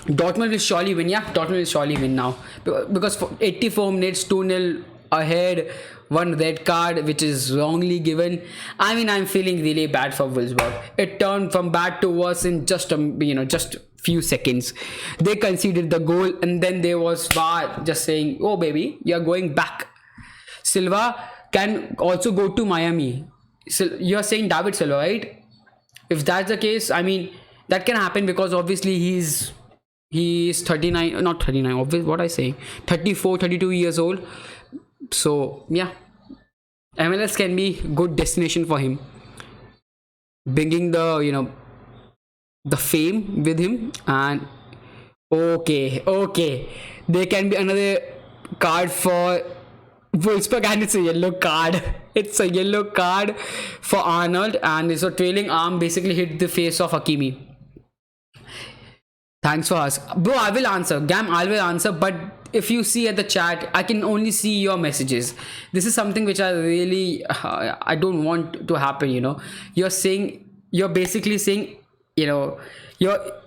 Speaker 1: Dortmund will surely win. Yeah, Dortmund will surely win now, because for 84 minutes, 2-0 ahead, one red card which is wrongly given. I mean, I'm feeling really bad for Wolfsburg. It turned from bad to worse in just just few seconds. They conceded the goal and then there was VAR just saying, oh baby, you're going back. Silva can also go to Miami. So you're saying David Silva, right? If that's the case, I mean, that can happen because obviously he's 39, not 39, obviously, what I say, 34, 32 years old. So yeah, MLS can be good destination for him, bringing the, you know, the fame with him. And okay, there can be another card for Wolfsburg, and it's a yellow card. It's a yellow card for Arnold, and it's a trailing arm basically hit the face of Hakimi. Thanks for us, bro. I will answer, Gam. I will answer, but if you see at the chat, I can only see your messages. This is something which I really I don't want to happen. You're basically saying, you're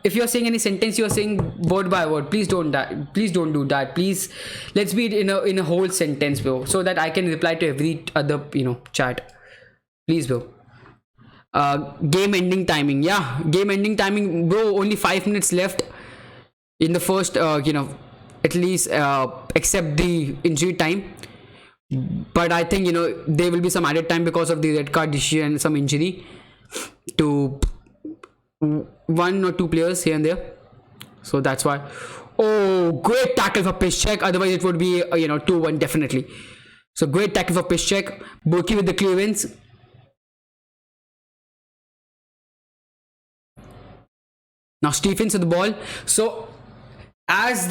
Speaker 1: if you're saying any sentence, you're saying word by word. Please don't do that. Please, let's be in a whole sentence, bro, so that I can reply to every other chat. Please, bro. Game ending timing. Yeah, game ending timing, bro. Only 5 minutes left in the first, at least, except the injury time. But I think there will be some added time because of the red card issue and some injury to one or two players here and there. So that's why. Oh, great tackle for Piszczek. Otherwise, it would be 2-1 definitely. So great tackle for Piszczek. Burki with the clearance. Now Stephens with the ball. So as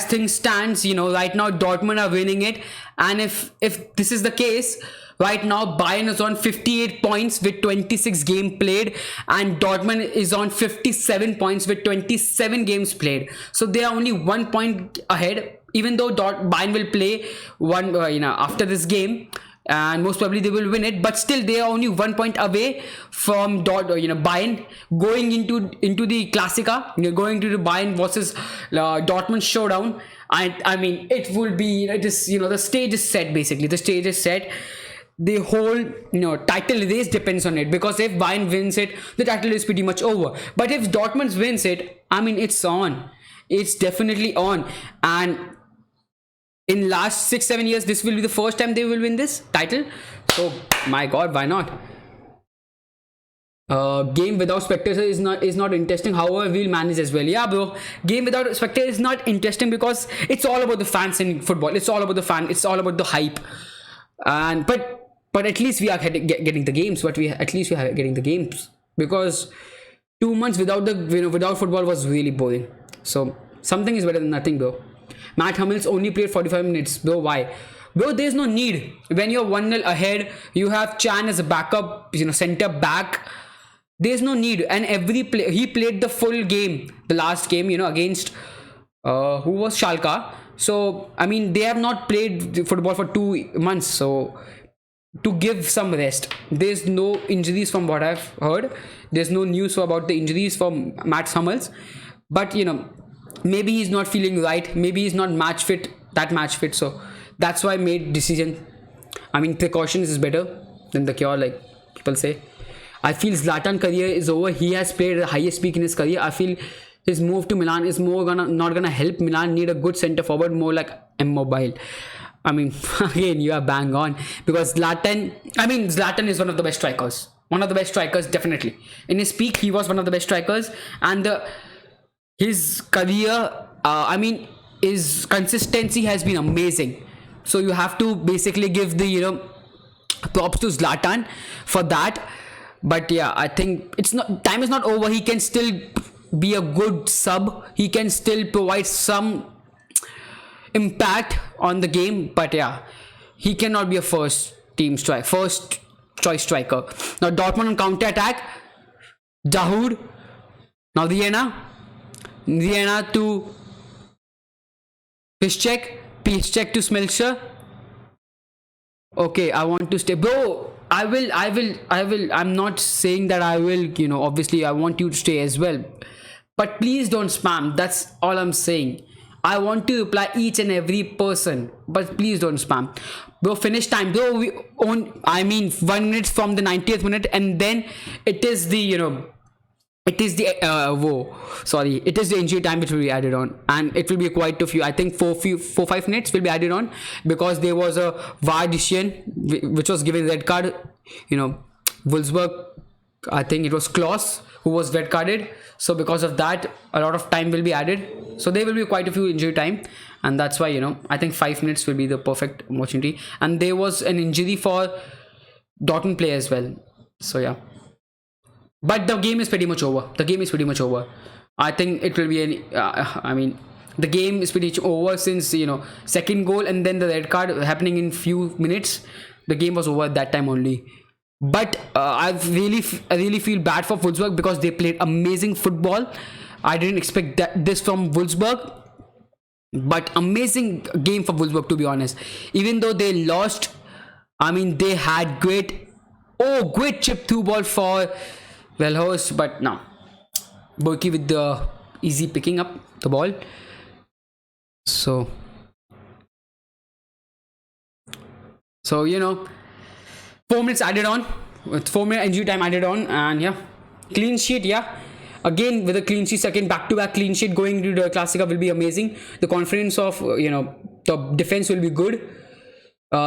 Speaker 1: things stands, right now Dortmund are winning it, and if this is the case, right now Bayern is on 58 points with 26 games played, and Dortmund is on 57 points with 27 games played. So they are only 1 point ahead, even though Bayern will play one after this game, and most probably they will win it, but still they are only 1 point away from Bayern going into the Klassiker, going to the Bayern versus Dortmund showdown. I mean, it will be, it is, the stage is set. Basically the stage is set. The whole title race depends on it, because if Bayern wins it, the title is pretty much over. But if Dortmund wins it, I mean, it's on. It's definitely on. And in last 6-7 years, this will be the first time they will win this title. So my god, why not? Game without spectators is not interesting. However, we'll manage as well. Yeah, bro, game without spectators is not interesting because it's all about the fans in football. It's all about the fan. It's all about the hype. And but at least we are getting the games. But at least we are getting the games, because 2 months without without football was really boring. So something is better than nothing, bro. Matt Hummels only played 45 minutes. Bro, why? Bro, there's no need. When you're 1-0 ahead, you have Chan as a backup, center back. There's no need. And he played the full game, the last game, against who was Schalke. So, I mean, they have not played football for 2 months. So, to give some rest. There's no injuries from what I've heard. There's no news about the injuries from Matt Hummels. But, maybe he's not feeling right. Maybe he's not match fit. So that's why I made decision. I mean, precaution is better than the cure, like people say. I feel Zlatan career is over. He has played at the highest peak in his career. I feel his move to Milan is not gonna help Milan need a good center forward, more like Immobile. I mean, again, you are bang on, because Zlatan is one of the best strikers. One of the best strikers, definitely. In his peak, he was one of the best strikers, and his career, his consistency has been amazing. So you have to basically give the props to Zlatan for that. But yeah, I think time is not over. He can still be a good sub. He can still provide some impact on the game. But yeah, he cannot be a first choice striker. Now Dortmund on counter attack. Dahoud. Now Vienna to Piszczek to Smelcher. Okay, I want to stay, bro. I will. I'm not saying that I will. Obviously, I want you to stay as well. But please don't spam. That's all I'm saying. I want to reply each and every person, but please don't spam. Bro, finish time. Bro, 1 minute from the 90th minute, and then it is the it is the it is the injury time which will be added on, and it will be quite a few. I think 4-5 minutes will be added on, because there was a VAR decision which was given red card. Wolfsburg, I think it was Klaus who was red carded. So because of that, a lot of time will be added. So there will be quite a few injury time, and that's why I think 5 minutes will be the perfect opportunity. And there was an injury for Dortmund player as well. So yeah. But the game is pretty much over. I think it will be the game is pretty much over since, second goal and then the red card happening in few minutes. The game was over at that time only. But I really feel bad for Wolfsburg, because they played amazing football. I didn't expect this from Wolfsburg. But amazing game for Wolfsburg, to be honest. Even though they lost, I mean, they had great chip through ball for Wellhorst, but no. Berkey with the easy picking up the ball. So, you know, 4 minutes added on, with 4 minute injury time added on, and yeah, clean sheet, yeah. Again, with a clean sheet, second back-to-back clean sheet going into the Classica will be amazing. The confidence of the defense will be good.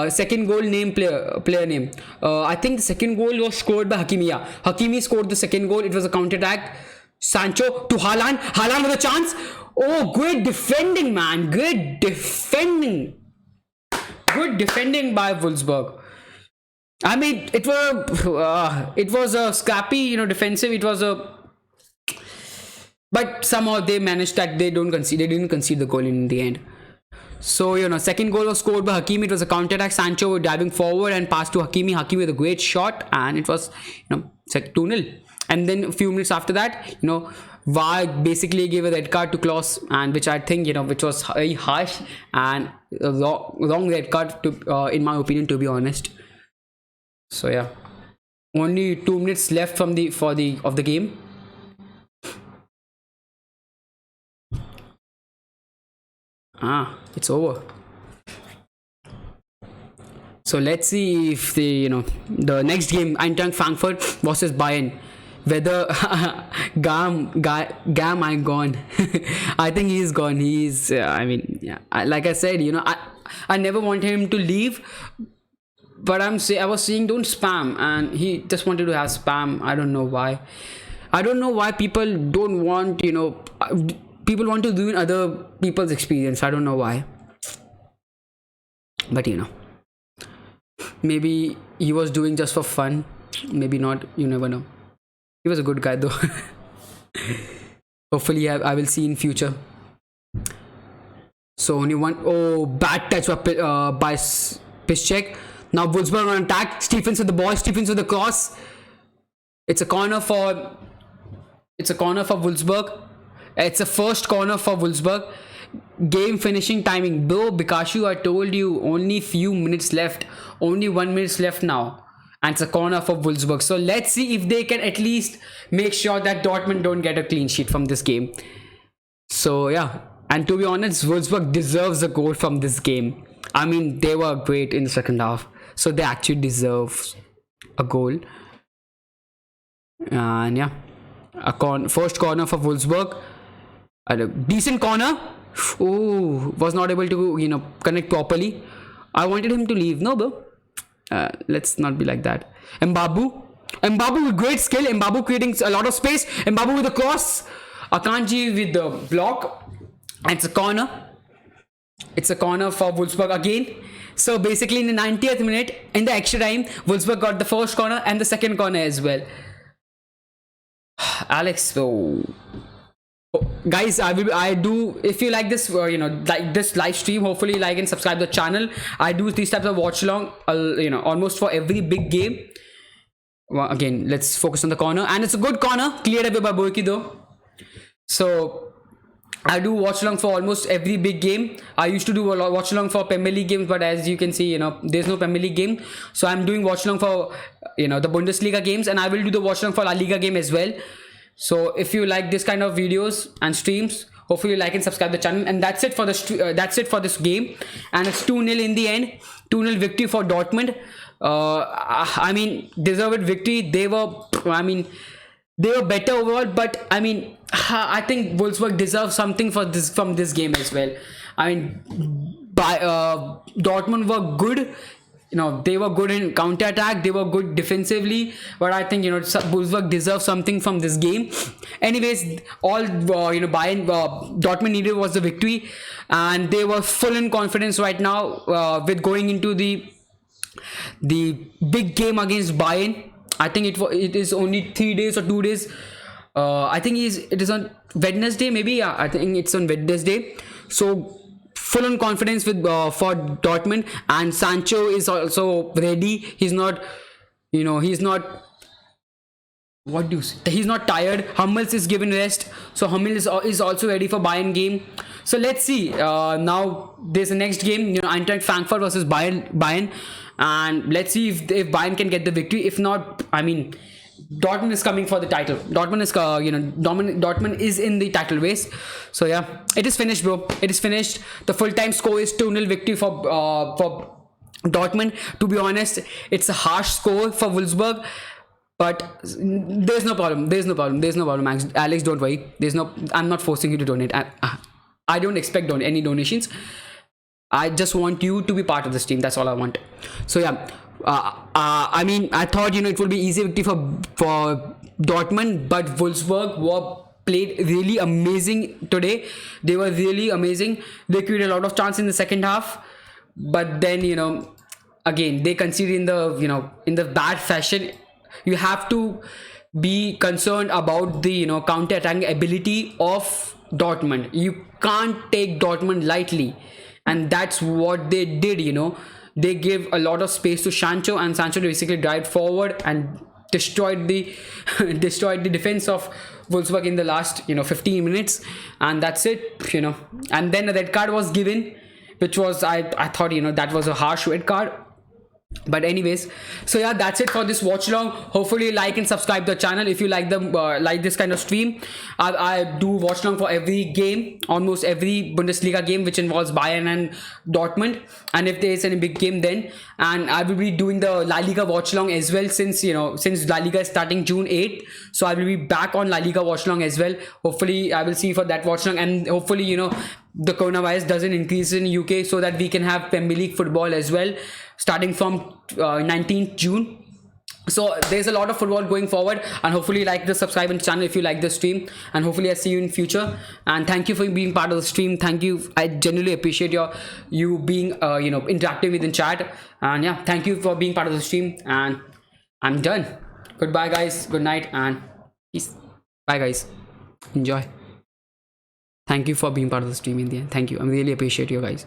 Speaker 1: Second goal name player name. I think the second goal was scored by Hakimi. Yeah. Hakimi scored the second goal. It was a counter attack. Sancho to Haaland. Haaland with a chance. Oh, great defending, man. Great defending. Good defending by Wolfsburg. I mean, it was a scrappy, defensive. It was but somehow they managed that they didn't concede the goal in the end. So, second goal was scored by Hakimi. It was a counter-attack. Sancho diving forward and passed to Hakimi. Hakimi with a great shot, and it was, 2-0. And then a few minutes after that, VAR basically gave a red card to Klose, and which I think, which was very harsh and a wrong red card to, in my opinion, to be honest. So yeah, only 2 minutes left of the game. It's over. So let's see if the next game, Eintracht Frankfurt versus Bayern, whether Gam I'm gone. I think he's gone. He's like I said, I never wanted him to leave, but I was saying don't spam, and he just wanted to have spam. I don't know why. People don't want, people want to ruin other people's experience. I don't know why. But maybe he was doing just for fun. Maybe not. You never know. He was a good guy though. Hopefully I will see in future. So only one. Oh, bad touch by Piszczek. Now Wolfsburg on attack. Stephens with the ball. Stephens with the cross. It's a corner for Wolfsburg. It's a first corner for Wolfsburg. Game finishing timing. Bro, Bikashu, I told you, only few minutes left. Only 1 minute left now. And it's a corner for Wolfsburg. So let's see if they can at least make sure that Dortmund don't get a clean sheet from this game. So yeah. And to be honest, Wolfsburg deserves a goal from this game. I mean, they were great in the second half. So they actually deserve a goal. And yeah. First corner for Wolfsburg. A decent corner. Oh, was not able to connect properly. I wanted him to leave. No, bro. Let's not be like that. Mbabu with great skill. Mbabu creating a lot of space. Mbabu with the cross. Akanji with the block. And it's a corner. It's a corner for Wolfsburg again. So basically in the 90th minute, in the extra time, Wolfsburg got the first corner and the second corner as well. Alex, guys, if you like this like this live stream, hopefully like and subscribe the channel. I do these types of watch along almost for every big game. Well, again, let's focus on the corner, and it's a good corner, cleared away by Borkey though. So I do watch along for almost every big game. I used to do watch along for Premier League games, but as you can see, there's no Premier League game. So I'm doing watch along for the Bundesliga games, and I will do the watch along for La Liga game as well. So if you like this kind of videos and streams, hopefully you like and subscribe the channel. And that's it for this game. And it's 2-0 in the end. 2-0 victory for Dortmund. I mean, deserved victory. They were better overall, but I mean, I think Wolfsburg deserves something from this game as well. I mean, Dortmund were good. They were good in counter-attack. They were good defensively. But I think, Wolfsburg deserves something from this game. Anyways, all, Dortmund needed was the victory. And they were full in confidence right now with going into the big game against Bayern. I think it is only 3 days or 2 days. I think it is on Wednesday, maybe. Yeah, I think it's on Wednesday. So full on confidence for Dortmund, and Sancho is also ready. He's not He's not tired. Hummels is given rest, so Hummels is also ready for Bayern game. So let's see. Now there's the next game. Eintracht Frankfurt versus Bayern, and let's see if Bayern can get the victory. If not, I mean, Dortmund is coming for the title. Dortmund is Dortmund is in the title race. So yeah, it is finished, bro. It is finished. The full time score is 2-0 victory for Dortmund. To be honest, it's a harsh score for Wolfsburg, but there's no problem. There's no problem, Alex. Don't worry. I'm not forcing you to donate. I don't expect any donations. I just want you to be part of this team. That's all I want. So yeah, I mean, I thought it will be easy victory for Dortmund, but Wolfsburg played really amazing today. They were really amazing. They created a lot of chance in the second half, but then again they conceded in the bad fashion. You have to be concerned about the counter-attacking ability of Dortmund. You can't take Dortmund lightly, and that's what they did. They gave a lot of space to Sancho, and Sancho basically dived forward and destroyed the destroyed the defense of Wolfsburg in the last 15 minutes, and that's it. And then a red card was given, which was I thought that was a harsh red card. But anyways, so yeah, that's it for this watch along. Hopefully like and subscribe the channel if you like this kind of stream. I do watch along for every game, almost every Bundesliga game which involves Bayern and Dortmund, and if there is any big game then. And I will be doing the La Liga watch along as well, since La Liga is starting June 8th, so I will be back on La Liga watch along as well. Hopefully I will see for that watch along, and hopefully the coronavirus doesn't increase in UK, so that we can have Premier League football as well starting from 19th June. So there's a lot of football going forward, and hopefully like the subscribe and channel if you like the stream, and hopefully I see you in future. And thank you for being part of the stream. Thank you. I genuinely appreciate you being interactive within chat. And yeah, thank you for being part of the stream, and I'm done. Goodbye guys, good night, and peace. Bye guys, enjoy. Thank you for being part of the stream in the end. Thank you. I really appreciate you guys.